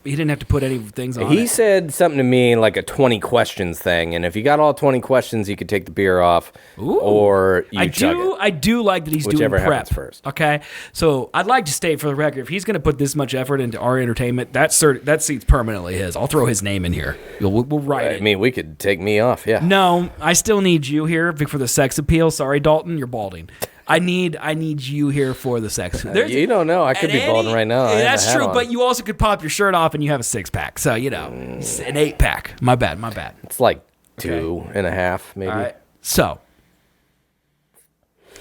He didn't have to put any things on He it. said something to me like a 20 questions thing, and if you got all 20 questions, you could take the beer off, Ooh. or you chug it. I do like that he's Whichever doing prep. happens first. Okay, so I'd like to state for the record, if he's going to put this much effort into our entertainment, that seat's permanently his. I'll throw his name in here. We'll write I it. mean, we could take me off, yeah. No, I still need you here for the sex appeal. Sorry, Dalton, you're balding. I need you here for the sex. You don't know. I could be balding right now. I have a That's hat true, on. but you also could pop your shirt off and you have a 6-pack. So, an 8-pack. My bad. It's like 2.5, maybe. All right. So,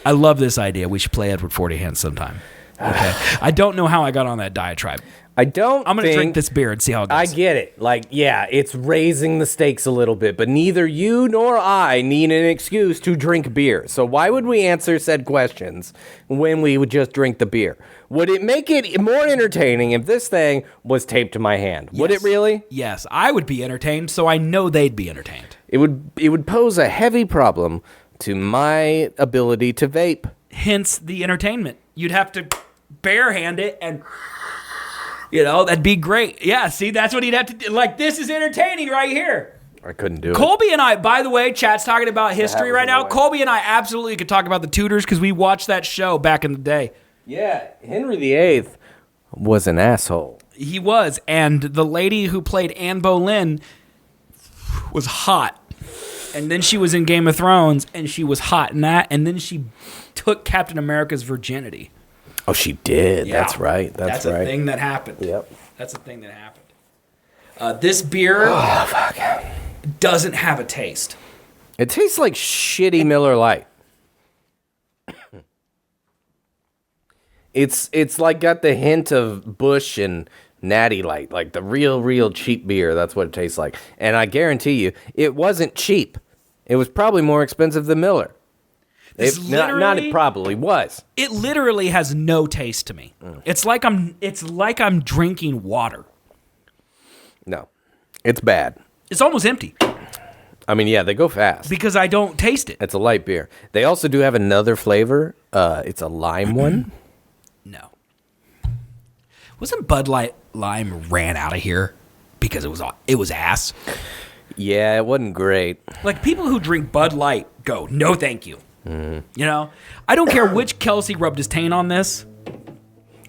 I love this idea. We should play Edward 40 Hands sometime. Okay. I don't know how I got on that diatribe. I'm I'm going to drink this beer and see how it goes. I get it. Like, yeah, it's raising the stakes a little bit, but neither you nor I need an excuse to drink beer. So why would we answer said questions when we would just drink the beer? Would it make it more entertaining if this thing was taped to my hand? Would it really? Yes, I would be entertained, so I know they'd be entertained. It would pose a heavy problem to my ability to vape. Hence the entertainment. You'd have to barehand it and... that'd be great. Yeah, see, that's what he'd have to do. Like, this is entertaining right here. I couldn't do it. Colby and I, by the way, chat's talking about history was right in the now. way. Colby and I absolutely could talk about the Tudors because we watched that show back in the day. Yeah, Henry VIII was an asshole. He was. And the lady who played Anne Boleyn was hot. And then she was in Game of Thrones, and she was hot in that. And then she took Captain America's virginity. Oh, she did. Yeah. That's right. That's right. a thing that happened. Yep. That's a thing that happened. This beer doesn't have a taste. It tastes like shitty Miller Lite. It's like got the hint of Busch and Natty Light, like the real cheap beer. That's what it tastes like. And I guarantee you, it wasn't cheap. It was probably more expensive than Miller. It probably was. It literally has no taste to me. It's like I'm drinking water. No, it's bad. It's almost empty I mean, yeah, they go fast. because I don't taste it. It's a light beer. They also do have another flavor. It's a lime one. No. Wasn't Bud Light Lime ran out of here because it was ass? Yeah, it wasn't great. Like, people who drink Bud Light go, no thank you. You know? I don't care which Kelsey rubbed his taint on this.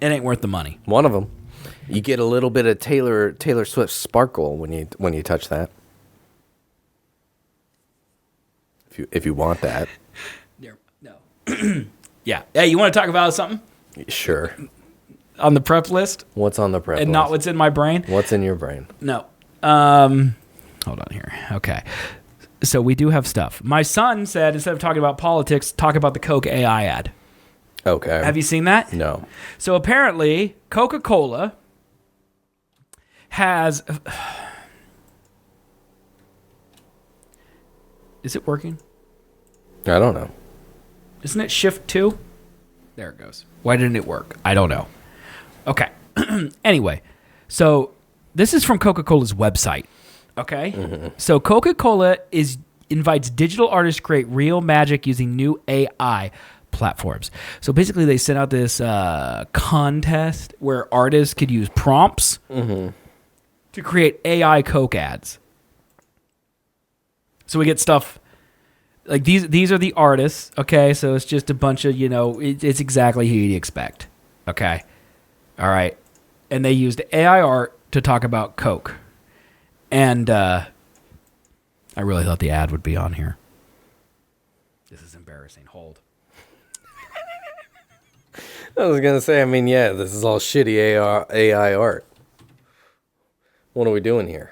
It ain't worth the money. One of them. You get a little bit of Taylor Swift sparkle when you touch that. If you want that. No. Yeah. Hey, you want to talk about something? Sure. On the prep list? What's on the prep list? And not what's in my brain? What's in your brain? No. Hold on here. Okay. So we do have stuff. My son said, instead of talking about politics, talk about the Coke AI ad. Okay. Have you seen that? No. So apparently, Coca-Cola has... Is it working? I don't know. Isn't it shift 2? There it goes. Why didn't it work? I don't know. Okay. Anyway, so this is from Coca-Cola's website. Okay? Mm-hmm. So Coca-Cola invites digital artists to create real magic using new AI platforms. So basically they sent out this contest where artists could use prompts to create AI Coke ads. So we get stuff like these are the artists, okay? So it's just a bunch of, it's exactly who you'd expect. Okay. All right. And they used AI art to talk about Coke. And I really thought the ad would be on here. This is embarrassing. Hold. I was going to say, this is all shitty AI art. What are we doing here?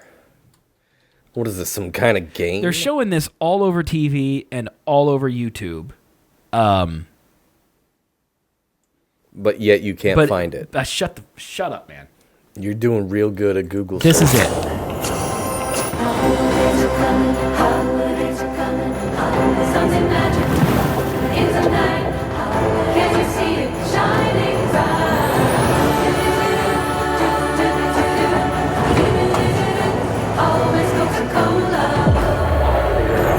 What is this, some kind of game? They're showing this all over TV and all over YouTube. But yet you can't find it. Shut up, man. You're doing real good at Google This search. is it. Holidays are coming, holidays are coming, the sun's in magic, in the night, can't you see it shining bright? Always Coca-Cola. Holidays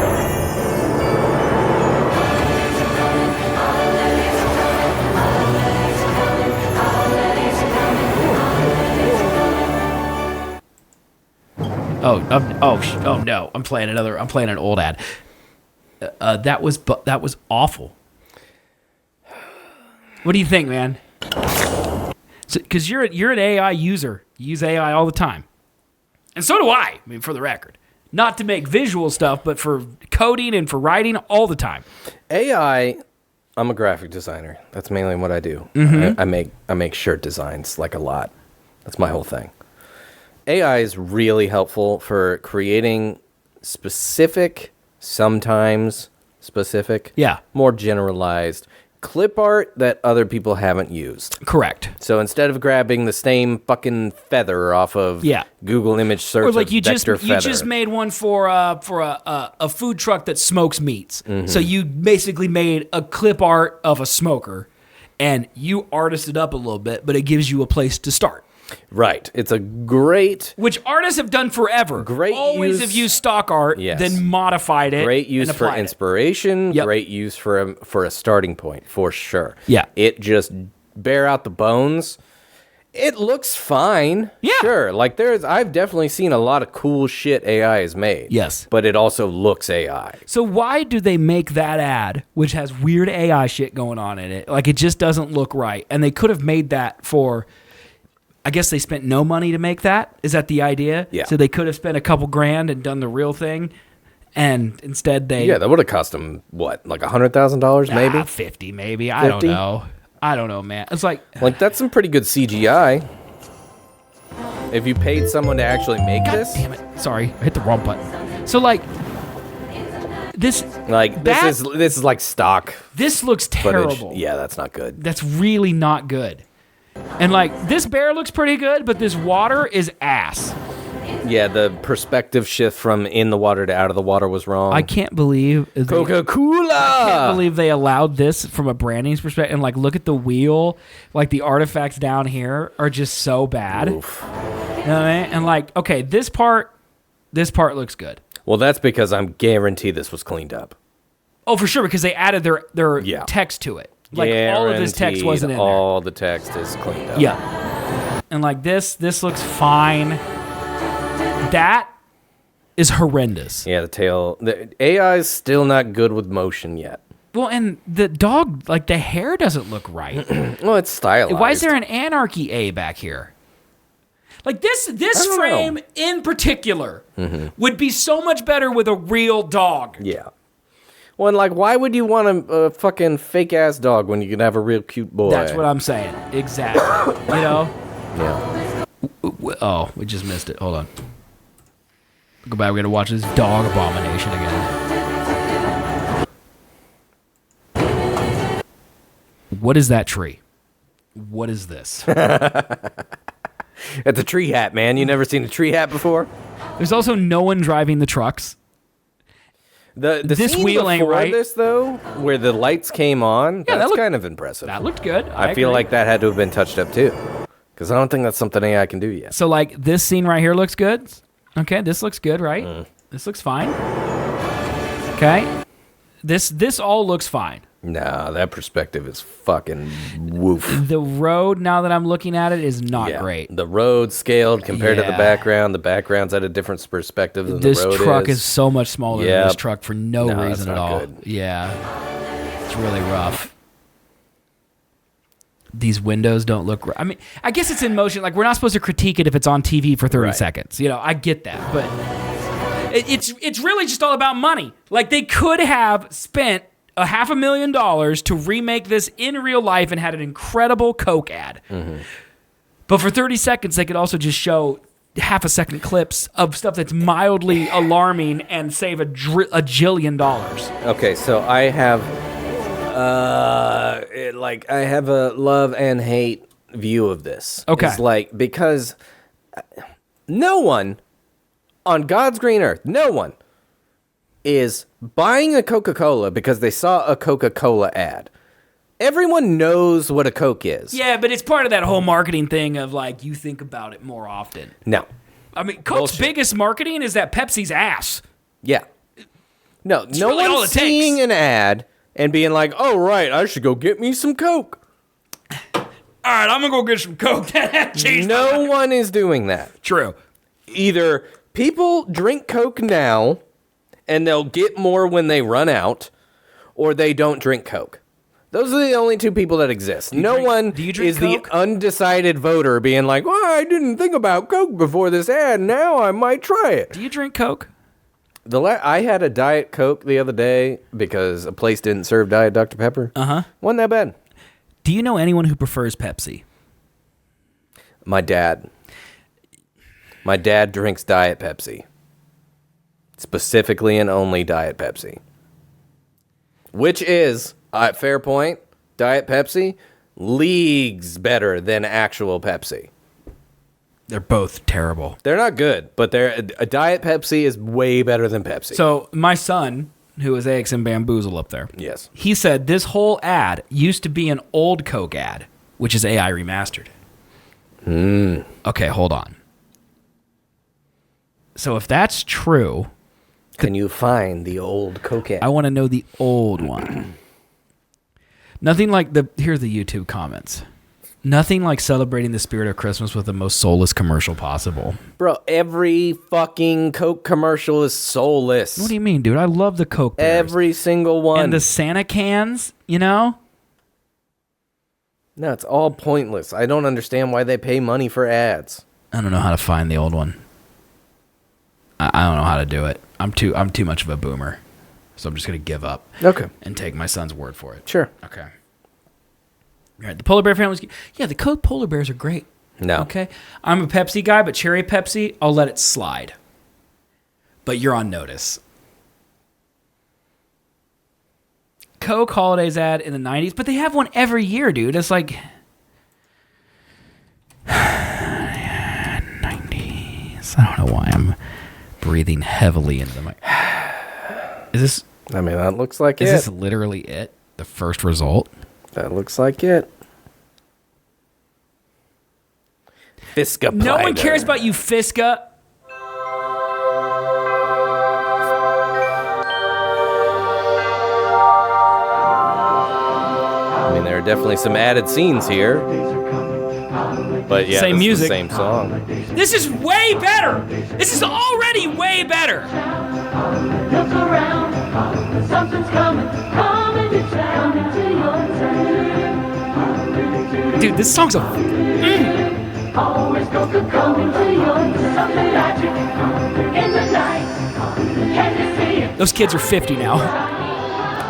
are coming, holidays are coming, holidays are coming, holidays are coming, holidays are coming. Oh no! I'm playing an old ad. That was awful. What do you think, man? Because you're an AI user. You use AI all the time, and so do I. For the record, not to make visual stuff, but for coding and for writing all the time. AI. I'm a graphic designer. That's mainly what I do. Mm-hmm. I make shirt designs like a lot. That's my whole thing. AI is really helpful for creating specific, sometimes specific, more generalized clip art that other people haven't used. Correct. So instead of grabbing the same fucking feather off of Google image search, or like you vector just made one for a food truck that smokes meats. Mm-hmm. So you basically made a clip art of a smoker, and you artisted up a little bit, but it gives you a place to start. Right. It's a great... Which artists have done forever. Always have used stock art, then modified it. Great use for inspiration. Yep. Great use for a starting point, for sure. Yeah. It just bare out the bones. It looks fine. Yeah. Sure. Like I've definitely seen a lot of cool shit AI has made. Yes. But it also looks AI. So why do they make that ad, which has weird AI shit going on in it? Like, it just doesn't look right. And they could have made that for... I guess they spent no money to make that. Is that the idea? Yeah. So they could have spent a couple grand and done the real thing, and instead they... Yeah, that would have cost them, what, like $100,000 maybe? 50 maybe. I don't know. I don't know, man. It's like... Like, that's some pretty good CGI. If you paid someone to actually make God this... damn it. Sorry, I hit the wrong button. So, like... This is like stock. This looks terrible. Footage. Yeah, that's not good. That's really not good. And like, this bear looks pretty good, but this water is ass. Yeah, the perspective shift from in the water to out of the water was wrong. I can't believe Coca-Cola. I can't believe they allowed this from a branding perspective. And like, look at the wheel. Like, the artifacts down here are just so bad. Oof. You know what I mean? And like, okay, this part looks good. Well, that's because I'm guaranteed this was cleaned up. Oh, for sure, because they added their text to it. Like, all of this text wasn't in there. All the text is cleaned up. Yeah. And like, this looks fine. That is horrendous. Yeah, the tail. The AI is still not good with motion yet. Well, and the dog, like the hair doesn't look right. Well, it's stylized. Why is there an Anarchy A back here? Like this don't frame know. in particular would be so much better with a real dog. Yeah. Well, and like, why would you want a fucking fake ass dog when you can have a real cute boy? That's what I'm saying. Exactly. You know? Yeah. Oh, we just missed it. Hold on. Go back. We gotta watch this dog abomination again. What is that tree? What is this? It's a tree hat, man. You never seen a tree hat before? There's also no one driving the trucks. The This scene wheel ain't before right. this, though, where the lights came on, Yeah, that that's looked- kind of impressive. That looked good. I feel agree. like that had to have been touched up, too. Because I don't think that's something AI can do yet. So, like, this scene right here looks good. Okay, this looks good, right? This looks fine. Okay. This all looks fine. Nah, that perspective is fucking woof. The road, now that I'm looking at it, is not Yeah. great. The road scaled compared to the Yeah. background. The background's at a different perspective than This the road truck is. is so much smaller than Yep. this truck for no No, reason that's at not all. good. Yeah. It's really rough. These windows don't look right. I mean, I guess it's in motion. Like, we're not supposed to critique it if it's on TV for 30 Right. seconds. You know, I get that. But it's really just all about money. Like, they could have spent $500,000 to remake this in real life and had an incredible Coke ad. But for 30 seconds, they could also just show half-a-second clips of stuff that's mildly alarming and save a jillion dollars. Okay, so I have, I have a love and hate view of this. Okay. It's like, because no one on God's green earth, no one is buying a Coca-Cola because they saw a Coca-Cola ad. Everyone knows what a Coke is. Yeah, but it's part of that whole marketing thing of, like, you think about it more often. No. I mean, Coke's Bullshit. biggest marketing is that Pepsi's ass. Yeah. No, no really all one's it takes. seeing an ad and being like, oh, right, I should go get me some Coke. All right, I'm going to go get some Coke. Jeez. No one is doing that. True. Either people drink Coke now and they'll get more when they run out, or they don't drink Coke. Those are the only two people that exist. No one do you drink is Coke? the undecided voter being like, well, I didn't think about Coke before this ad. Now I might try it. Do you drink Coke? I had a Diet Coke the other day because a place didn't serve Diet Dr. Pepper. Uh-huh. Wasn't that bad. Do you know anyone who prefers Pepsi? My dad. My dad drinks Diet Pepsi. Specifically and only Diet Pepsi. Which is, fair point, Diet Pepsi, leagues better than actual Pepsi. They're both terrible. They're not good, but a Diet Pepsi is way better than Pepsi. So my son, who is AXN Bamboozle up there, yes. he said this whole ad used to be an old Coke ad, which is AI remastered. Okay, hold on. So if that's true, Can you find the old Coke ad? I want to know the old one. Nothing like here's the YouTube comments. Nothing like celebrating the spirit of Christmas with the most soulless commercial possible. Bro, every fucking Coke commercial is soulless. What do you mean, dude? I love the Coke bears. Every single one. And the Santa cans, you know? No, it's all pointless. I don't understand why they pay money for ads. I don't know how to find the old one. I don't know how to do it. I'm too much of a boomer. So I'm just going to give up. Okay. And take my son's word for it. Sure. Okay. All right, the polar bear family's... Yeah, the Coke polar bears are great. No. Okay? I'm a Pepsi guy, but cherry Pepsi, I'll let it slide. But you're on notice. Coke holidays ad in the 90s, but they have one every year, dude. It's like... 90s. I don't know why I'm breathing heavily into the mic. Is this... I mean, that looks like Is it. this literally it? The first result? That looks like it. Fisca No one cares about you, Fisca. I mean, there are definitely some added scenes here. Days are coming. But yeah, Same this is music. the same song. This is way better. This is already way better. Look around, something's coming to town, into your town. Dude, this song's a... Always coming to your something magic in the night. Can you see it? Those kids are 50 now.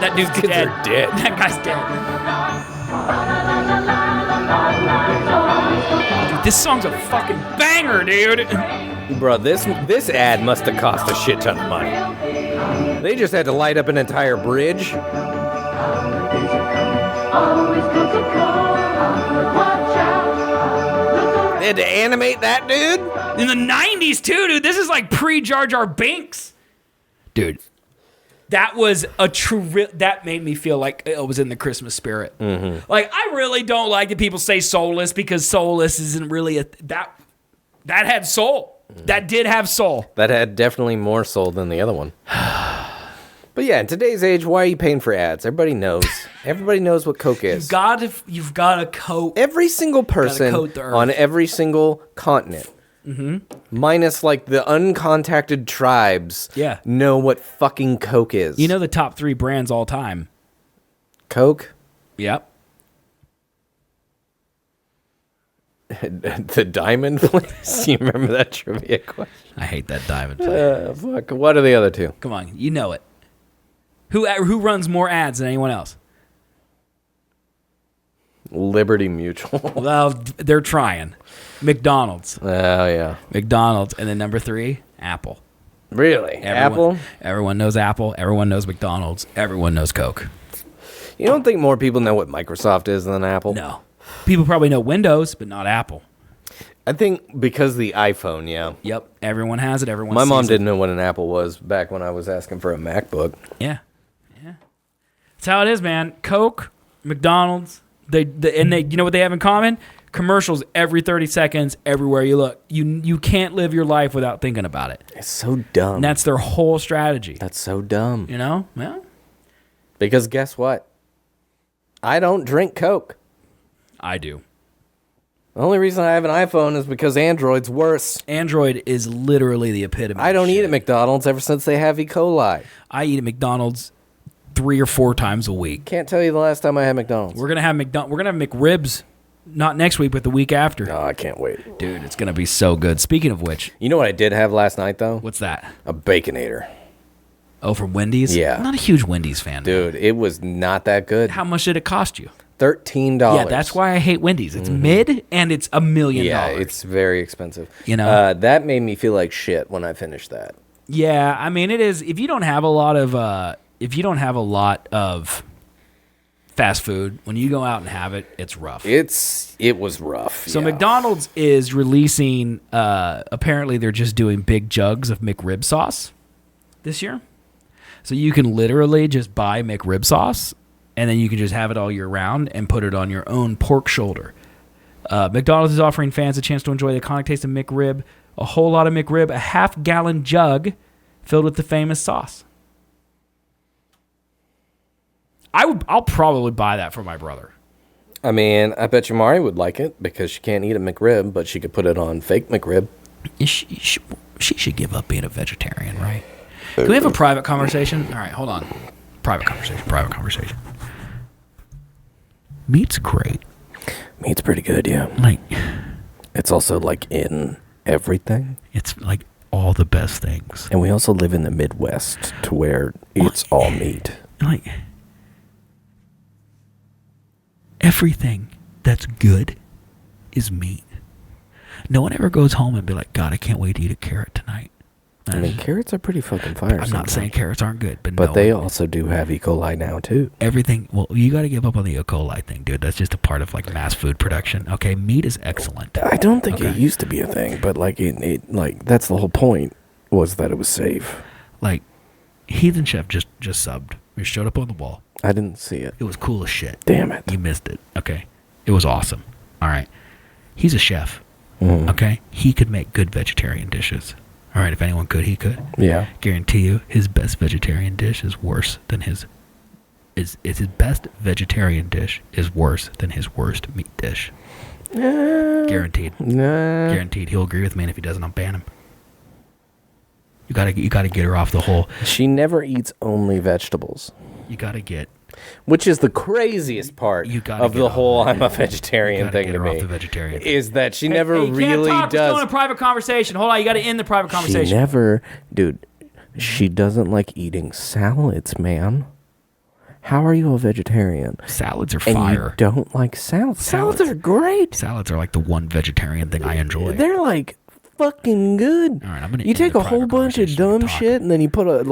That dude's dead. are dead. That guy's dead. Dude, this song's a fucking banger, dude. Bro, this ad must have cost a shit ton of money. They just had to light up an entire bridge. Always come to call. Watch out. They had to animate that dude. In the 90s, too, dude. This is like pre-Jar Jar Binks. Dude, that was a true... That made me feel like it was in the Christmas spirit. Mm-hmm. Like, I really don't like that people say soulless because soulless isn't really a... That had soul. That did have soul. That had definitely more soul than the other one. But yeah, in today's age, why are you paying for ads? Everybody knows. Everybody knows what Coke is. You've got to coat... Every single person coat the earth. on every single continent, minus like the uncontacted tribes, Yeah. know what fucking Coke is. You know the top 3 brands all time. Coke, Yep. the Diamond Place. You remember that trivia question? I hate that diamond play. Fuck. What are the other two? Come on, you know it. Who runs more ads than anyone else? Liberty Mutual. Well, they're trying. McDonald's. Oh yeah. McDonald's. And then number 3, Apple. Really? Apple? Everyone knows Apple. Everyone knows McDonald's. Everyone knows Coke. You don't think more people know what Microsoft is than Apple? No. People probably know Windows, but not Apple. I think because the iPhone, yeah. Yep. Everyone has it. Everyone My sees mom it. didn't know what an Apple was back when I was asking for a MacBook. Yeah. Yeah. That's how it is, man. Coke, McDonald's, they you know what they have in common? Commercials every 30 seconds, everywhere you look. You can't live your life without thinking about it. It's so dumb. And that's their whole strategy. That's so dumb. You know? Well, Because guess what? I don't drink Coke. I do. The only reason I have an iPhone is because Android's worse. Android is literally the epitome. I don't of eat shit. at McDonald's ever since they have E. coli. I eat at McDonald's 3 or 4 times a week. Can't tell you the last time I had McDonald's. We're gonna have McRibs, not next week, but the week after. Oh, I can't wait. Dude, it's gonna be so good. Speaking of which, You know what I did have last night, though? what's that? A Baconator. Oh, from Wendy's? Yeah. I'm not a huge Wendy's fan. Dude, it was not that good. How much did it cost you? $13. Yeah, that's why I hate Wendy's. It's mid and it's $1 million. Yeah, it's very expensive. You know? That made me feel like shit when I finished that. Yeah, I mean it is. If you don't have a lot of fast food, when you go out and have it, it's rough. It was rough. So yeah. McDonald's is releasing. Apparently, they're just doing big jugs of McRib sauce this year. So you can literally just buy McRib sauce, and then you can just have it all year round and put it on your own pork shoulder. McDonald's is offering fans a chance to enjoy the iconic taste of McRib, a whole lot of McRib, a half-gallon jug filled with the famous sauce. I'll probably buy that for my brother. I mean, I bet you Mari would like it because she can't eat a McRib, but she could put it on fake McRib. She should give up being a vegetarian, right? Can we have a private conversation? All right, hold on. Private conversation. Meat's great. Meat's pretty good, yeah. Like, It's also like in everything. it's like all the best things. And we also live in the Midwest to where it's all meat. Like, everything that's good is meat. No one ever goes home and be like, God, I can't wait to eat a carrot tonight. I mean, carrots are pretty fucking fire. I'm not sometimes. saying carrots aren't good, but But no, they also do have E. coli now, too. everything. Well, you got to give up on the E. coli thing, dude. That's just a part of like mass food production. Okay, meat is excellent. I don't think Okay. it used to be a thing, but like it like that's the whole point was that it was safe. Like, Heathen Chef just subbed. It showed up on the wall. I didn't see it. It was cool as shit. Damn it. You missed it. Okay, it was awesome. All right, he's a chef. Mhm. Okay, he could make good vegetarian dishes. All right, if anyone could, he could. Yeah. Guarantee you, his best vegetarian dish is worse than his. His best vegetarian dish is worse than his worst meat dish. Guaranteed. Guaranteed. He'll agree with me, and if he doesn't, I'll ban him. You gotta get her off the whole. She never eats only vegetables. You gotta get. Which is the craziest part of the whole I'm a vegetarian thing to me. Is that she never really does. We're still in a private conversation. Hold on, you got to end the private conversation. She never, dude. She doesn't like eating salads, man. How are you a vegetarian? Salads are fire. And you don't like salads. Salads are great. Salads are like the one vegetarian thing I enjoy. They're like fucking good. All right, I'm gonna you take a whole bunch of dumb shit and then you put a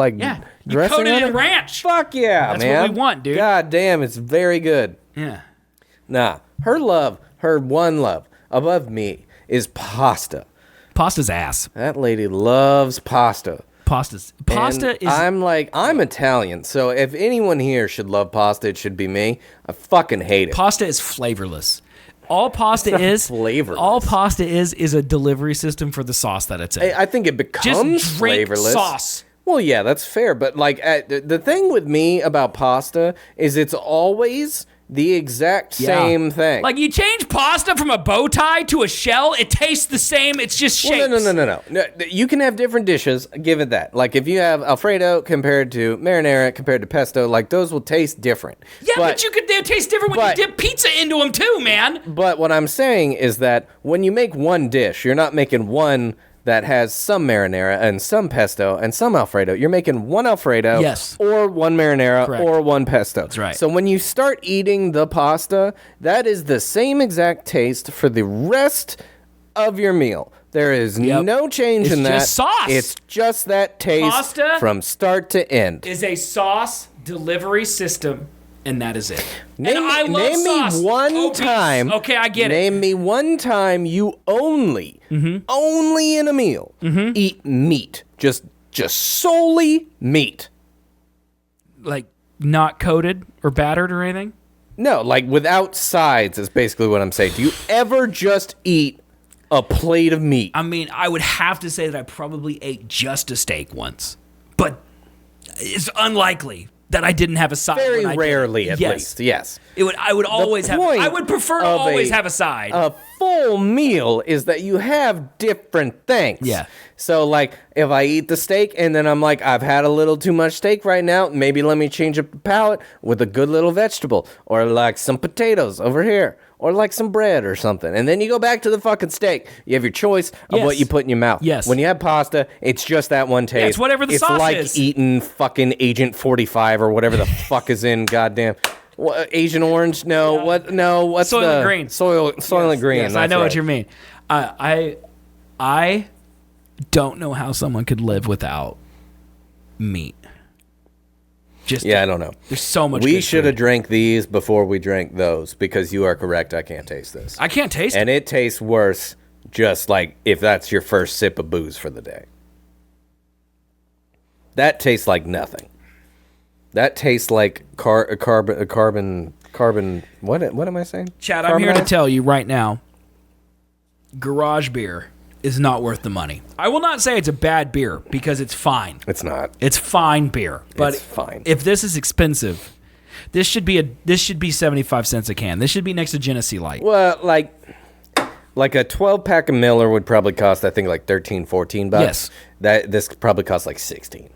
dressing coat it on in it. ranch. Fuck yeah, That's man. what we want, dude. God damn, it's very good. Yeah. Nah, her one love above me is pasta. Pasta's ass. That lady loves pasta. Pasta is. I'm Italian, so if anyone here should love pasta, it should be me. I fucking hate it. Pasta is flavorless. All pasta is flavorless. All pasta is a delivery system for the sauce that it's in. I think it becomes Just drink flavorless. Sauce. Well, yeah, that's fair, but like the thing with me about pasta is it's always the exact same thing. Like you change pasta from a bow tie to a shell, it tastes the same. It's just shapes. No. You can have different dishes. Give it that. Like if you have Alfredo compared to marinara compared to pesto, like those will taste different. Yeah, but they'll taste different when you dip pizza into them too, man. But what I'm saying is that when you make one dish, you're not making one that has some marinara and some pesto and some Alfredo. You're making one Alfredo or one marinara or one pesto. That's right. So when you start eating the pasta, that is the same exact taste for the rest of your meal. There is no change in that. It's just sauce. It's just that taste Pasta from start to end. Is a sauce delivery system. And that is it. Name sauce. Me one time. Okay, I get it. Name me one time you only in a meal, eat meat. Just solely meat. Like not coated or battered or anything? No, like without sides is basically what I'm saying. Do you ever just eat a plate of meat? I mean, I would have to say that I probably ate just a steak once. But it's unlikely that I didn't have a side. Very rarely, at least. Yes. I would always have. I would prefer to always have a side. A full meal is that you have different things. Yeah. So, like, if I eat the steak and then I'm like, I've had a little too much steak right now, maybe let me change up the palate with a good little vegetable, or like some potatoes over here, or like some bread or something. And then you go back to the fucking steak. You have your choice of what you put in your mouth. Yes. When you have pasta, it's just that one taste. Yeah, it's whatever the sauce is. It's like eating fucking Agent 45 or whatever the fuck is in goddamn... Asian orange? No. Yeah. What? No. What's Soylent Green? Soylent Green. Yes, I know what you mean. I don't know how someone could live without meat. I don't know. There's so much. We should have drank these before we drank those, because you are correct. I can't taste this. I can't taste it. And it tastes worse, just like if that's your first sip of booze for the day. That tastes like nothing. That tastes like carbon. What am I saying? Chad, I'm here to tell you right now, garage beer is not worth the money. I will not say it's a bad beer, because it's fine. It's not. It's fine beer. But it's fine. If this is expensive, this should be 75 cents a can. This should be next to Genesee Light. Well, like a 12-pack of Miller would probably cost, I think, like $13, $14. Yes. This probably costs like $16.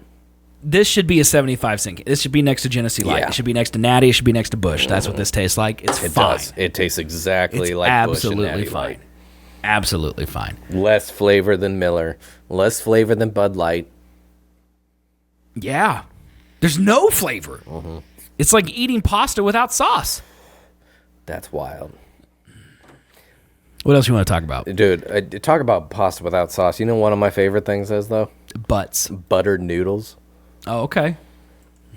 This should be a 75 cent. This should be next to Genesee Light. Yeah. It should be next to Natty. It should be next to Busch. That's what this tastes like. It's fine. Does. It tastes exactly it's like absolutely Busch and Natty fine. Light. Absolutely fine. Less flavor than Miller. Less flavor than Bud Light. Yeah. There's no flavor. Mm-hmm. It's like eating pasta without sauce. That's wild. What else you want to talk about? Dude, talk about pasta without sauce. You know one of my favorite things is, though? Butts. Buttered noodles. Oh, okay.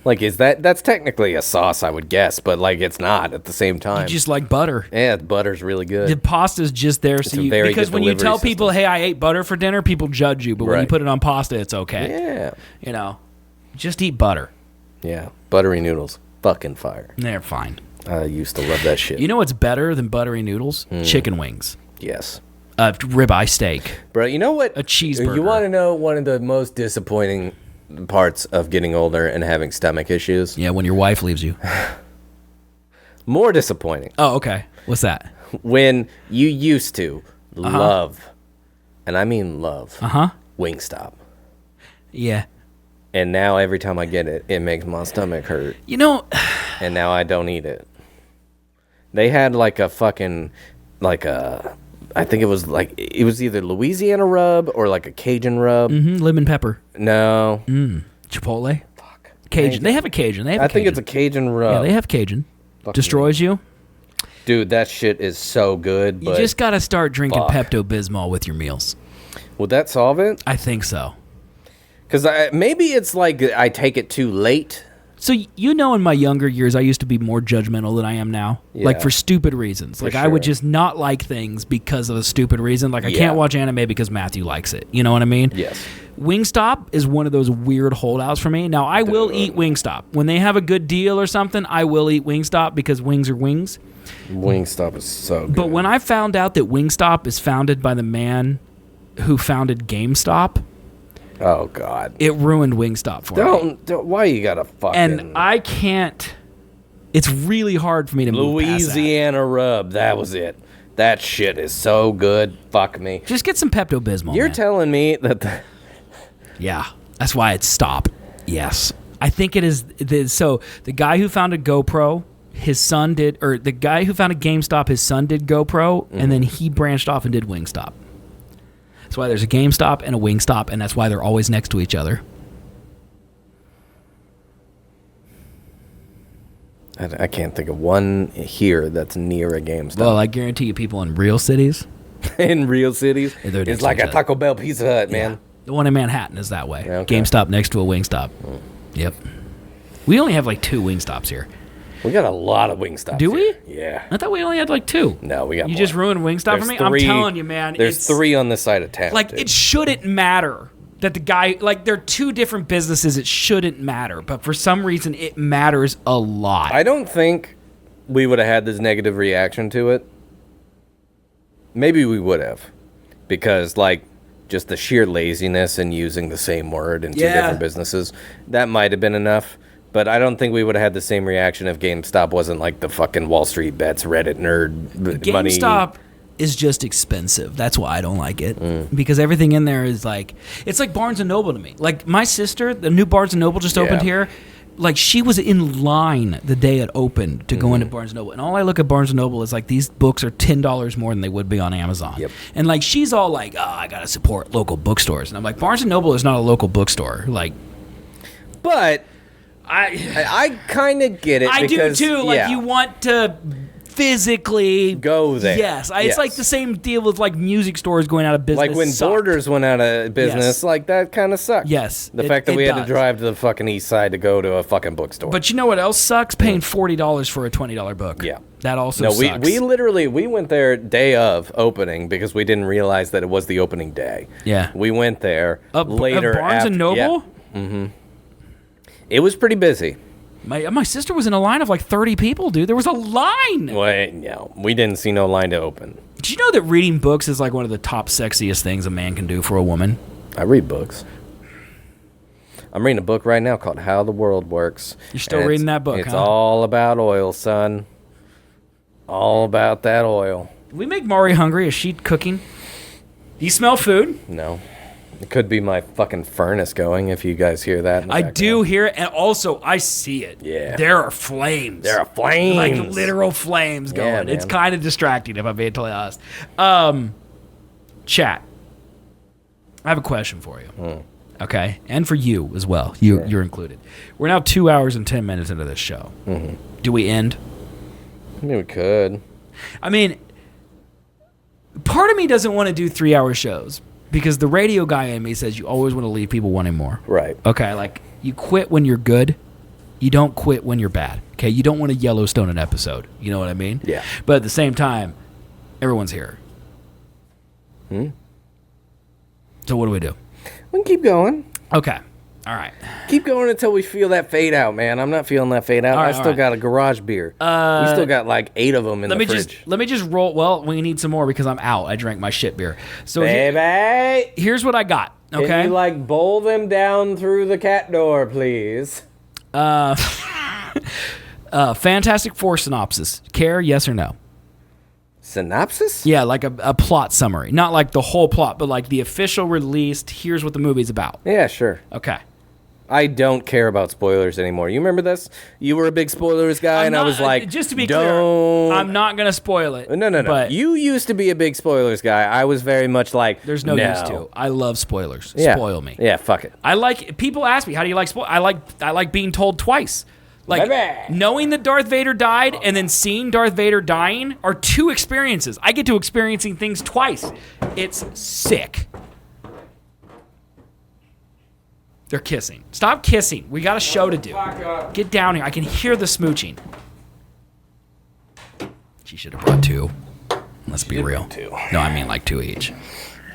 Like, that's technically a sauce, I would guess, but, like, it's not at the same time. You just like butter. Yeah, butter's really good. The pasta's just there, because when you tell people, hey, I ate butter for dinner, people judge you, but when you put it on pasta, it's okay. Yeah. You know, just eat butter. Yeah, buttery noodles. Fucking fire. They're fine. I used to love that shit. You know what's better than buttery noodles? Chicken wings. Yes. Ribeye steak. Bro, you know what? A cheeseburger. You want to know one of the most disappointing parts of getting older and having stomach issues? Yeah, when your wife leaves you. More disappointing. Oh, okay. What's that? when you used to love, and I mean love, Wingstop. Yeah. And now every time I get it, it makes my stomach hurt. You know, And now I don't eat it. They had like a fucking, I think it was either Louisiana rub or like a Cajun rub. lemon pepper. No. Chipotle. Fuck. Cajun. They have a Cajun. I think it's a Cajun rub. Yeah, they have Cajun. Destroys you. Dude, that shit is so good. You just got to start drinking Pepto-Bismol with your meals. Would that solve it? I think so. Because maybe it's like I take it too late. So, you know, in my younger years, I used to be more judgmental than I am now. Yeah. Like, for stupid reasons. Like, I would just not like things because of a stupid reason. Like, I can't watch anime because Matthew likes it. You know what I mean? Yes. Wingstop is one of those weird holdouts for me. Now, I will eat Wingstop. When they have a good deal or something, I will eat Wingstop because wings are wings. Wingstop is so good. But when I found out that Wingstop is founded by the man who founded GameStop... Oh, God. It ruined Wingstop for me. Don't, why you gotta fucking... And I can't... It's really hard for me to move past that. Louisiana rub, that was it. That shit is so good. Fuck me. Just get some Pepto-Bismol, You're man. telling me that... Yeah, that's why it's stop. Yes. I think it is... So, the guy who founded GoPro, his son did... Or the guy who founded GameStop, his son did GoPro, and then he branched off and did Wingstop. That's why there's a GameStop and a Wingstop, and that's why they're always next to each other. I can't think of one here that's near a GameStop. Well, I guarantee you people in real cities... In real cities, they're next it's to like each a Taco Bell Pizza Hut, man. Yeah. The one in Manhattan is that way. Okay. GameStop next to a Wingstop. Yep. We only have like 2 Wingstops here. We got a lot of Wingstops. Do we? Here. Yeah. I thought we only had like 2. No, we got You more. just ruined Wingstop for me? I'm telling you, man. There's 3 on this side of town. Like, dude. it shouldn't matter that the guy... Like, they're 2 different businesses. It shouldn't matter. But for some reason, it matters a lot. I don't think we would have had this negative reaction to it. Maybe we would have. Because, like, just the sheer laziness in using the same word in 2 different businesses, that might have been enough. But I don't think we would have had the same reaction if GameStop wasn't like the fucking Wall Street Bets Reddit nerd money. GameStop is just expensive. That's why I don't like it. Because everything in there is like... It's like Barnes & Noble to me. Like, my sister, the new Barnes & Noble just opened here. Like, she was in line the day it opened to go into Barnes & Noble. And all I look at Barnes & Noble is like, these books are $10 more than they would be on Amazon. Yep. And like, she's all like, oh, I got to support local bookstores. And I'm like, Barnes & Noble is not a local bookstore. Like... But... I kind of get it. I because, do too. Like, you want to physically go there. Yes, it's like the same deal with like music stores going out of business. Like when Borders went out of business, like that kind of sucked. Yes, the fact that we had to drive to the fucking east side to go to a fucking bookstore. But you know what else sucks? Paying $40 for a $20 book. Yeah, that also sucks. We literally went there day of opening because we didn't realize that it was the opening day. Yeah, we went there later. Barnes and Noble. Yeah. It was pretty busy. My sister was in a line of like 30 people, dude. There was a line. Well, no, we didn't see no line to open. Did you know that reading books is like one of the top sexiest things a man can do for a woman? I read books. I'm reading a book right now called How the World Works. You're still reading that book, It's all about oil, son. All about that oil. Did we make Mari hungry? Is she cooking? Do you smell food? No. It could be my fucking furnace going if you guys hear that. I do hear it, and also I see it. Yeah. There are flames. There are flames. Like literal flames going. Yeah, it's kind of distracting if I'm being totally honest. Chat. I have a question for you. Okay? And for you as well. You're included. We're now 2 hours and 10 minutes into this show. Do we end? I mean, we could. I mean, part of me doesn't want to do 3-hour shows. Because the radio guy in me says you always want to leave people wanting more. Right. Okay, like, you quit when you're good. You don't quit when you're bad. Okay, you don't want to Yellowstone an episode. You know what I mean? Yeah. But at the same time, everyone's here. So what do we do? We can keep going. Okay. All right. Keep going until we feel that fade out, man. I'm not feeling that fade out. I still got a garage beer. We still got like 8 of them in the fridge. Let me just roll. Well, we need some more because I'm out. I drank my shit beer. So baby, here's what I got. Okay. Can you like bowl them down through the cat door, please? Fantastic Four synopsis. Care, yes or no? Synopsis? Yeah, like a plot summary. Not like the whole plot, but like the official released, here's what the movie's about. Yeah, sure. Okay. I don't care about spoilers anymore. You remember this? You were a big spoilers guy, and I was like, just to be don't. clear, I'm not going to spoil it. No. But You used to be a big spoilers guy. I was very much like, there's no use to. I love spoilers. Yeah. Spoil me. Yeah, fuck it. I like, people ask me, how do you like spoil? I like being told twice. Like, Baby. knowing that Darth Vader died and then seeing Darth Vader dying are two experiences. I get to experiencing things twice. It's sick. They're kissing. Stop kissing. We got a show to do. Get down here. I can hear the smooching. She should have brought two. Let's be real. Two. No, I mean like two each.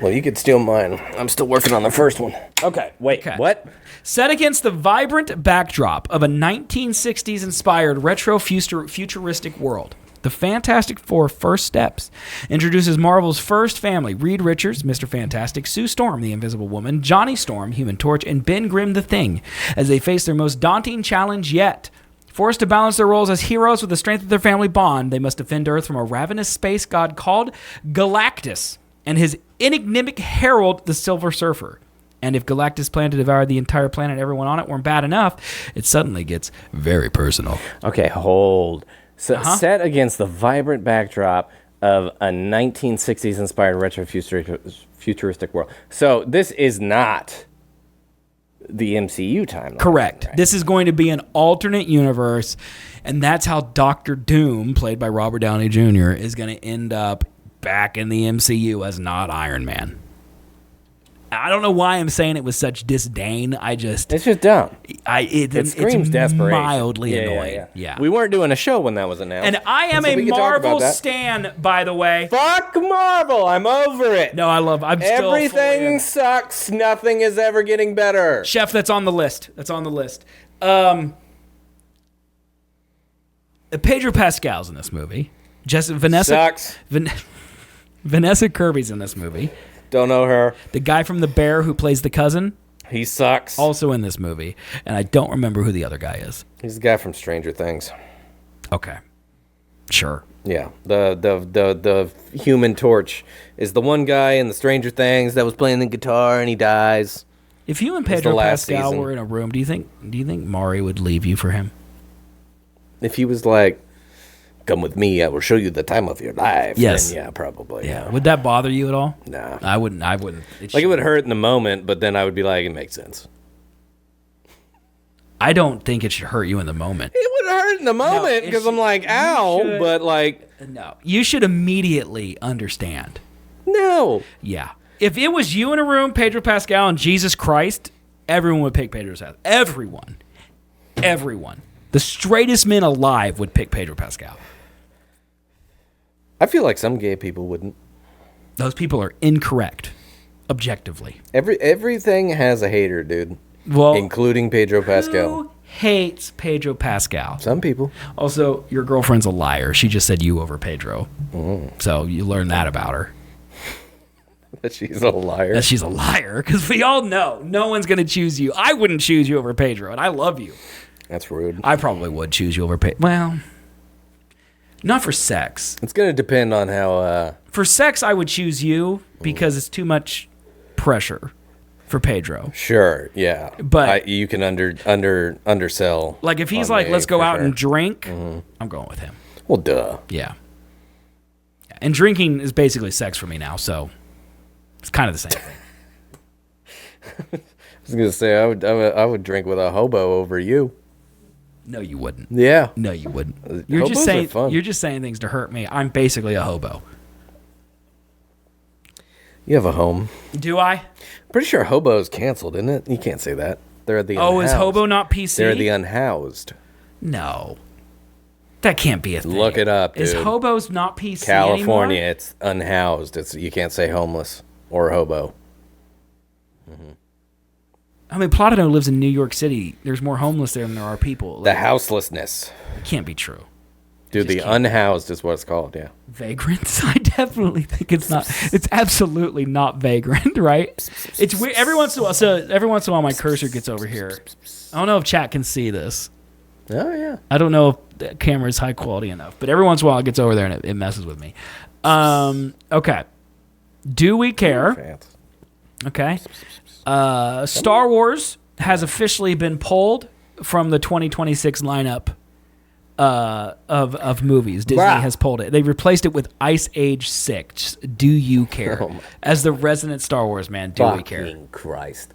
Well, you could steal mine. I'm still working on the first one. Okay, wait, Okay. what? Set against the vibrant backdrop of a 1960s-inspired retro futuristic world, the Fantastic Four First Steps introduces Marvel's first family: Reed Richards, Mr. Fantastic, Sue Storm, the Invisible Woman, Johnny Storm, Human Torch, and Ben Grimm, the Thing, as they face their most daunting challenge yet. Forced to balance their roles as heroes with the strength of their family bond, they must defend Earth from a ravenous space god called Galactus and his enigmatic herald, the Silver Surfer. And if Galactus planned to devour the entire planet and everyone on it weren't bad enough, it suddenly gets very personal. Okay, hold. So set against the vibrant backdrop of a 1960s-inspired retro futuristic world. So this is not the MCU timeline. Correct. Right? This is going to be an alternate universe, and that's how Doctor Doom, played by Robert Downey Jr., is going to end up back in the MCU as not Iron Man. I don't know why I'm saying it with such disdain. It's just dumb. It screams it's desperation. Mildly annoying. Yeah. We weren't doing a show when that was announced. And I am so a we can talk Marvel about that. stan, by the way. Fuck Marvel. I'm over it. No, I'm still Everything fully in. sucks. Nothing is ever getting better. Chef, that's on the list. Pedro Pascal's in this movie. Sucks. Vanessa Kirby's in this movie. Don't know her. The guy from The Bear who plays the cousin, He sucks. also in this movie. And I don't remember who the other guy is. He's the guy from Stranger Things. Okay. Sure. Yeah, the Human Torch is the one guy in the Stranger Things that was playing the guitar and he dies. If you and the Pedro last Pascal season. were in a room, do you think Mari would leave you for him? If he was like, "Come with me, I will show you the time of your life," Yes. then yeah, probably. Yeah. Would that bother you at all? Nah. I wouldn't. Like it would hurt in the moment, but then I would be like, it makes sense. I don't think it should hurt you in the moment. It would hurt in the moment it because should- I'm like, you ow, should- but like, No. You should immediately understand. no. Yeah. If it was you in a room, Pedro Pascal and Jesus Christ, everyone would pick Pedro Pascal. Everyone. The straightest men alive would pick Pedro Pascal. I feel like some gay people wouldn't. Those people are incorrect, objectively. Everything has a hater, dude. Well, Including Pedro Pascal. who hates Pedro Pascal? Some people. Also, your girlfriend's a liar. She just said you over Pedro. So you learn that about her. That she's a liar. That she's a liar, because we all know no one's going to choose you. I wouldn't choose you over Pedro, and I love you. That's rude. I probably would choose you over Pedro. Well, not for sex. It's going to depend on how... For sex, I would choose you because it's too much pressure for Pedro. Sure, yeah. But- you can undersell. Like, if he's on like, me, let's go for out sure. and drink, I'm going with him. Well, duh. Yeah. And drinking is basically sex for me now, so it's kind of the same thing. I was going to say, I would drink with a hobo over you. No, you wouldn't. Yeah. No, you wouldn't. Hobos are fun. You're just saying things to hurt me. I'm basically a hobo. You have a home. Do I? Pretty sure hobo's canceled, isn't it? You can't say that. They're the Oh, unhoused. is hobo not PC? They're the unhoused. No. That can't be a thing. Look it up, dude. Is hobos not PC California, anymore? it's unhoused. You can't say homeless or hobo. I mean, Platano lives in New York City. There's more homeless there than there are people. The Like, houselessness. it can't be true. Dude, the unhoused is what it's called, yeah. Vagrants? I definitely think it's not. It's absolutely not vagrant, right? It's weird. Every once in a while, my cursor gets over here. I don't know if chat can see this. Oh, yeah. I don't know if the camera is high quality enough, but every once in a while it gets over there and it messes with me. Okay. Do we care? Fans. Okay. Star Wars has officially been pulled from the 2026 lineup of movies. Disney Bruh. has pulled it. They replaced it with Ice Age 6. Do you care? Oh my- As the resident Star Wars man, do we care? Fucking Christ.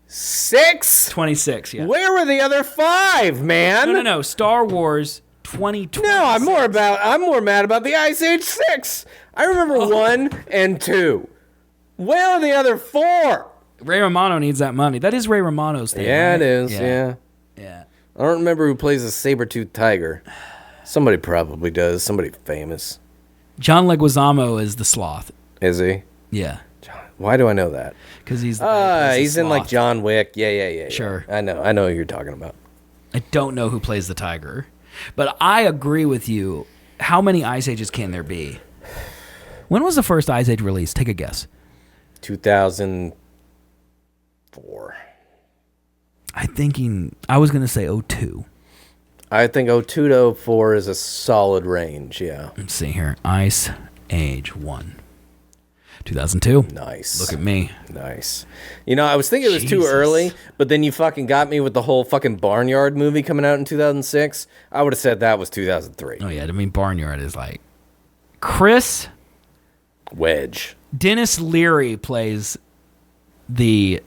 6? 26, yeah. Where were the other 5, man? No. Star Wars 2020. No, I'm more mad about the Ice Age 6. I remember 1 and 2. Where are the other 4? Ray Romano needs that money. That is Ray Romano's thing. Yeah, right? it is. Yeah. Yeah. I don't remember who plays a saber-toothed tiger. Somebody probably does. Somebody famous. John Leguizamo is the sloth. Is he? Yeah. Why do I know that? Because he's the guy who plays the He's in like sloth. John Wick. Yeah. Sure. I know who you're talking about. I don't know who plays the tiger. But I agree with you. How many Ice Ages can there be? When was the first Ice Age released? Take a guess. 2004. I was going to say 02. I think 02 to 04 is a solid range, yeah. Let's see here. Ice Age 1. 2002. Nice. Look at me. Nice. You know, I was thinking it was too Jesus. early, but then you fucking got me with the whole fucking Barnyard movie coming out in 2006. I would have said that was 2003. Oh, yeah. I mean, Barnyard is like... Chris Wedge. Dennis Leary plays the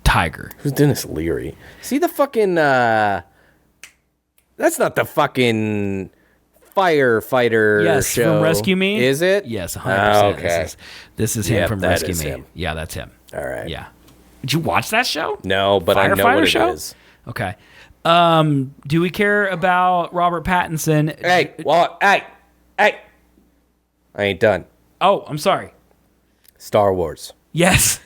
tiger. Who's Dennis Leary? See the fucking, that's not the fucking firefighter Yes, show. from Rescue Me. Is it? Yes, 100%. Ah, okay. This is him Yep, from that Rescue is Me. him. Yeah, that's him. All right. Yeah. Did you watch that show? No, but I know what it show? is. Okay. Do we care about Robert Pattinson? Hey, hey. I ain't done. Oh, I'm sorry. Star Wars. Yes.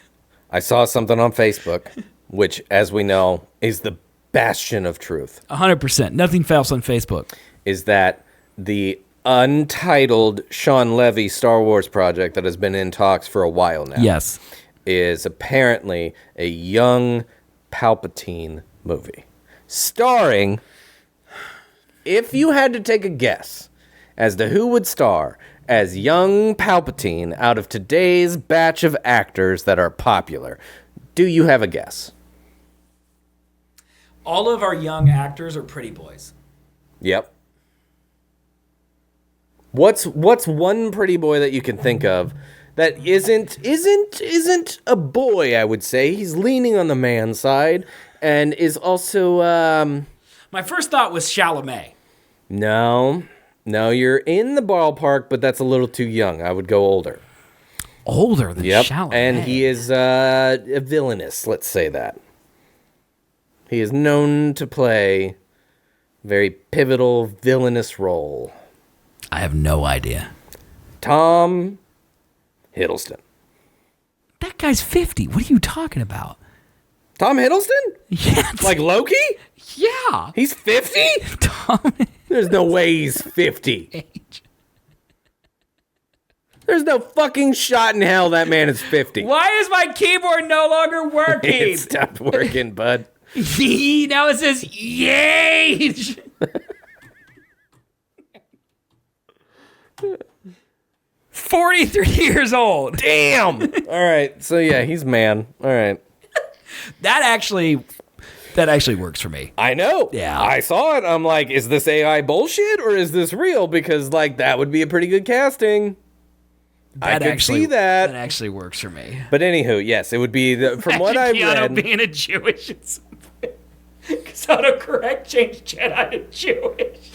I saw something on Facebook, which, as we know, is the bastion of truth, 100%. Nothing fails on Facebook. is that the untitled Sean Levy Star Wars project that has been in talks for a while now Yes. is apparently a young Palpatine movie. Starring, if you had to take a guess as to who would star as young Palpatine out of today's batch of actors that are popular, do you have a guess? All of our young actors are pretty boys. Yep. What's one pretty boy that you can think of that isn't a boy, I would say. He's leaning on the man side and is also My first thought was Chalamet. No, you're in the ballpark, but that's a little too young. I would go older. Older than Yep. Chalamet. And he is a villainous, let's say that. He is known to play a very pivotal villainous role. I have no idea. Tom Hiddleston. That guy's 50. What are you talking about? Tom Hiddleston? Yeah. Like Loki? yeah. He's 50? Tom There's no way he's 50. age. There's no fucking shot in hell that man is 50. Why is my keyboard no longer working? It stopped working, bud. Now it says age. 43 years old. Damn. All right. So yeah, he's man. All right. That actually works for me. I know. Yeah. I saw it. I'm like, is this AI bullshit or is this real? Because like that would be a pretty good casting. I could see that. That actually works for me. But anywho, yes, it would be from what I Keanu read. being a Jewish in some way. Because autocorrect changed Jedi to Jewish.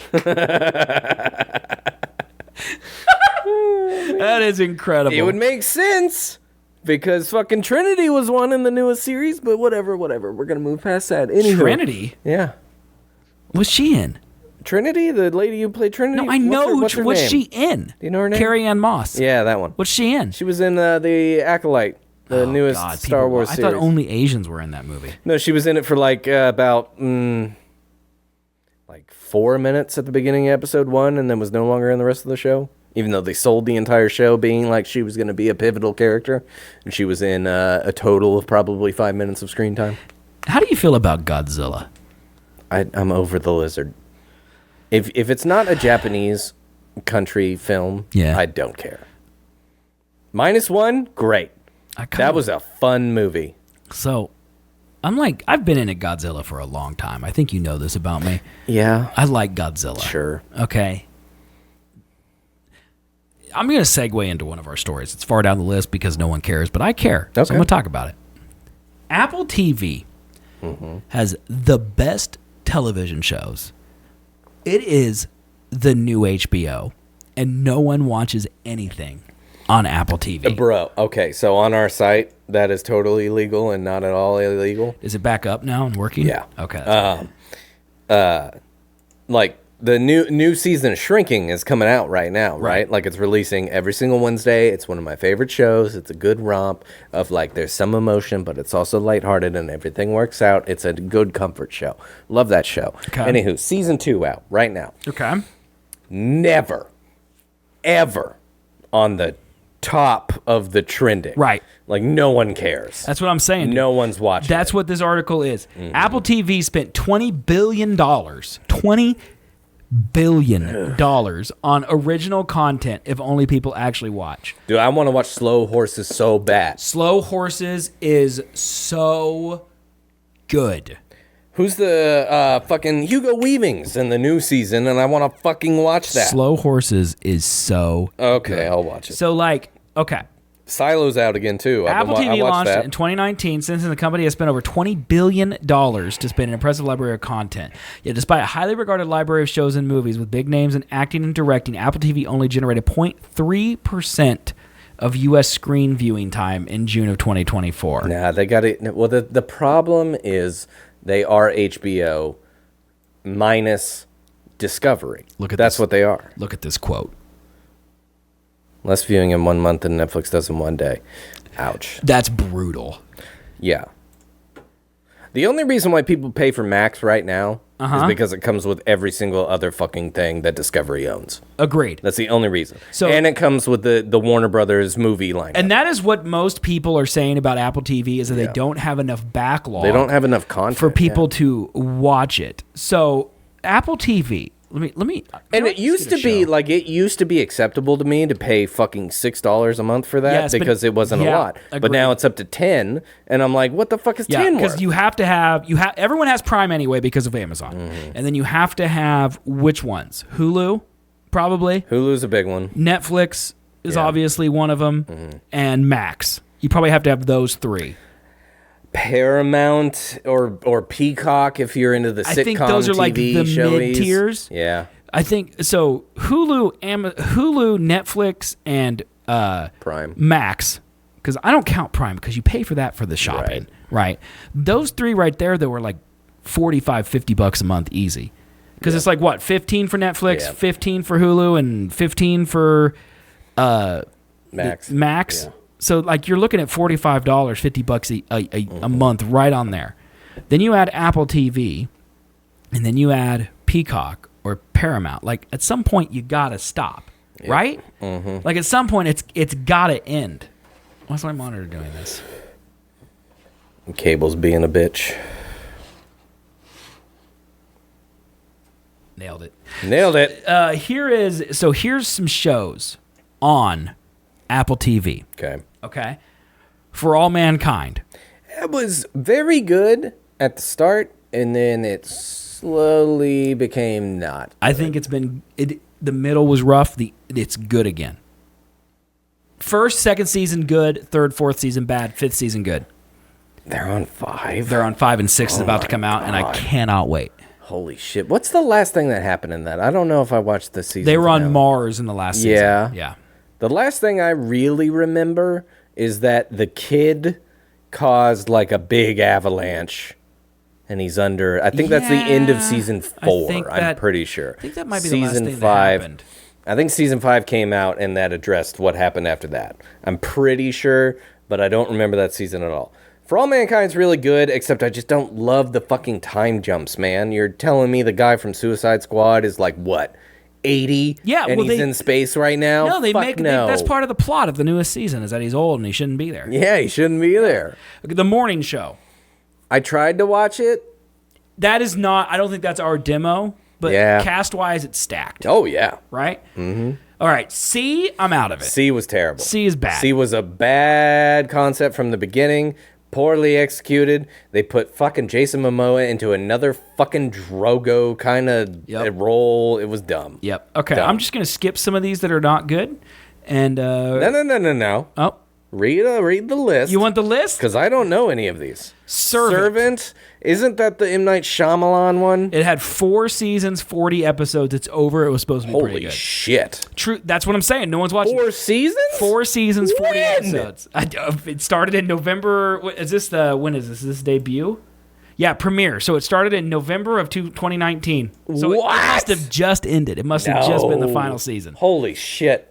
That is incredible. It would make sense because fucking Trinity was one in the newest series, but whatever. We're gonna move past that. Anywho, Trinity? yeah, What's she in? Trinity, the lady who played Trinity. No, I know. What's her What's name? she in? Do you know her name? Carrie Ann Moss. Yeah, that one. What's she in? She was in the Acolyte, the newest God, Star people- Wars I series. thought only Asians were in that movie. No, she was in it for like about 4 minutes at the beginning of episode 1, and then was no longer in the rest of the show. Even though they sold the entire show being like she was going to be a pivotal character, and she was in a total of probably 5 minutes of screen time. How do you feel about Godzilla? I'm over the lizard. If it's not a Japanese country film, Yeah. I don't care. -1, great. That was a fun movie. So, I'm like, I've been into Godzilla for a long time. I think you know this about me. Yeah. I like Godzilla. Sure. Okay. I'm going to segue into one of our stories. It's far down the list because no one cares, but I care. So I'm going to talk about it. Apple TV has the best television shows. It is the new HBO, and no one watches anything on Apple TV. Bro, okay, so on our site, that is totally legal and not at all illegal. Is it back up now and working? Yeah. Okay. Like the new season of Shrinking is coming out right now, right? Like it's releasing every single Wednesday. It's one of my favorite shows. It's a good romp of like there's some emotion, but it's also lighthearted and everything works out. It's a good comfort show. Love that show. Okay. Anywho, season 2 out right now. Okay. Never, ever on the top of the trending. Right. Like no one cares. That's what I'm saying. Dude. No one's watching. That's what this article is. Apple TV spent $20 billion. $20 billion on original content if only people actually watch. Dude, I want to watch Slow Horses so bad. Slow Horses is so good. Who's the fucking Hugo Weaving's in the new season, and I want to fucking watch that. Slow Horses is so Okay, good. I'll watch it. So like, okay. Silo's out again, too. Apple I TV watched launched that. it in 2019. Since then, the company has spent over $20 billion to spend an impressive library of content. Yet, despite a highly regarded library of shows and movies with big names in acting and directing, Apple TV only generated 0.3% of U.S. screen viewing time in June of 2024. Nah, they got it. Well, the problem is they are HBO minus Discovery. Look at That's this. what they are. Look at this quote. Less viewing in 1 month than Netflix does in 1 day. Ouch. That's brutal. Yeah. The only reason why people pay for Max right now is because it comes with every single other fucking thing that Discovery owns. Agreed. That's the only reason. So- and it comes with the Warner Brothers movie lineup. And that is what most people are saying about Apple TV is that Yeah. they don't have enough backlog. They don't have enough content for people to watch it. So Apple TV. Let me. And it used to be it used to be acceptable to me to pay fucking $6 a month for that Yes, but- because it wasn't a yeah, lot. But agreed. now it's up to 10, and I'm like, what the fuck is 10 worth? because you have to have everyone has Prime anyway because of Amazon, and then you have to have which ones? Hulu, probably. Hulu's a big one. Netflix is Yeah. obviously one of them, and Max. You probably have to have those three. Paramount or Peacock if you're into the sitcom I think those are like TV the showies. mid tiers. Yeah. I think so. Hulu, Netflix, and Prime. Max, because I don't count Prime because you pay for that for the shopping, right? Those three right there, that were like $45, $50 a month easy. Because it's like what, 15 for Netflix, Yeah. 15 for Hulu, and 15 for Max. Max. Yeah. So like you're looking at $45, $50 a month right on there. Then you add Apple TV, and then you add Peacock or Paramount. Like at some point you gotta stop, right? Mm-hmm. Like at some point it's gotta end. Why's my monitor doing this? Cable's being a bitch. Nailed it. Nailed it. Here's some shows on Apple TV. Okay. Okay, For All Mankind. It was very good at the start, and then it slowly became not. I think the middle was rough. It's good again. First, second season good. Third, fourth season bad. Fifth season good. They're on 5. They're on 5 and 6 is about to come out, and I God. cannot wait. Holy shit. What's the last thing that happened in that? I don't know if I watched the season. They were on finale. Mars in the last season. Yeah. Yeah. The last thing I really remember is that the kid caused like a big avalanche, and he's under. I think that's the end of season 4. I'm pretty sure. I think that might be the last thing that 5. happened. I think season 5 came out, and that addressed what happened after that. I'm pretty sure, but I don't remember that season at all. For All Mankind's really good, except I just don't love the fucking time jumps, man. You're telling me the guy from Suicide Squad is like, what, 80? Yeah, and well, he's in space right now? That's part of the plot of the newest season is that he's old and he shouldn't be there. Yeah, he shouldn't be there. The morning show. I tried to watch it. That is not, I don't think that's our demo. but Yeah. cast-wise, it's stacked. Oh, yeah. Right? Mm-hmm. All right, C, I'm out of it. C was terrible. C is bad. C was a bad concept from the beginning. Poorly executed. They put fucking Jason Momoa into another fucking Drogo kind of role. It was dumb. Yep. Okay, Dumb. I'm just going to skip some of these that are not good. And, No. oh, Read the list. you want the list? Because I don't know any of these. Servant. Isn't that the M. Night Shyamalan one? It had 4 seasons, 40 episodes. It's over. It was supposed to be pretty Holy good. shit. True. That's what I'm saying. No one's watching. 4 seasons? 4 seasons, 40 When? episodes. It started in November. Is this the when is this? Is this debut? Yeah, premiere. So it started in November of 2019. So it must have just ended. It must have just been the final season. Holy shit.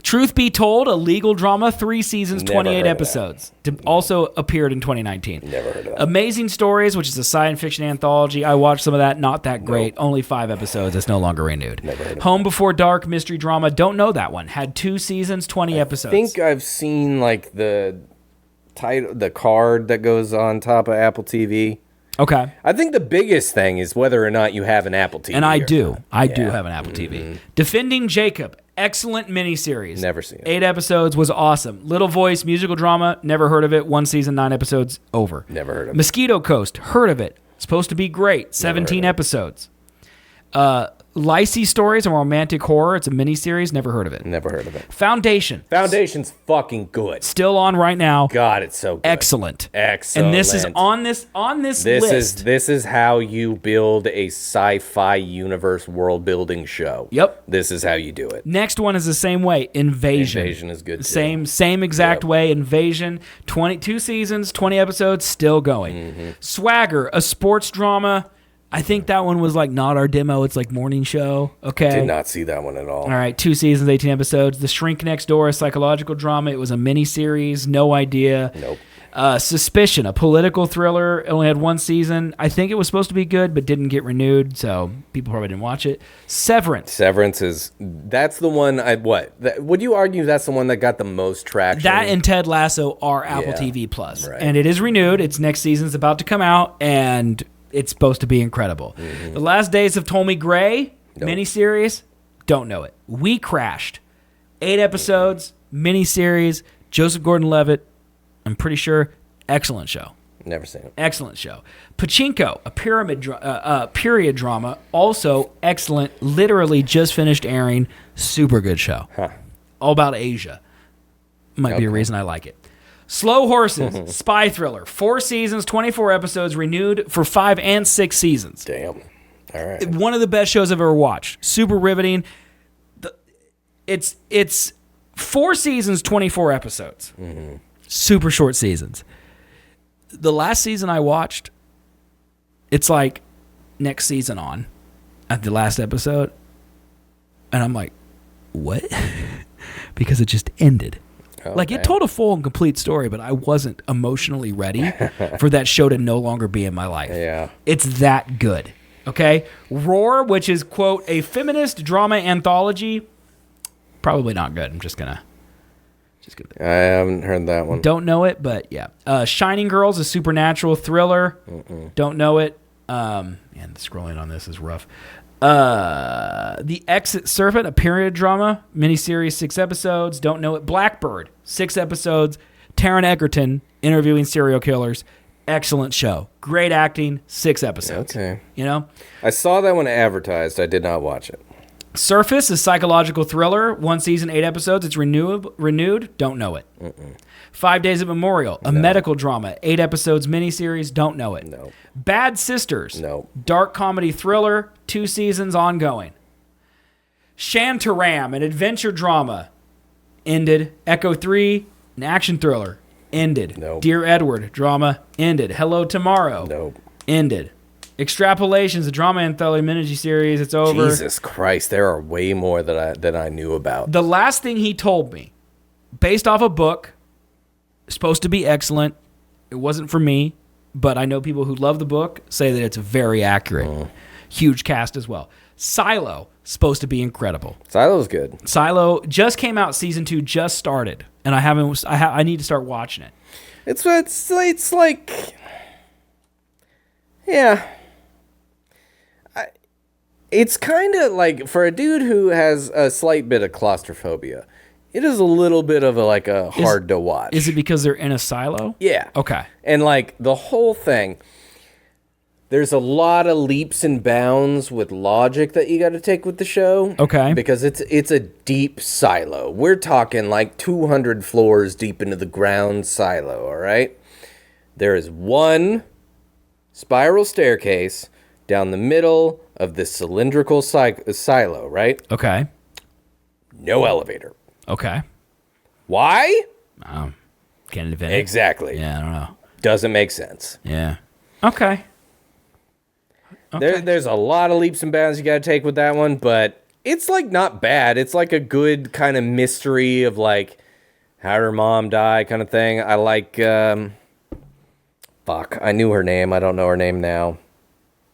Truth Be Told, a legal drama, 3 seasons, Never 28 heard of episodes. Also appeared in 2019. Never heard of that. Amazing Stories, which is a science fiction anthology. I watched some of that. Not that great. Only 5 episodes. It's no longer renewed. Never heard of Home Before Dark, mystery drama. Don't know that one. Had 2 seasons, 20 episodes. I think I've seen like the title, the card that goes on top of Apple TV. Okay. I think the biggest thing is whether or not you have an Apple TV. And I or do. not. I do have an Apple TV. Defending Jacob. Excellent miniseries. Never seen it. 8 episodes was awesome. Little Voice musical drama. Never heard of it. 1 season, 9 episodes. Over. Never heard of it. Mosquito Coast. Heard of it. Supposed to be great. 17 episodes. Lacey Stories, a romantic horror. It's a miniseries. Never heard of it. Never heard of it. Foundation. Foundation's fucking good. Still on right now. God, it's so good. Excellent. Excellent. And this is on this list. This is how you build a sci-fi universe world building show. Yep. This is how you do it. Next one is the same way. Invasion. Invasion is good too. Same exact way. Invasion. 22 seasons, 20 episodes, still going. Swagger, a sports drama. I think that one was like not our demo. It's like morning show. Okay. Did not see that one at all. All right, 2 seasons, 18 episodes. The Shrink Next Door, a psychological drama. It was a mini series. No idea. Nope. Suspicion, a political thriller. It only had 1 season. I think it was supposed to be good, but didn't get renewed, so people probably didn't watch it. Severance. That's the one. Would you argue that's the one that got the most traction? That and Ted Lasso are Apple Yeah, TV Plus, right. and it is renewed. Its next season's about to come out, and it's supposed to be incredible. The Last Days of Tommy Gray miniseries. Don't know it. We Crashed. 8 episodes, miniseries. Joseph Gordon-Levitt. I'm pretty sure. Excellent show. Never seen it. Excellent show. Pachinko, a period drama, also excellent. Literally just finished airing. Super good show. All about Asia. Might be a reason I like it. Slow Horses, spy thriller. 4 seasons, 24 episodes, renewed for 5 and 6 seasons. Damn. All right. One of the best shows I've ever watched. Super riveting. It's 4 seasons, 24 episodes. Super short seasons. The last season I watched, it's like next season on at the last episode. And I'm like, what? Because it just ended. Okay. Like, it told a full and complete story, but I wasn't emotionally ready for that show to no longer be in my life. Yeah. It's that good. Okay? Roar, which is, quote, a feminist drama anthology. Probably not good. I'm just gonna. I haven't heard that one. Don't know it, but yeah. Shining Girls, a supernatural thriller. Don't know it. Man, the scrolling on this is rough. The Exit Serpent, a period drama, miniseries, 6 episodes. Don't know it. Blackbird, 6 episodes. Taron Egerton interviewing serial killers. Excellent show. Great acting, 6 episodes. Okay. You know? I saw that one advertised. I did not watch it. Surface, a psychological thriller, 1 season, 8 episodes. It's renewed. Don't know it. 5 Days of Memorial, a medical drama, 8 episodes, miniseries. Don't know it. No. Bad Sisters, No. dark comedy thriller, 2 seasons, ongoing. Shantaram, an adventure drama, ended. Echo 3, an action thriller, ended. Nope. Dear Edward, drama, ended. Hello Tomorrow, Nope. ended. Extrapolations, a drama anthology miniseries. It's over. Jesus Christ, there are way more that I knew about. The last thing he told me, based off a book, supposed to be excellent. It wasn't for me, but I know people who love the book say that it's very accurate. Huge cast as well. Silo, supposed to be incredible. Silo's good. Silo just came out. Season 2 just started, and I haven't. I need to start watching it. It's like, yeah. It's kind of like, for a dude who has a slight bit of claustrophobia, it is a little bit of a hard to watch. Is it because they're in a silo? Yeah. Okay. And like the whole thing, there's a lot of leaps and bounds with logic that you got to take with the show. Okay. Because it's a deep silo. We're talking like 200 floors deep into the ground silo, all right? There is one spiral staircase down the middle of this cylindrical silo, right? Okay. No elevator. Okay. Why? Can't invent it. Exactly. Yeah, I don't know. Doesn't make sense. Yeah. Okay. There's a lot of leaps and bounds you got to take with that one, but it's like not bad. It's like a good kind of mystery of like how did her mom die kind of thing. I like, fuck, I knew her name. I don't know her name now.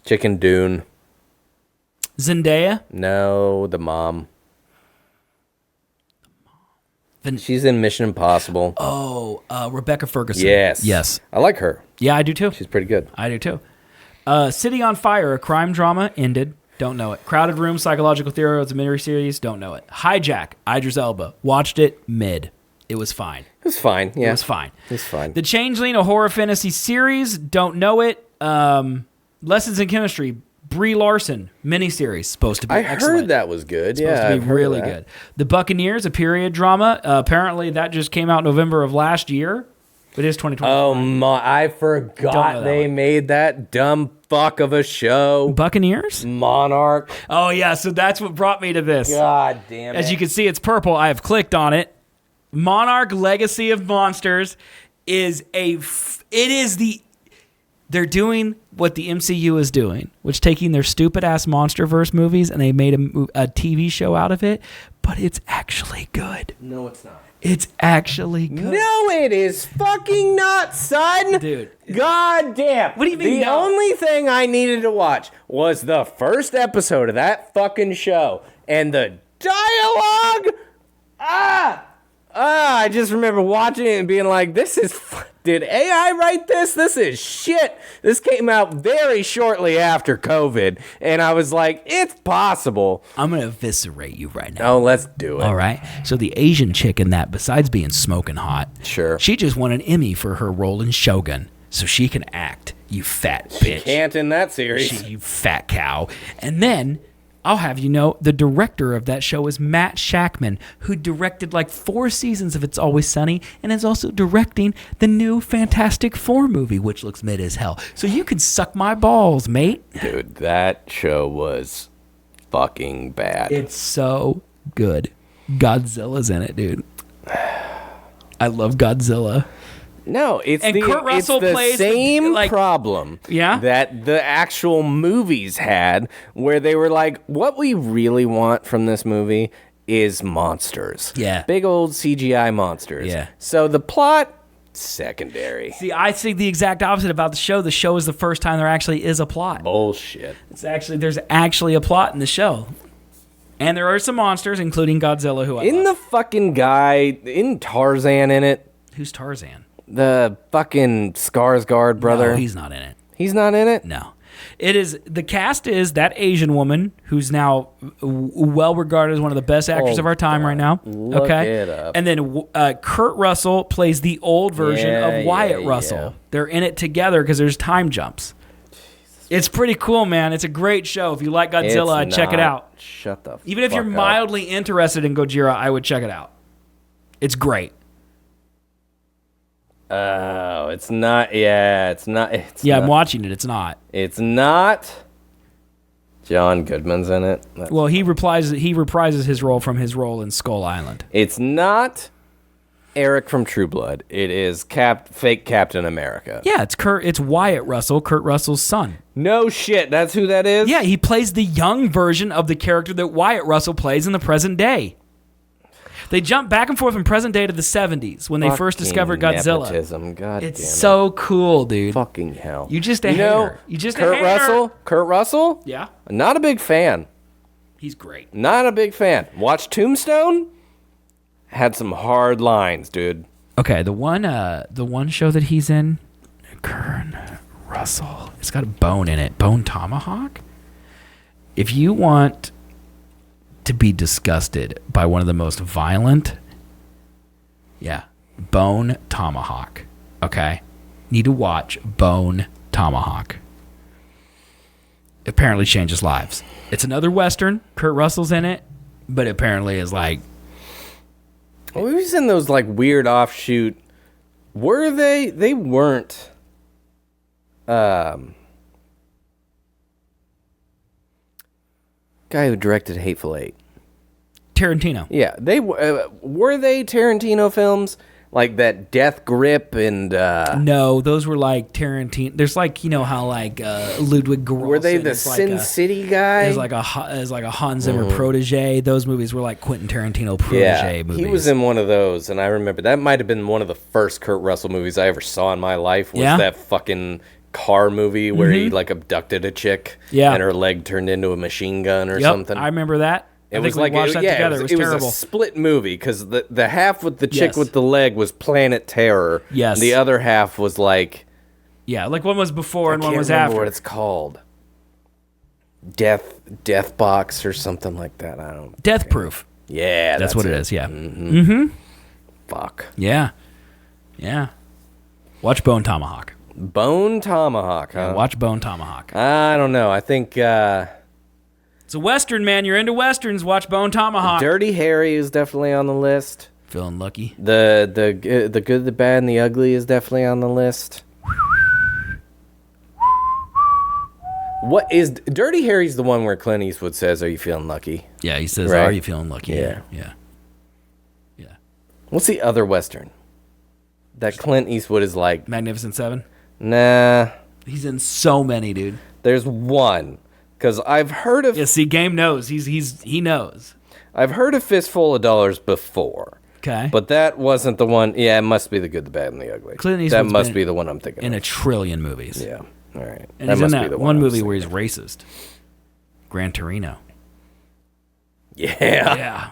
Chicken Dune. Zendaya? No, the mom. She's in Mission Impossible. Oh, Rebecca Ferguson. Yes. Yes. I like her. Yeah, I do too. She's pretty good. I do too. City on Fire, a crime drama, ended. Don't know it. Crowded Room, psychological thriller, it's a miniseries. Don't know it. Hijack, Idris Elba. Watched it mid. It was fine. It was fine. Yeah. It was fine. It's fine. The Changeling, a horror fantasy series. Don't know it. Lessons in Chemistry, Brie Larson miniseries. Supposed to be excellent. heard that was good. Supposed to be really good. The Buccaneers, a period drama. Apparently, that just came out November of last year. It is 2020. Oh my! I Don't know forgot that they one. made that dumb fuck of a show. Buccaneers? Monarch. Oh, yeah. So that's what brought me to this. God damn it! As you can see, it's purple. I have clicked on it. Monarch Legacy of Monsters is they're doing what the MCU is doing, which taking their stupid ass MonsterVerse movies and they made a TV show out of it, but it's actually good. No, it's not. It's actually good. No, it is fucking not, son. Dude. God damn. What do you mean The no? only thing I needed to watch was the first episode of that fucking show. And the dialogue. I just remember watching it and being like, this is... Did AI write this? This is shit. This came out very shortly after COVID. And I was like, it's possible. I'm going to eviscerate you right now. Oh, let's do it. All right. So the Asian chick in that, besides being smoking hot, Sure. she just won an Emmy for her role in Shogun. So she can act, you fat bitch. Can't in that series. You fat cow. And then, I'll have you know, the director of that show is Matt Shackman, who directed like 4 seasons of It's Always Sunny and is also directing the new Fantastic Four movie, which looks mid as hell. So you can suck my balls, mate. Dude, that show was fucking bad. It's so good. Godzilla's in it, dude. I love Godzilla. No, it's And the, Kurt Russell it's the plays the- same like- problem Yeah? that the actual movies had, where they were like, what we really want from this movie is monsters. Yeah. Big old CGI monsters. Yeah. So the plot, secondary. See, I think the exact opposite about the show. The show is the first time there actually is a plot. Bullshit. There's actually a plot in the show. And there are some monsters, including Godzilla, who I In love. the fucking guy, in Tarzan in it, Who's Tarzan? the fucking Skarsgård brother. No, he's not in it. He's not in it? No. It is, the cast is that Asian woman who's now well regarded as one of the best actors of our time right now. Look it up. And then Kurt Russell plays the old version Yeah, of Wyatt yeah, Russell. yeah. They're in it together because there's time jumps. It's pretty cool, man. It's a great show. If you like Godzilla, It's check it not. out. Shut the Even if you're fuck up. mildly interested in Gojira, I would check it out. It's great. Oh, it's not. Yeah, it's not. It's Yeah, not, I'm watching it. It's not. It's not. John Goodman's in it. Well, he reprises his role from his role in Skull Island. It's not Eric from True Blood. It is fake Captain America. Yeah, it's Wyatt Russell, Kurt Russell's son. No shit. That's who that is? Yeah, he plays the young version of the character that Wyatt Russell plays in the present day. They jump back and forth from present day to the 70s when they first Fucking discovered Godzilla. Nepotism. God It's damn it. so cool, dude. Fucking hell. You just a know, hater. You just a Kurt hater. Russell? Kurt Russell? Yeah, Not a big fan. he's great. Not a big fan. Watch Tombstone? Had some hard lines, dude. Okay, the one show that he's in, Kurt Russell, it's got a bone in it. Bone Tomahawk? If you want to be disgusted by one of the most violent, Bone Tomahawk. Okay? Need to watch Bone Tomahawk. Apparently changes lives. It's another Western. Kurt Russell's in it, but apparently is like... Well, he was in those like weird offshoot... Were they? They weren't... Guy who directed Hateful Eight. Tarantino. Yeah, they were they Tarantino films like that Death Grip and No, those were like Tarantino. There's like, you know how like Ludwig Göransson. were they the is like Sin City guy? Is like a Hans Zimmer protege. Those movies were like Quentin Tarantino protege movies. He was in one of those, and I remember that might have been one of the first Kurt Russell movies I ever saw in my life. Was that fucking car movie where he like abducted a chick and her leg turned into a machine gun or something. I remember that. It was like watched that together. It was terrible. A split movie because the half with the chick with the leg was Planet Terror. Yes. And the other half was like like one was before and one was I can't remember after. what it's called. Death Box or something like that. I don't. Death Proof. Yeah, that's what it is. Yeah. Fuck. Yeah. Watch Bone Tomahawk. Bone Tomahawk. Huh? Watch Bone Tomahawk. I don't know. I think. It's a Western, man. You're into Westerns. Watch Bone Tomahawk. Dirty Harry is definitely on the list. Feeling lucky. The good, the bad, and the ugly is definitely on the list. What is Dirty Harry's the one where Clint Eastwood says, "Are you feeling lucky?" Yeah, he says, Right. "Are you feeling lucky?" Yeah. Yeah. What's the other Western that Clint Eastwood is like? Magnificent Seven. Nah, He's in so many, dude. there's one because I've heard of. Yeah, see, Game knows. He knows. I've heard of Fistful of Dollars before. Okay. But that wasn't the one. Yeah, it must be the good, the bad, and the ugly. Clint that Eastwood's must been be the one I'm thinking in of. a trillion movies. Yeah. All right. And he's in must be that the one I was movie where he's thinking racist. Gran Torino. of. Yeah. Yeah.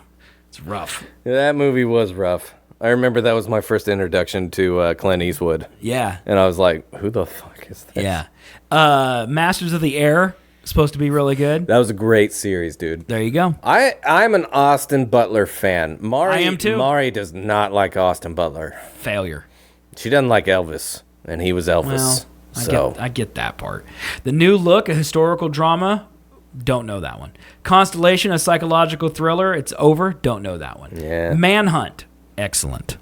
It's rough. That movie was rough. I remember that was my first introduction to Clint Eastwood. Yeah. And I was like, who the fuck is this? Yeah. Masters of the Air. Supposed to be really good. That was a great series, dude. There you go. I'm an Austin Butler fan. Mari, I am too. Mari does not like Austin Butler. Failure. She doesn't like Elvis, and he was Elvis. Well, I get that part. The New Look, a historical drama. Don't know that one. Constellation, a psychological thriller. It's over. Don't know that one. Yeah. Manhunt. Excellent.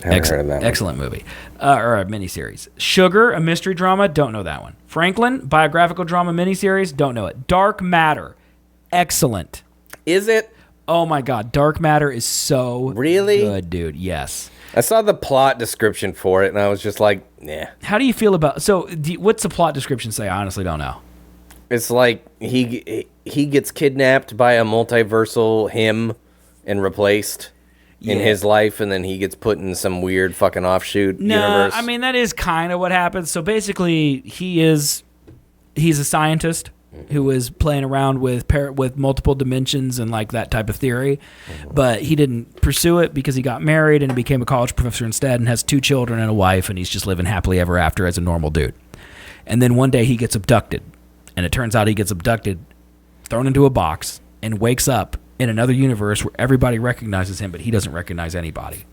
Haven't heard of that one. Excellent movie. Or a miniseries. Sugar, a mystery drama. Don't know that one. Franklin, biographical drama miniseries. Don't know it. Dark Matter. Excellent. Is it? Oh my God. Dark Matter is so Really? good, dude. Yes. I saw the plot description for it, and I was just like, nah. How do you feel about... So, what's the plot description say? I honestly don't know. It's like he gets kidnapped by a multiversal him and replaced in his life, and then he gets put in some weird fucking offshoot universe. I mean, that is kind of what happens. So basically, he's a scientist who is playing around with multiple dimensions and like that type of theory, but he didn't pursue it because he got married and became a college professor instead and has 2 children and a wife, and he's just living happily ever after as a normal dude. And then one day he gets abducted, and it turns out he gets abducted, thrown into a box, and wakes up in another universe where everybody recognizes him, but he doesn't recognize anybody.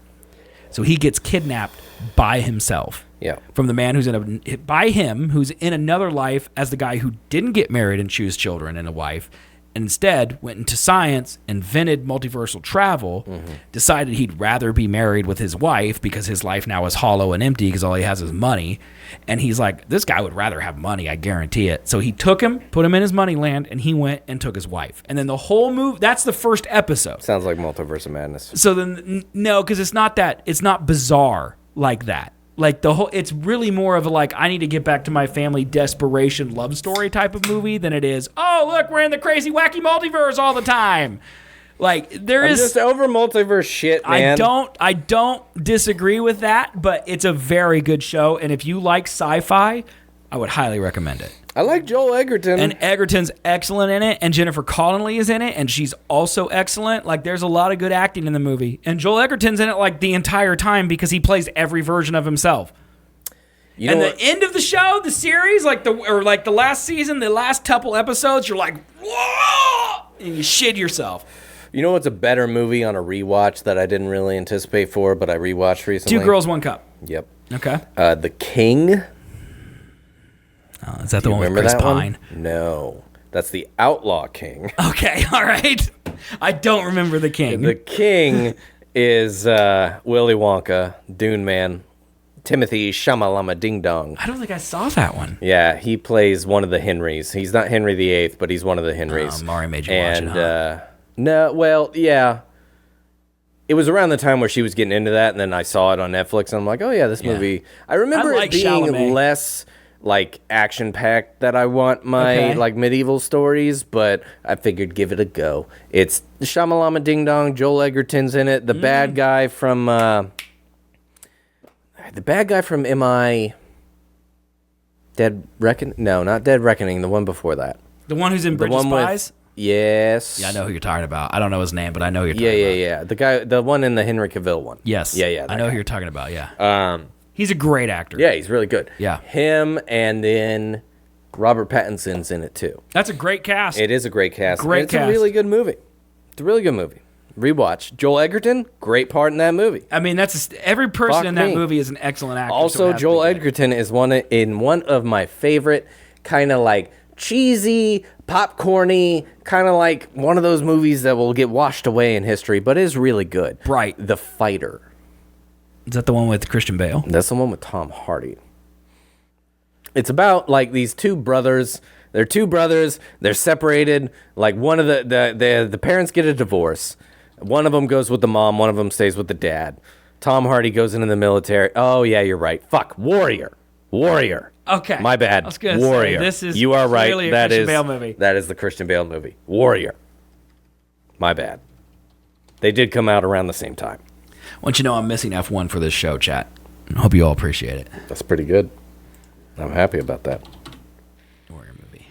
So he gets kidnapped by himself. Yeah. From the man who's who's in another life as the guy who didn't get married and choose children and a wife, and instead went into science, invented multiversal travel, decided he'd rather be married with his wife because his life now is hollow and empty because all he has is money. And he's like, this guy would rather have money, I guarantee it. So he took him, put him in his money land, and he went and took his wife. And then the whole movie, that's the first episode. Sounds like Multiverse of Madness. So then, no, because it's not bizarre like that. Like it's really more of a like, I need to get back to my family desperation love story type of movie than it is, oh, look, we're in the crazy wacky multiverse all the time. Like I'm just over multiverse shit, man. I don't disagree with that, but it's a very good show. And if you like sci-fi, I would highly recommend it. I like Joel Edgerton. And Egerton's excellent in it, and Jennifer Connelly is in it, and she's also excellent. Like, there's a lot of good acting in the movie. And Joel Egerton's in it, like, the entire time because he plays every version of himself. You know and what? the end of the show, the series, like the last season, the last couple episodes, you're like, whoa, and you shit yourself. You know what's a better movie on a rewatch that I didn't really anticipate for, but I rewatched recently? 2 Girls, 1 Cup. Yep. Okay. The King. Oh, is that the one with Remember Chris that Pine? one? No. That's the Outlaw King. Okay, all right. I don't remember the King. The King is Willy Wonka, Dune Man, Timothy Shamalama Ding Dong. I don't think I saw that one. Yeah, he plays one of the Henrys. He's not Henry VIII, but he's one of the Henrys. Mari made you watch it, huh? No, well, yeah. It was around the time where she was getting into that, and then I saw it on Netflix, and I'm like, oh, yeah, this movie. I remember I like it being Chalamet. less, like, action-packed that I want my, like, medieval stories, but I figured give it a go. It's Shamalama Ding Dong, Joel Edgerton's in it, the bad guy from... the bad guy from M.I. Dead Reckoning? No, not Dead Reckoning, the one before that. The one who's in Bridge of one with- Spies? Yes. Yeah, I know who you're talking about. I don't know his name, but I know who you're talking about. Yeah. The one in the Henry Cavill one. Yes. Yeah. I know who you're talking about, yeah. He's a great actor. Yeah, he's really good. Yeah. Him, and then Robert Pattinson's in it too. That's a great cast. It is a great cast. Great and it's cast. a really good movie. It's a really good movie. Rewatch. Joel Edgerton, great part in that movie. I mean, every person Fuck in that me. movie is an excellent actor. so it Also, has to Joel be good. Edgerton is one of my favorite kind of like cheesy, popcorny, kind of like one of those movies that will get washed away in history, but is really good. Right. The Fighter. Is that the one with Christian Bale? That's the one with Tom Hardy. It's about like these two brothers. They're two brothers. They're separated. Like one of the parents get a divorce. One of them goes with the mom. One of them stays with the dad. Tom Hardy goes into the military. Oh yeah, you're right. Fuck, Warrior. Okay. My bad. I was gonna say, Warrior. this is you are right. clearly a That Christian is Bale movie. That is the Christian Bale movie. Warrior. My bad. They did come out around the same time. I want you to know I'm missing F1 for this show, chat. I hope you all appreciate it. That's pretty good. I'm happy about that. Warrior movie.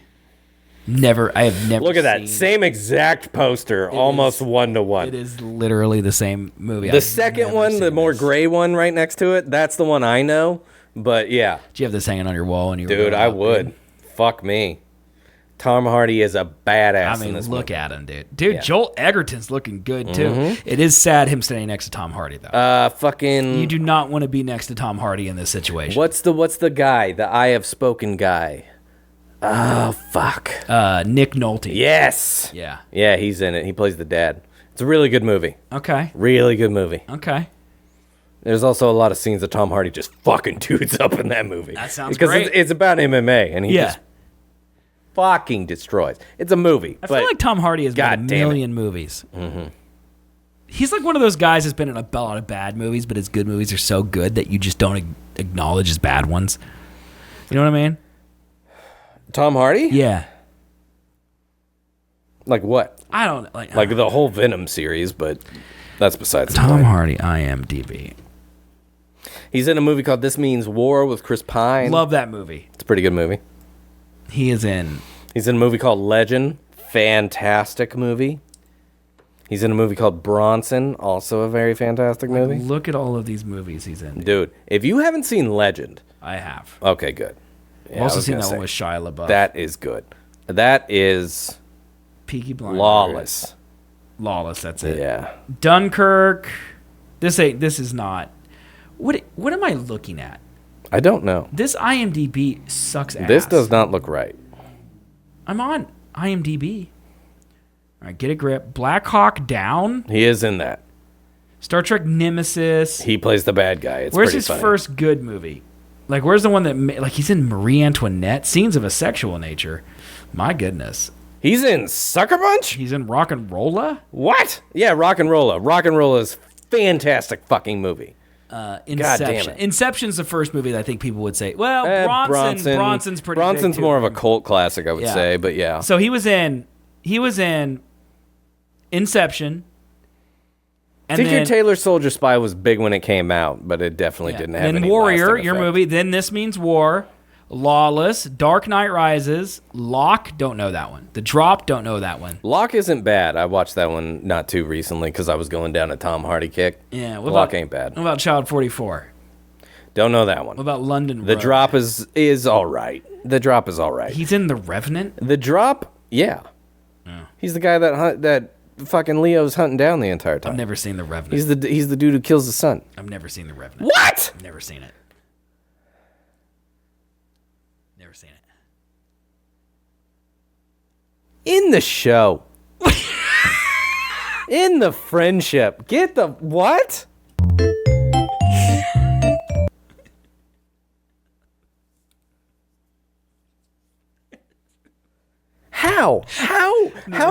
I have never Look at that. seen- Same exact poster, almost is- 1-to-1. It is literally the same movie. The I've second never one, the seen more this. gray one right next to it, that's the one I know. But yeah, Do you have this hanging on your wall? And you dude, I would. Fuck me. Tom Hardy is a badass I in mean, this look movie. at him, dude. Dude, Yeah. Joel Edgerton's looking good, too. It is sad him standing next to Tom Hardy, though. Fucking. You do not want to be next to Tom Hardy in this situation. What's the guy? The I Have Spoken guy. Oh fuck. Nick Nolte. Yes. Yeah. Yeah, he's in it. He plays the dad. It's a really good movie. Okay. Really good movie. Okay. There's also a lot of scenes that Tom Hardy just fucking dudes up in that movie. That sounds because great. It's about MMA, and he Yeah. just fucking destroys. It's a movie. I feel like Tom Hardy has God made a damn it. million movies. Mm-hmm. He's like one of those guys that's been in a lot of bad movies, but his good movies are so good that you just don't acknowledge his bad ones. You know what I mean? Tom Hardy? Yeah. Like what? I don't like Like the whole Venom series, but that's besides the Tom point. Hardy, IMDb. He's in a movie called This Means War with Chris Pine. Love that movie. It's a pretty good movie. He is in. He's in a movie called Legend. Fantastic movie. He's in a movie called Bronson. Also a very fantastic movie. Look at all of these movies he's in. Dude, if you haven't seen Legend, I have. okay, good. Yeah, I've I also was seen gonna that say, one with Shia LaBeouf. That is good. That is Peaky Blinders. lawless. Lawless. That's it. Yeah. Dunkirk. This is not. What am I looking at? I don't know. This IMDb sucks ass. This does not look right. I'm on IMDb. All right, get a grip. Black Hawk Down. He is in that. Star Trek Nemesis. He plays the bad guy. It's Where's pretty his funny. first good movie? Like, where's the one that like he's in Marie Antoinette? Scenes of a sexual nature. My goodness. He's in Sucker Punch? He's in Rock and Rolla. What? Yeah, Rock and Rolla. Rock and Rolla is fantastic fucking movie. Inception. it. Inception's the first movie that I think people would say. Well, Bronson's pretty. Bronson's big, too. more of a cult classic, I would Yeah. say, but yeah. So he was in Inception. And Tinker then, Tailor Soldier Spy was big when it came out, but it definitely didn't have then any Warrior, lasting your effect. movie. Then This Means War. Lawless, Dark Knight Rises, Locke, don't know that one. The Drop, don't know that one. Locke isn't bad. I watched that one not too recently because I was going down a Tom Hardy kick. Yeah, Locke ain't bad. What about Child 44? Don't know that one. What about London The Road? Drop is all right. The Drop is all right. He's in The Revenant? The Drop, yeah. He's the guy that fucking Leo's hunting down the entire time. I've never seen The Revenant. He's the dude who kills the son. I've never seen The Revenant. What? I've never seen it. Never seen it. In the show. In the friendship. Get the what? How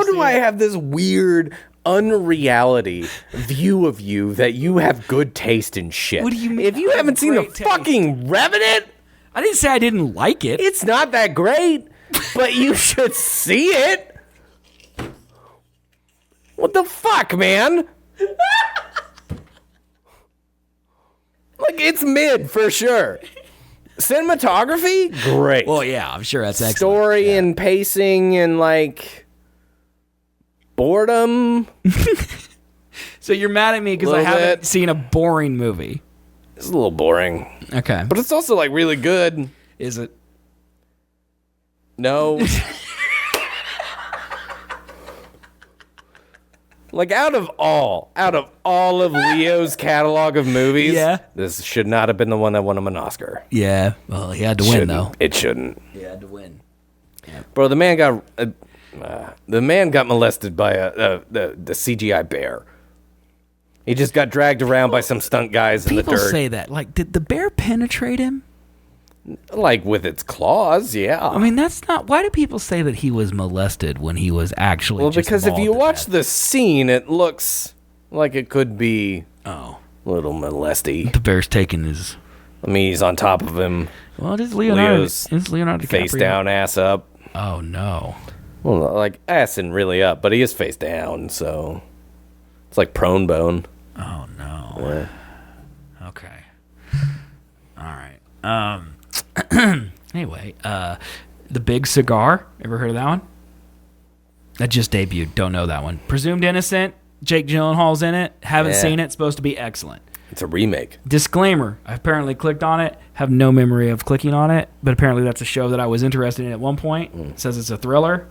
do I have this weird unreality view of you that you have good taste in shit? What do you mean If you I have haven't seen the great taste? fucking Revenant, I didn't say I didn't like it. it's not that great, but you should see it. What the fuck, man? Like, it's mid for sure. Cinematography, great. Well, yeah, I'm sure that's excellent. Story and pacing and like boredom. So you're mad at me because I Little haven't bit. seen a boring movie. It's a little boring, Okay. but it's also like really good. Is it? No. Like out of all of Leo's catalog of movies, Yeah. this should not have been the one that won him an Oscar. Yeah. Well, he had to win, though. It shouldn't. He had to win. Bro, the man got molested by the CGI bear. He just got dragged around by some stunt guys in the People dirt. say that. Like, did the bear penetrate him? Like with its claws, yeah. I mean, that's not. Why do people say that he was molested when he was actually? Well, just because if mauled you to watch death? the scene, it looks like it could be Oh, a little molesty. the bear's taking his. I mean, he's on top of him, Well, it is Leonardo. Leo's It's Leonardo DiCaprio. face down, ass up. Oh no. Well, like ass and really up, but he is face down, so it's like prone bone. Oh no. Yeah. Okay. All right. Anyway, The Big Cigar. Ever heard of that one? That just debuted. Don't know that one. Presumed Innocent. Jake Gyllenhaal's in it. Haven't Yeah. seen it. Supposed to be excellent. It's a remake. Disclaimer. I apparently clicked on it. Have no memory of clicking on it, but apparently that's a show that I was interested in at one point. It says it's a thriller.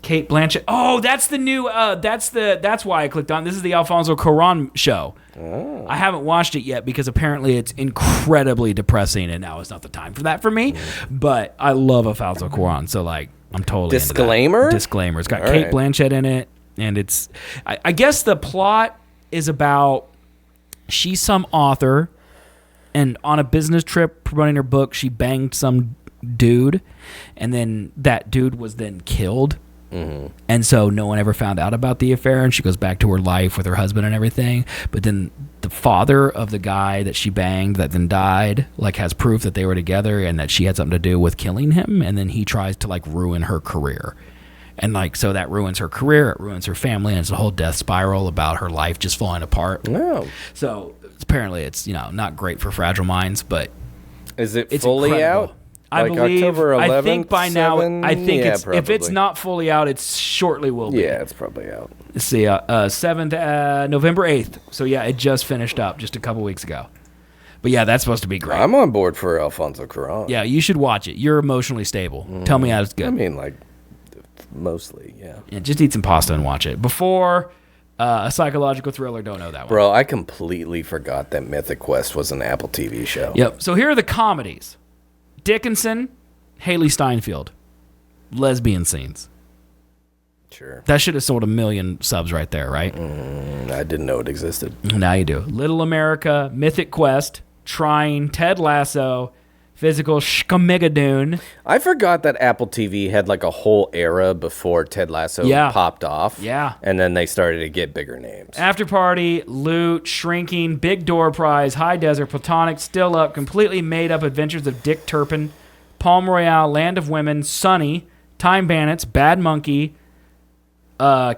Kate Blanchett. Oh, that's the new. That's why I clicked on. This is the Alfonso Cuarón show. Oh. I haven't watched it yet because apparently it's incredibly depressing, and now is not the time for that for me. But I love Alfonso Cuarón, so like I'm totally into that. Disclaimer? Disclaimer. It's got All Kate right. Blanchett in it, and it's. I guess the plot is about she's some author, and on a business trip promoting her book, she banged some dude, and then that dude was then killed. Mm-hmm. And so no one ever found out about the affair, and she goes back to her life with her husband and everything. But then the father of the guy that she banged that then died, like, has proof that they were together and that she had something to do with killing him. And then he tries to like ruin her career. And like, so that ruins her career, it ruins her family, and it's a whole death spiral about her life just falling apart. No. So apparently it's, not great for fragile minds, but Is it it's fully incredible. out? I Like believe. October 11th, I think by now. 7? I think Yeah, it's if it's probably. not fully out, it's shortly will be. Yeah, it's probably out. Let's see. 7th, November 8th. So yeah, it just finished up just a couple weeks ago. But yeah, that's supposed to be great. I'm on board for Alfonso Cuarón. Yeah, you should watch it. You're emotionally stable. Tell me how it's good. I mean, like, mostly, yeah. Yeah, just eat some pasta and watch it. Before a psychological thriller, don't know that one. Bro, I completely forgot that Mythic Quest was an Apple TV show. Yep. So here are the comedies: Dickinson, Haley Steinfeld, lesbian scenes. Sure. That should have sold 1 million subs right there, right? I didn't know it existed. Now you do. Little America, Mythic Quest, Trying, Ted Lasso, Physical Schmigadoon. I forgot that Apple TV had like a whole era before Ted Lasso Yeah. popped off. Yeah. And then they started to get bigger names. After Party, Loot, Shrinking, Big Door Prize, High Desert, Platonic, Still Up, Completely Made Up Adventures of Dick Turpin, Palm Royale, Land of Women, Sunny, Time Bandits, Bad Monkey,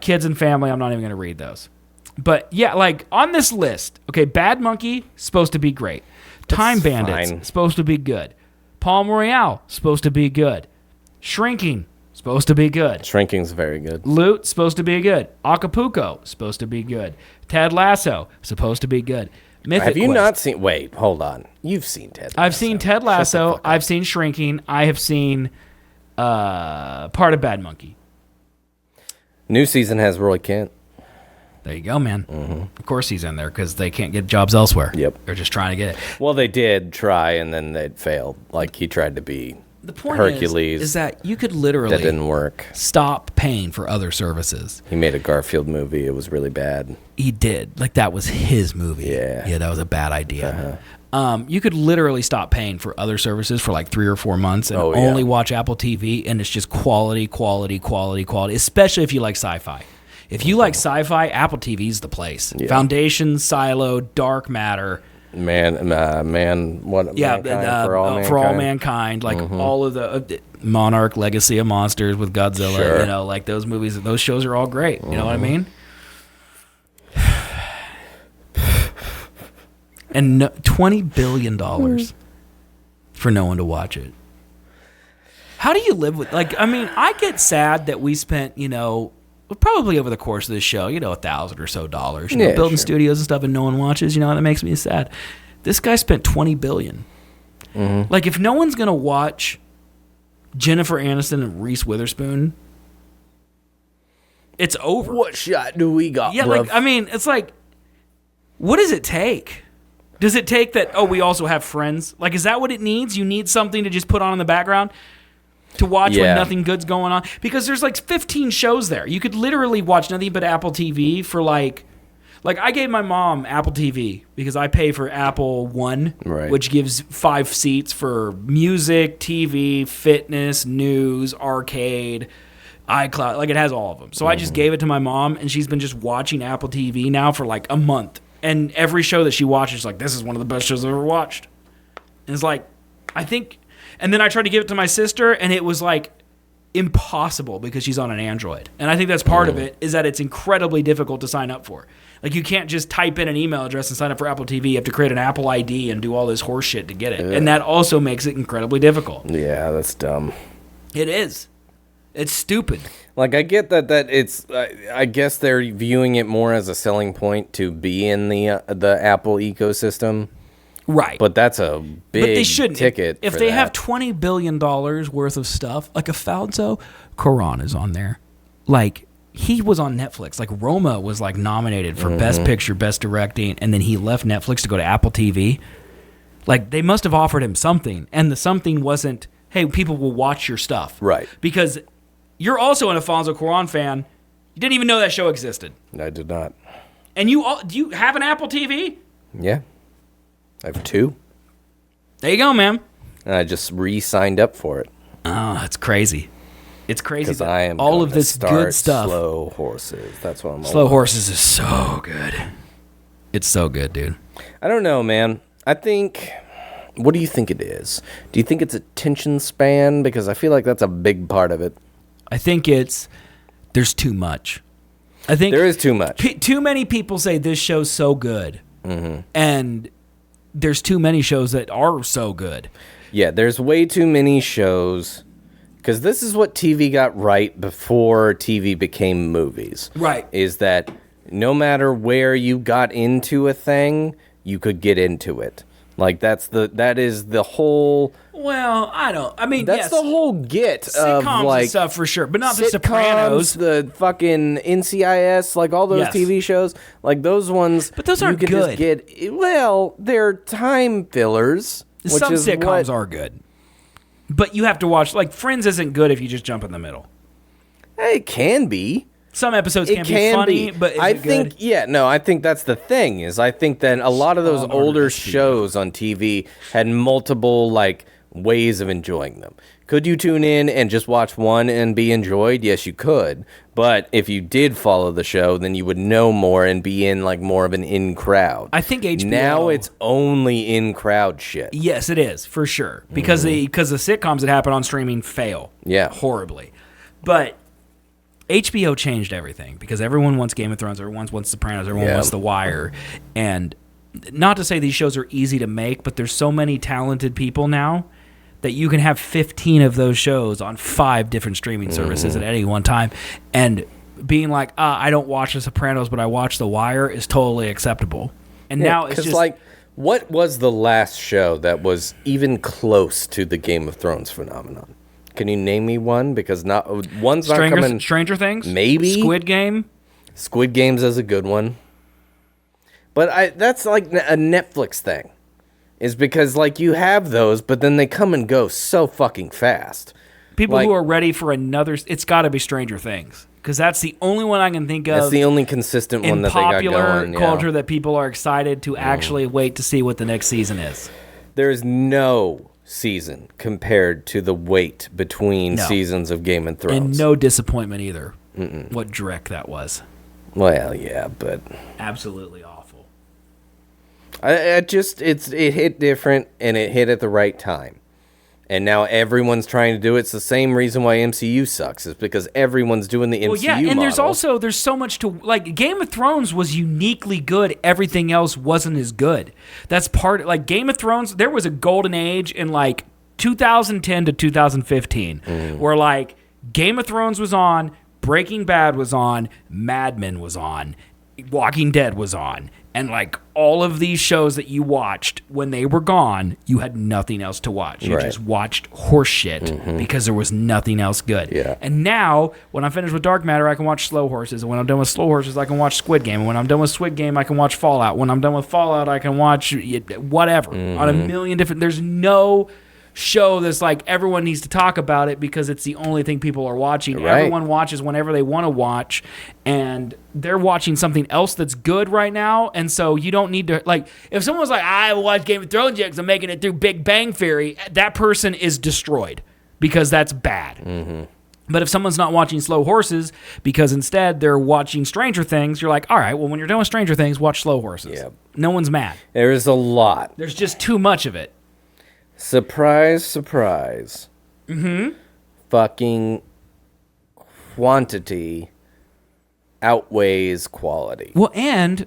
Kids and Family. I'm not even going to read those. But yeah, like on this list, okay, Bad Monkey, supposed to be great. Time Bandits, fine. supposed to be good. Palm Royale, supposed to be good. Shrinking, supposed to be good. Shrinking's very good. Loot, supposed to be good. Acapulco, supposed to be good. Ted Lasso, supposed to be good. Mythic Have you Quest. not seen? Wait, hold on. You've seen Ted Lasso. I've seen Ted Lasso. I've seen Shrinking. I have seen part of Bad Monkey. New season has Roy Kent. There you go, man. Of course he's in there because they can't get jobs elsewhere. Yep. They're just trying to get it. Well, they did try, and then they failed. Like, he tried to be The point Hercules. is that you could literally That didn't work. stop paying for other services. He made a Garfield movie. It was really bad. He did. Like, that was his movie. Yeah. Yeah, that was a bad idea. You could literally stop paying for other services for like 3 or 4 months and Oh, yeah. only watch Apple TV, and it's just quality, especially if you like sci-fi. If you like sci-fi, Apple TV's the place. Yeah. Foundation, Silo, Dark Matter. Mankind, for all mankind, like all of the Monarch, Legacy of Monsters with Godzilla, Sure. you know, like those movies, those shows are all great. You know what I mean? And no, $20 billion for no one to watch it. How do you live with, like, I mean, I get sad that we spent, you know, probably over the course of this show, you know, $1,000 or so, you know, Yeah, building sure. studios and stuff, and no one watches. You know, that makes me sad. This guy spent $20 billion. Like, if no one's gonna watch Jennifer Aniston and Reese Witherspoon, it's over. What shot do we got, Yeah, bruv? like, I mean, it's like, what does it take? Does it take that? Oh, we also have Friends. Like, is that what it needs? You need something to just put on in the background to watch when Yeah. nothing good's going on, because there's like 15 shows there. You could literally watch nothing but Apple TV for like I gave my mom Apple TV because I pay for Apple One, Right. which gives 5 seats for music, TV, fitness, news, arcade, iCloud. Like, it has all of them. So I just gave it to my mom, and she's been just watching Apple TV now for like a month. And every show that she watches, she's like, this is one of the best shows I've ever watched. And it's like, I think. And then I tried to give it to my sister, and it was like impossible because she's on an Android. And I think that's part of it, is that it's incredibly difficult to sign up for. Like, you can't just type in an email address and sign up for Apple TV. You have to create an Apple ID and do all this horse shit to get it. And that also makes it incredibly difficult. Yeah, that's dumb. It is. It's stupid. Like, I get that it's. I guess they're viewing it more as a selling point to be in the Apple ecosystem. Right. But that's a big But they shouldn't. ticket. If for they that. have $20 billion worth of stuff, like Alfonso Cuarón is on there. Like, he was on Netflix. Like, Roma was like nominated for Best Picture, Best Directing, and then he left Netflix to go to Apple TV. Like, they must have offered him something, and the something wasn't, hey, people will watch your stuff. Right. Because you're also an Alfonso Cuarón fan. You didn't even know that show existed. I did not. And do you have an Apple TV? Yeah. I have 2. There you go, man. And I just re-signed up for it. Oh, that's crazy. It's crazy Because that I am all going of to this start good stuff. Slow Horses. That's what I'm all Slow about. Horses is so good. It's so good, dude. I don't know, man. I think... What do you think it is? Do you think it's attention span? Because I feel like that's a big part of it. I think there's too much. I think There is too much. too many people say this show's so good, and there's too many shows that are so good. Yeah, there's way too many shows. Because this is what TV got right before TV became movies. Right. Is that no matter where you got into a thing, you could get into it. Like, that is the whole... Well, I mean, That's yes, the whole get of, sitcoms like... and stuff for sure, but not the sitcoms, Sopranos. the fucking NCIS, like all those Yes. TV shows, like those ones. But those aren't you can good. Just get, well, they're time fillers. Which Some is sitcoms what, are good, but you have to watch. Like, Friends isn't good if you just jump in the middle. It can be. Some episodes It can can be funny, be. but is I it think, good? I think that's the thing. Is I think that a lot of those Oh, older that's true. shows on TV had multiple like ways of enjoying them. Could you tune in and just watch one and be enjoyed? Yes, you could. But if you did follow the show, then you would know more and be in like more of an in crowd. I think HBO now it's only in crowd shit. Yes, it is for sure because the sitcoms that happen on streaming fail, Yeah. horribly. But HBO changed everything because everyone wants Game of Thrones, everyone wants Sopranos, everyone Yeah. wants The Wire, and not to say these shows are easy to make, but there's so many talented people now that you can have 15 of those shows on 5 different streaming services at any one time, and being like, I don't watch The Sopranos, but I watch The Wire is totally acceptable. And now it's 'cause, just like, what was the last show that was even close to the Game of Thrones phenomenon? Can you name me one? Because one's not coming. Stranger Things, Maybe Squid Game. Squid Games is a good one, but that's like a Netflix thing. Is because like you have those, but then they come and go so fucking fast. People like, who are ready for another, it's got to be Stranger Things, because that's the only one I can think of. That's the only consistent one in that they got popular going. culture that people are excited to actually wait to see what the next season is. There's no season compared to the wait between seasons of Game of Thrones. And no disappointment either. What dreck that was. Well, yeah, but absolutely awful. It hit different, and it hit at the right time. And now everyone's trying to do it. It's the same reason why MCU sucks. Is because everyone's doing the MCU Well, yeah, and model. there's so much to, like, Game of Thrones was uniquely good. Everything else wasn't as good. That's part, like, Game of Thrones, there was a golden age in, like, 2010 to 2015 where, like, Game of Thrones was on, Breaking Bad was on, Mad Men was on, Walking Dead was on. And, like, all of these shows that you watched, when they were gone, you had nothing else to watch. You just watched horse shit because there was nothing else good. Yeah. And now, when I'm finished with Dark Matter, I can watch Slow Horses. And when I'm done with Slow Horses, I can watch Squid Game. And when I'm done with Squid Game, I can watch Fallout. When I'm done with Fallout, I can watch whatever. On a million different... There's no show that's like everyone needs to talk about it because it's the only thing people are watching. Right. Everyone watches whenever they want to watch, and they're watching something else that's good right now. And so you don't need to, like, if someone was like, I watch Game of Thrones yet because I'm making it through Big Bang Theory, that person is destroyed because that's bad. But if someone's not watching Slow Horses because instead they're watching Stranger Things, you're like, all right, well, when you're done with Stranger Things, watch Slow Horses. Yep. No one's mad. There is a lot. There's just too much of it. Surprise, surprise. Fucking quantity outweighs quality. Well, and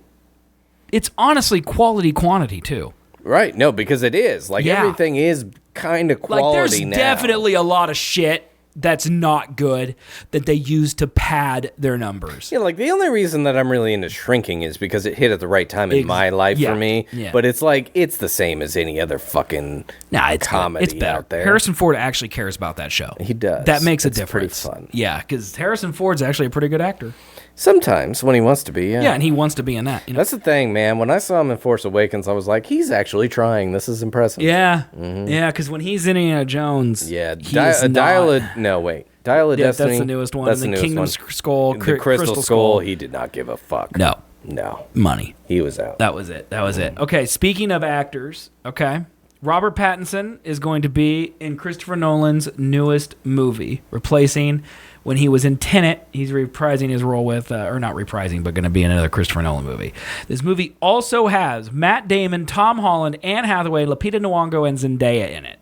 it's honestly quantity too. Right. No, because it is. Like, Yeah. everything is kind of quality Like, there's now. definitely a lot of shit that's not good that they use to pad their numbers. Yeah, like, the only reason that I'm really into Shrinking is because it hit at the right time in my life yeah, for me. yeah. But it's like, it's the same as any other fucking It's comedy It's better. out there. Harrison Ford actually cares about that show. He does. That makes a It's pretty difference. fun. Yeah, because Harrison Ford's actually a pretty good actor. Sometimes, when he wants to be, yeah. Yeah, and he wants to be in that. You know? That's the thing, man. When I saw him in Force Awakens, I was like, he's actually trying. This is impressive. Yeah, yeah, because when he's Indiana Jones, Yeah. he is Dial not- of... No, wait. Dial of Yeah, Destiny. that's the newest one. That's the the newest Kingdom's one. Skull, The Crystal Skull, he did not give a fuck. No, No. money. He was out. That was it. Okay, speaking of actors, okay, Robert Pattinson is going to be in Christopher Nolan's newest movie, replacing when he was in Tenet. He's reprising his role with, or not reprising, but going to be in another Christopher Nolan movie. This movie also has Matt Damon, Tom Holland, Anne Hathaway, Lupita Nyong'o, and Zendaya in it.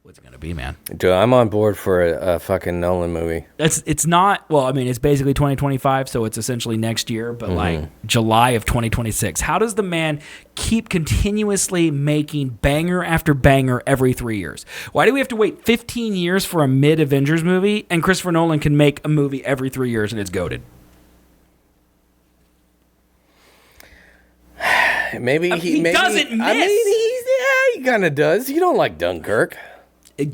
What's it going to be, man? Dude, I'm on board for a fucking Nolan movie. It's not, well, I mean, it's basically 2025, so it's essentially next year, but like July of 2026. How does the man keep continuously making banger after banger every 3 years? Why do we have to wait 15 years for a mid-Avengers movie, and Christopher Nolan can make a movie every 3 years and it's goated? Maybe he doesn't miss. I mean, he kind of does. You don't like Dunkirk.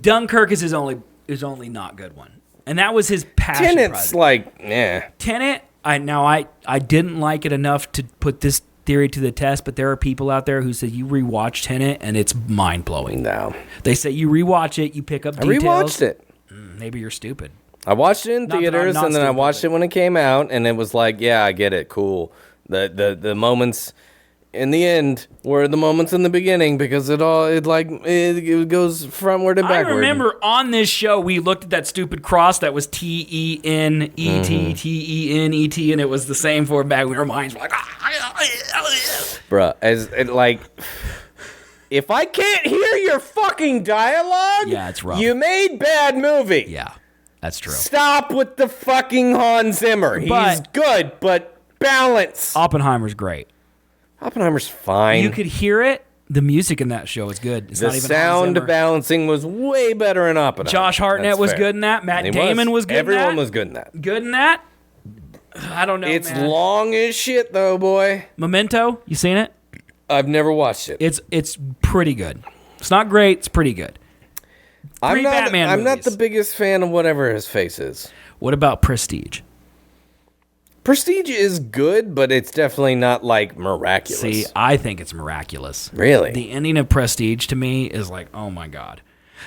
Dunkirk is his only not good one. And that was his passion Tenet's project. like, eh. Tenet, I didn't like it enough to put this theory to the test, but there are people out there who say you rewatch Tenet and it's mind-blowing. No. They say you rewatch it, you pick up I details. rewatched it. Maybe you're stupid. I watched it in Not that I'm theaters, not and then I stupid, watched but- it when it came out, and it was like, yeah, I get it, cool. The moments in the end were the moments in the beginning because it goes frontward and I backward. remember on this show we looked at that stupid cross that was Tenet, Tenet, and it was the same forward back. Our minds were like, Bruh, if I can't hear your fucking dialogue, Yeah, it's rough. You made bad movie. yeah, that's true. Stop with the fucking Hans Zimmer. He's But- good, but balance. Oppenheimer's great. Oppenheimer's fine. You could hear it. The music in that show is good. It's the not even Hans sound Zimmer. balancing was way better in Oppenheimer. Josh Hartnett That's was fair. good in that. Matt He Damon was good in that. Everyone was good in that. Good in that. I don't know. It's man. long as shit, though, boy. Memento. You seen it? I've never watched it. It's pretty good. It's not great. It's pretty good. I'm Batman not movies. the biggest fan of whatever his face is. What about Prestige? Prestige is good, but it's definitely not like miraculous. See, I think it's miraculous. Really? The ending of Prestige to me is like, oh my god,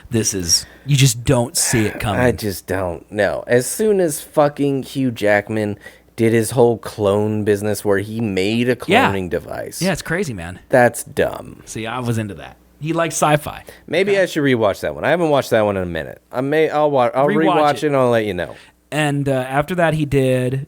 this is, you just don't see it coming. I just don't know. As soon as fucking Hugh Jackman did his whole clone business where he made a cloning device. Yeah, it's crazy, man. That's dumb. See, I was into that. He likes sci-fi. Maybe I should rewatch that one. I haven't watched that one in a minute. I'll rewatch it and I'll let you know. And after that, he did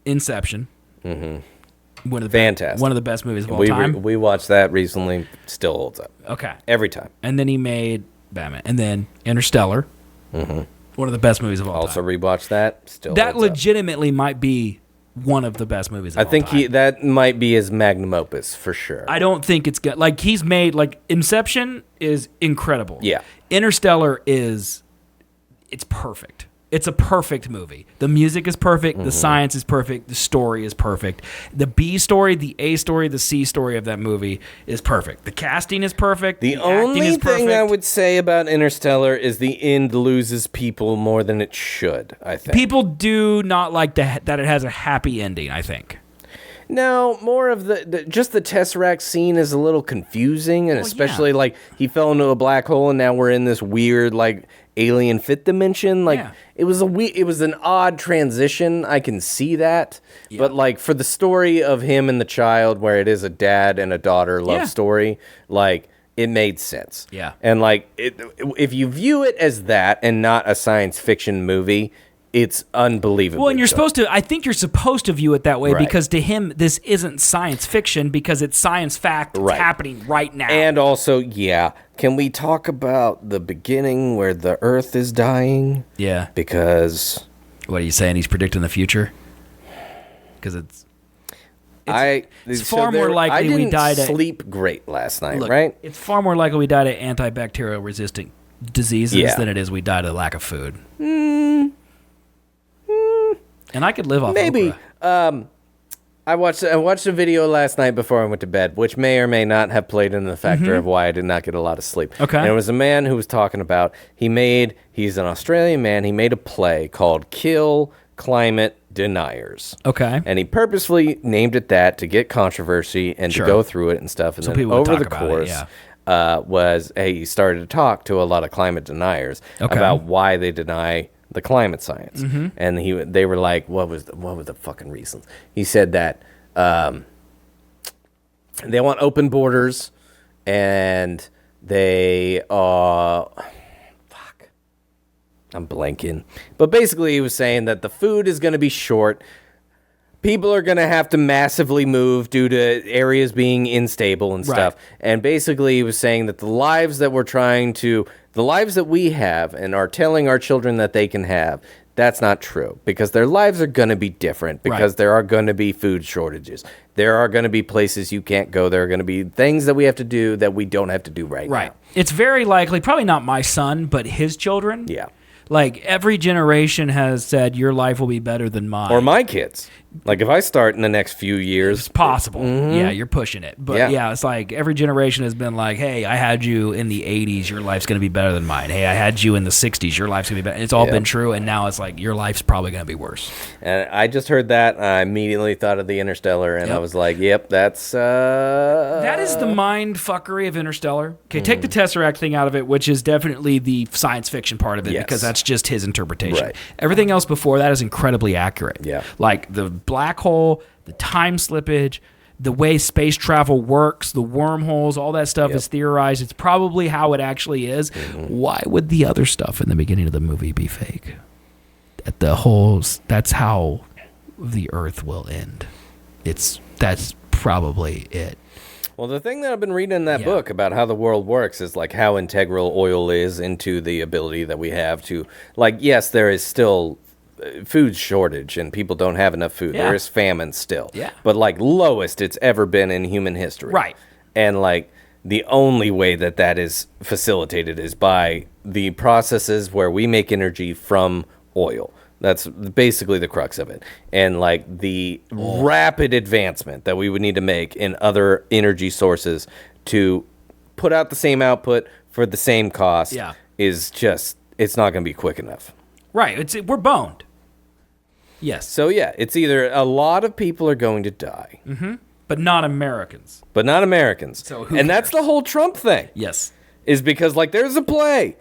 Inception. Mm-hmm. Fantastic. One of the best movies of all time. We watched that recently. Still holds up. Okay. Every time. And then he made Batman. And then Interstellar. Mm-hmm. One of the best movies of all time. Also rewatched that. Still that holds legitimately might be one of the best movies of I all think time. that might be his magnum opus for sure. I don't think it's good. Like, he's made, like, Inception is incredible. Yeah. Interstellar it's perfect. It's a perfect movie. The music is perfect. The science is perfect. The story is perfect. The B story, the A story, the C story of that movie is perfect. The casting is perfect. The acting only is thing perfect. I would say about Interstellar is the end loses people more than it should, I think. People do not like that it has a happy ending, I think. No, more of just the Tesseract scene is a little confusing, and especially like he fell into a black hole, and now we're in this weird like alien fifth dimension. Like it was an odd transition. I can see that, but like for the story of him and the child, where it is a dad and a daughter love story, like it made sense. Yeah, and like if you view it as that and not a science fiction movie, it's unbelievable. Well, and I think you're supposed to view it that way, Right. because to him, this isn't science fiction because it's science fact. It's happening right now. And also, can we talk about the beginning where the Earth is dying? Yeah. Because... What are you saying? He's predicting the future? Because it's far more likely we died I didn't sleep great last night, Look, right? It's far more likely we died of antibacterial resistant diseases than it is we died of lack of food. And I could live off Maybe. Oprah. I watched a video last night before I went to bed, which may or may not have played into the factor of why I did not get a lot of sleep. Okay. And it was a man who was talking about, he's an Australian man, he made a play called Kill Climate Deniers. Okay. And he purposely named it that to get controversy and to go through it and stuff. And So then people would over talk the about it, course, he started to talk to a lot of climate deniers about why they deny the climate science. And they were like, what was the fucking reasons? He said that they want open borders, and they I'm blanking. But basically he was saying that the food is going to be short. People are going to have to massively move due to areas being unstable and stuff. And basically he was saying that the lives that we have and are telling our children that they can have, that's not true, because their lives are going to be different, because there are going to be food shortages. There are going to be places you can't go. There are going to be things that we have to do that we don't have to do right now. It's very likely, probably not my son, but his children. Yeah. Like, every generation has said, your life will be better than mine. Or my kids. Like, if I start in the next few years... It's possible. Yeah, you're pushing it. But, yeah, it's like every generation has been like, hey, I had you in the 80s. Your life's going to be better than mine. Hey, I had you in the 60s. Your life's going to be better. And it's all been true, and now it's like, your life's probably going to be worse. And I just heard that, and I immediately thought of the Interstellar, and I was like, yep, that's... That is the mind fuckery of Interstellar. Okay, take the Tesseract thing out of it, which is definitely the science fiction part of it, because that's just his interpretation. Right. Everything else before that is incredibly accurate. Yeah. Like the black hole, the time slippage, the way space travel works, the wormholes, all that stuff is theorized. It's probably how it actually is. Why would the other stuff in the beginning of the movie be fake? That's how the Earth will end. That's probably it. Well, the thing that I've been reading in that book about how the world works is like how integral oil is into the ability that we have to, like, yes, there is still food shortage and people don't have enough food. There is famine still. Yeah. But like lowest it's ever been in human history. Right. And like the only way that is facilitated is by the processes where we make energy from oil. That's basically the crux of it. And like the rapid advancement that we would need to make in other energy sources to put out the same output for the same cost is just, it's not going to be quick enough. Right. We're boned. Yes. So yeah, it's either a lot of people are going to die. But not Americans. So and that's the whole Trump thing. Yes. Is because like there's a play.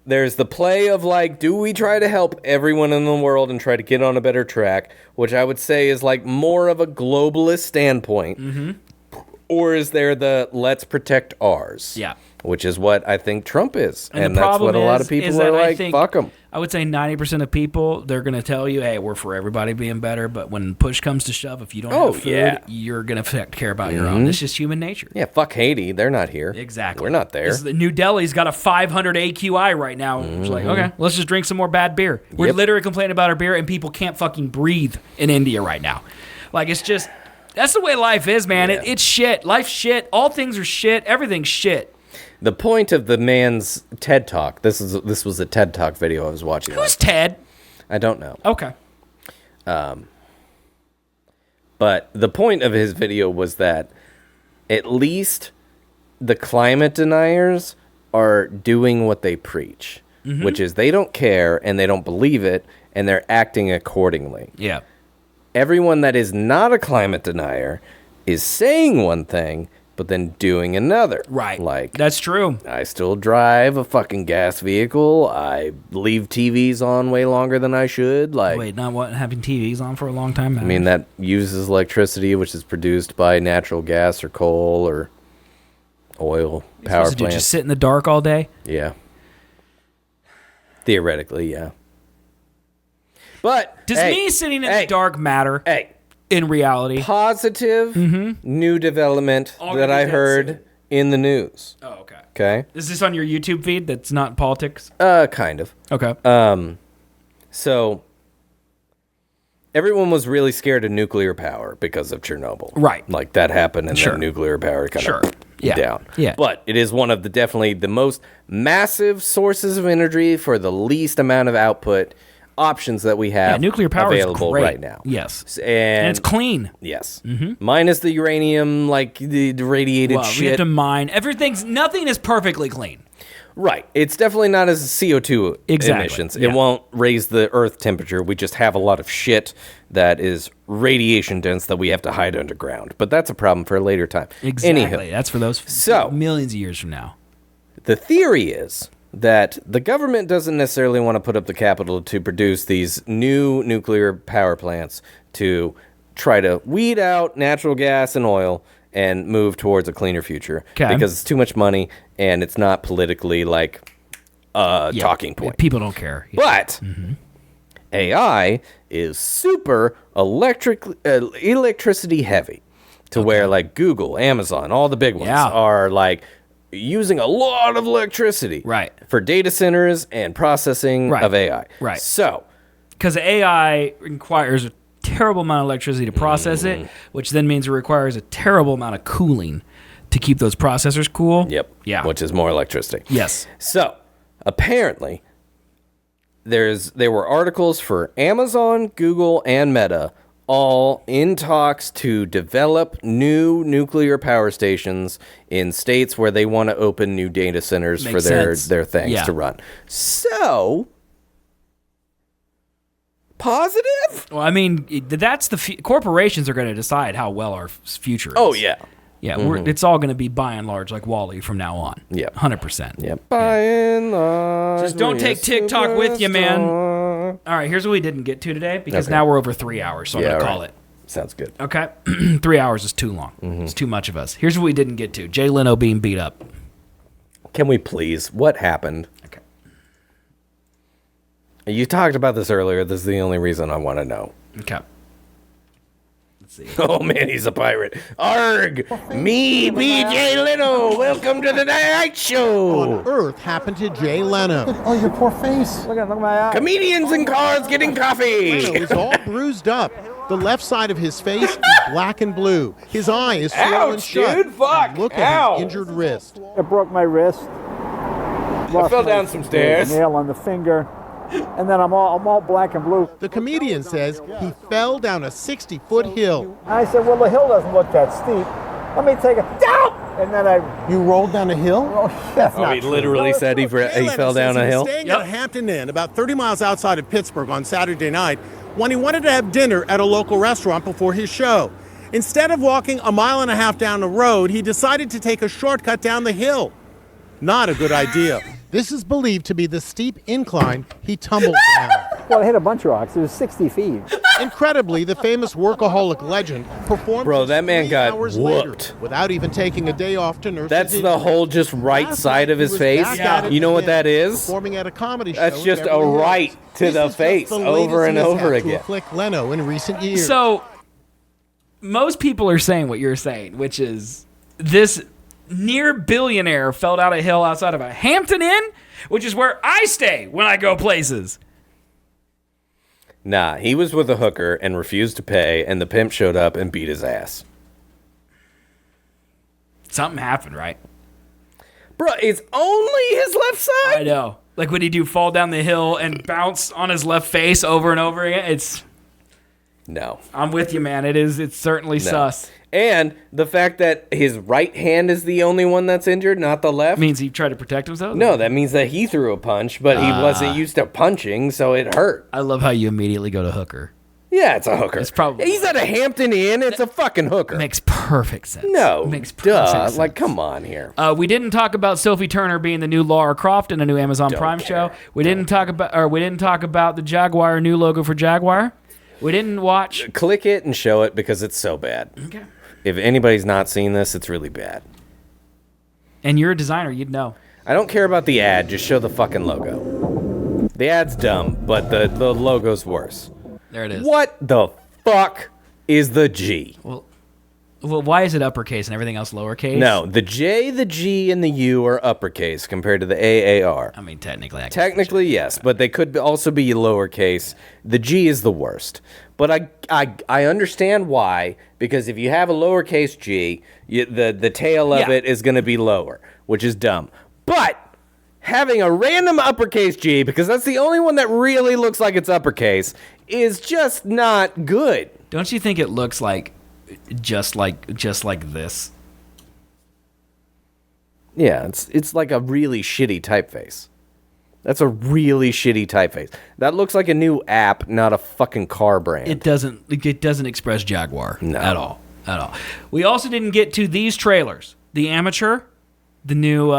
There's the play of like, do we try to help everyone in the world and try to get on a better track, which I would say is like more of a globalist standpoint. Or is there the let's protect ours? Yeah. Which is what I think Trump is. And the that's problem what a lot of people are like, fuck them. I would say 90% of people, they're going to tell you, hey, we're for everybody being better. But when push comes to shove, if you don't have food, you're going to care about your own. It's just human nature. Yeah, fuck Haiti. They're not here. Exactly. We're not there. New Delhi's got a 500 AQI right now. It's like, okay, let's just drink some more bad beer. We're literally complaining about our beer, and people can't fucking breathe in India right now. Like, it's just, that's the way life is, man. Yeah. It's shit. Life's shit. All things are shit. Everything's shit. The point of the man's TED Talk, this was a TED Talk video I was watching. Who's Ted? I don't know. Okay. But the point of his video was that at least the climate deniers are doing what they preach, which is they don't care and they don't believe it and they're acting accordingly. Yeah. Everyone that is not a climate denier is saying one thing but then doing another. Right. Like, that's true. I still drive a fucking gas vehicle. I leave TVs on way longer than I should. Like, wait, not what, having TVs on for a long time? I mean, that uses electricity, which is produced by natural gas or coal or oil power plant. plants. Just sit in the dark all day? Yeah. Theoretically, yeah. But does me sitting in the dark matter? In reality, positive new development that I heard in the news. Oh, okay. Okay. Is this on your YouTube feed? That's not politics. Kind of. Okay. So everyone was really scared of nuclear power because of Chernobyl. Right. Like that happened, and then nuclear power kind of down. Yeah. But it is one of the definitely the most massive sources of energy for the least amount of output options that we have nuclear power available is great. right now. Yes. And it's clean. Yes. Minus the uranium, like the radiated shit. We have to mine. Nothing is perfectly clean. Right. It's definitely not as CO2 emissions. It won't raise the earth temperature. We just have a lot of shit that is radiation dense that we have to hide underground. But that's a problem for a later time. Exactly. Anywho, that's for those millions of years from now. The theory is that the government doesn't necessarily want to put up the capital to produce these new nuclear power plants to try to weed out natural gas and oil and move towards a cleaner future because it's too much money and it's not politically like a talking point. People don't care. But AI is super electricity heavy to where like Google, Amazon, all the big ones are like using a lot of electricity for data centers and processing of AI. Right. So, because AI requires a terrible amount of electricity to process it, which then means it requires a terrible amount of cooling to keep those processors cool. Yep. Yeah. Which is more electricity. Yes. So, apparently, there were articles for Amazon, Google, and Meta all in talks to develop new nuclear power stations in states where they want to open new data centers for their things to run. So, positive? Well, I mean, that's corporations are going to decide how well our future is. Oh, yeah. Yeah, it's all going to be by and large like Wall-E from now on. Yeah. 100%. Yeah. By and large. Just don't take TikTok with you, man. All right, here's what we didn't get to today because now we're over 3 hours, so I'm going to call it. Sounds good. Okay. 3 hours is too long. It's too much of us. Here's what we didn't get to. Jay Leno being beat up. Can we please? What happened? Okay. You talked about this earlier. This is the only reason I want to know. Okay. Let's see. Oh, man, he's a pirate. Arg! Me, Jay Leno. Welcome to the Night Show. On earth happened to Jay Leno? Oh, your poor face. Look at my eye. Comedians in cars getting coffee. Leno is all bruised up. The left side of his face is black and blue. His eye is swollen shut. Dude, fuck. And look at his injured wrist. It broke my wrist. I fell down some stairs. Nail on the finger. and then I'm all black and blue. The comedian says he fell down a 60-foot hill. I said, well, the hill doesn't look that steep. Let me take a down. And then You rolled down a hill? that's Oh, not he true. literally said he fell down a hill? Staying at a Hampton Inn about 30 miles outside of Pittsburgh on Saturday night when he wanted to have dinner at a local restaurant before his show. Instead of walking a mile and a half down the road, he decided to take a shortcut down the hill. Not a good idea. This is believed to be the steep incline he tumbled down. Well, I hit a bunch of rocks. It was 60 feet. Incredibly, the famous workaholic legend performed Bro, that man 3 got hours whooped. later without even taking a day off to nurse That's his the injury. whole just right Last side night, of he his was face. back at it You know what again, that is? Performing at a comedy show That's in just a Beverly Hills. right to This the is face the over latest and mishap over to again. afflict Leno in recent years. So, most people are saying what you're saying, which is this near billionaire fell down a hill outside of a Hampton Inn, which is where I stay when I go places. Nah, he was with a hooker and refused to pay, and the pimp showed up and beat his ass. Something happened, right? Bro, it's only his left side? I know. Like when he do fall down the hill and bounce on his left face over and over again. No. I'm with you, man. It's certainly No. sus. And the fact that his right hand is the only one that's injured, not the left. Means he tried to protect himself? No, that means that he threw a punch, but he wasn't used to punching, so it hurt. I love how you immediately go to hooker. Yeah, it's a hooker. It's probably- He's at a Hampton Inn. It's a fucking hooker. Makes perfect sense. No, Makes perfect sense. Like, come on here. We didn't talk about Sophie Turner being the new Lara Croft in a new Amazon Don't Prime care. show. We didn't talk about the Jaguar new logo for Jaguar. We didn't watch. Click it and show it because it's so bad. Okay. If anybody's not seen this, it's really bad. And you're a designer, you'd know. I don't care about the ad. Just show the fucking logo. The ad's dumb, but the logo's worse. There it is. What the fuck is the G? Well, why is it uppercase and everything else lowercase? No, the J, the G, and the U are uppercase compared to the AAR. I mean, technically, I guess. Technically, yes, but they could also be lowercase. The G is the worst. But I understand why, because if you have a lowercase G, the tail of Yeah. it is going to be lower, which is dumb. But having a random uppercase G, because that's the only one that really looks like it's uppercase, is just not good. Don't you think it looks like just like this? Yeah, it's like a really shitty typeface. That's a really shitty typeface. That looks like a new app, not a fucking car brand. It doesn't express Jaguar No. at all. We also didn't get to these trailers. The Amateur, the new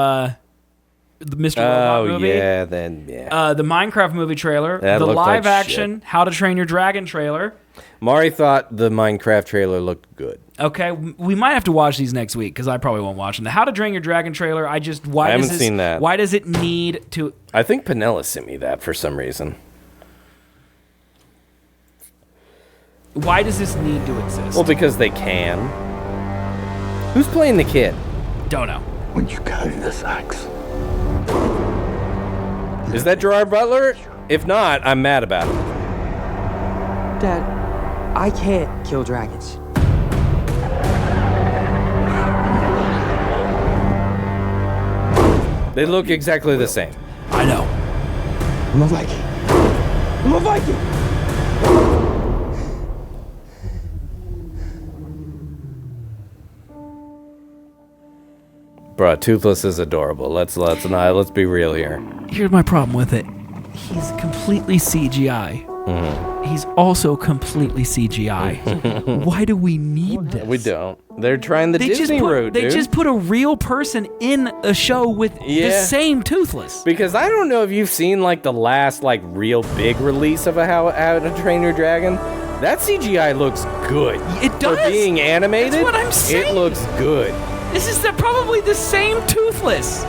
the Mr. Robot movie. Yeah, then yeah. The Minecraft movie trailer, That the looked like live action How to Train Your Dragon trailer. Mari thought the Minecraft trailer looked good. Okay, we might have to watch these next week because I probably won't watch them. The How to Train Your Dragon trailer, I haven't seen that. Why does it need to? I think Pinella sent me that for some reason. Why does this need to exist? Well, because they can. Who's playing the kid? Don't know. When you carry this axe, Is that Gerard Butler? If not, I'm mad about it. Dad, I can't kill dragons. They look exactly the same. I know. I'm a Viking. I'm a Viking. Bruh, Toothless is adorable. Let's be real here. Here's my problem with it. He's completely CGI. Mm-hmm. He's also completely CGI. Why do we need this? We don't. They're trying the Disney route, They dude. just put a real person in a show with the Yeah. same Toothless. Because I don't know if you've seen like the last like real big release of How to Train Your Dragon. That CGI looks good. It does. For being animated, That's what I'm saying. it looks good. This is probably the same Toothless.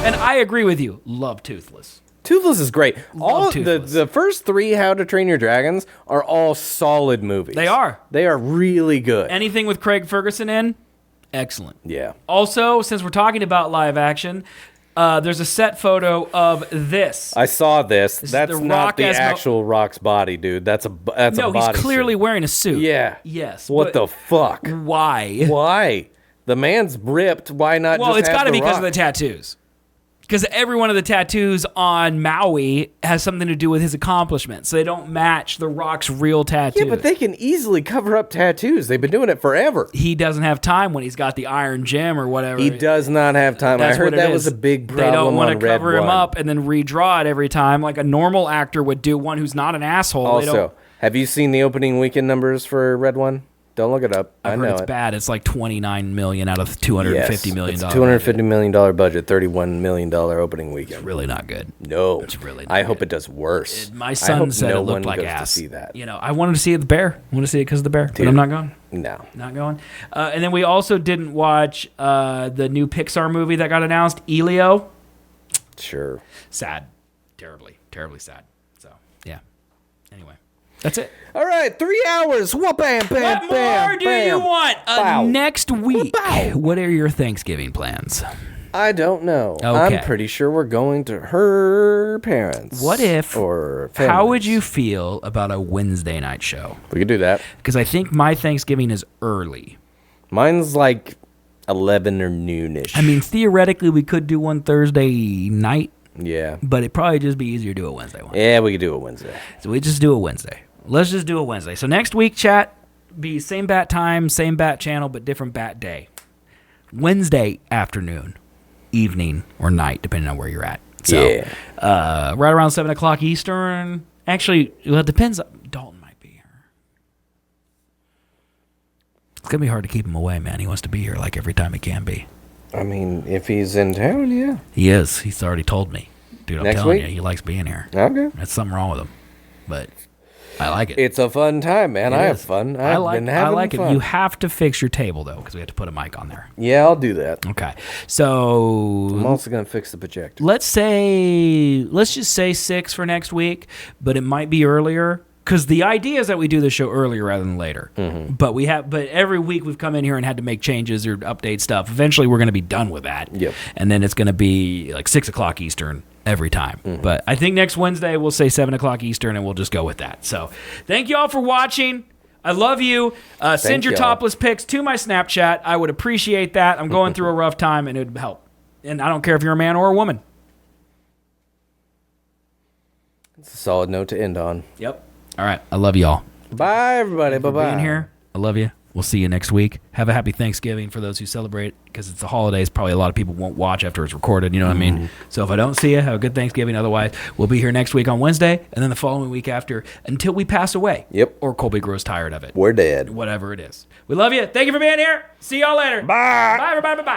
And I agree with you. Love Toothless. Toothless is great. All Toothless. the first 3 How to Train Your Dragons are all solid movies. They are. They are really good. Anything with Craig Ferguson in, excellent. Yeah. Also, since we're talking about live action, there's a set photo of this. I saw this. This is That's the not Rock the as actual Rock's body, dude. That's a no, body he's clearly suit. wearing a suit. Yeah. Yes. What but the fuck? Why? Why? The man's ripped. Why not Well, just it's have got to the be because Rock? of the tattoos. Because every one of the tattoos on Maui has something to do with his accomplishments. So they don't match The Rock's real tattoos. Yeah, but they can easily cover up tattoos. They've been doing it forever. He doesn't have time when he's got the Iron Gem or whatever. He does not have time. I heard that was a big problem. They don't want to Red cover him One. up and then redraw it every time like a normal actor would do, one who's not an asshole. Also, have you seen the opening weekend numbers for Red One? Don't look it up. I I've know heard it's bad. It's like $29 million out of $250 million. It's $250 million budget, $31 million opening weekend. Really not good. No, it's really. Not I hope good. it does worse. My son said it looked like ass. To see that. You know, I wanted to see the bear. I want to see it because of the bear, but I'm not going. No, not going. And then we also didn't watch the new Pixar movie that got announced, Elio. Sure. Sad, terribly sad. So yeah. Anyway, that's it. All right, 3 hours. Whoop, bam, bam, What bam, more do bam. you want? Bow. Next week, Bow. what are your Thanksgiving plans? I don't know. Okay. I'm pretty sure we're going to her parents. What if, or how families. would you feel about a Wednesday night show? We could do that. Because I think my Thanksgiving is early. Mine's like 11 or noonish. I mean, theoretically, we could do one Thursday night. Yeah. But it'd probably just be easier to do a Wednesday one. Yeah, we could do it Wednesday. So we just do a Wednesday. Let's just do a Wednesday. So next week, chat, be same bat time, same bat channel, but different bat day. Wednesday afternoon, evening, or night, depending on where you're at. So, yeah. Right around 7 o'clock Eastern. Actually, well, it depends. Dalton might be here. It's going to be hard to keep him away, man. He wants to be here like every time he can be. I mean, if he's in town, yeah. He is. He's already told me. Dude, I'm Next telling week? you, he likes being here. Okay. There's something wrong with him. But I like it. It's a fun time, man. I have fun. I like having it. fun. You have to fix your table, though, because we have to put a mic on there. Yeah, I'll do that. Okay. So I'm also going to fix the projector. let's just say 6 for next week, but it might be earlier. Because the idea is that we do the show earlier rather than later. Mm-hmm. But every week we've come in here and had to make changes or update stuff. Eventually we're going to be done with that. Yep. And then it's going to be like 6 o'clock Eastern every time. Mm-hmm. But I think next Wednesday we'll say 7 o'clock Eastern and we'll just go with that. So thank you all for watching. I love you. Send your y'all. topless pics to my Snapchat. I would appreciate that. I'm going through a rough time and it would help. And I don't care if you're a man or a woman. It's a solid note to end on. Yep. All right. I love y'all. Bye, everybody. For Bye-bye. being here. I love you. We'll see you next week. Have a happy Thanksgiving for those who celebrate, because it's the holidays. Probably a lot of people won't watch after it's recorded. You know what I mean? So if I don't see you, have a good Thanksgiving. Otherwise, we'll be here next week on Wednesday and then the following week after until we pass away. Yep. Or Colby grows tired of it. We're dead. Whatever it is. We love you. Thank you for being here. See y'all later. Bye. Bye, everybody. Bye-bye.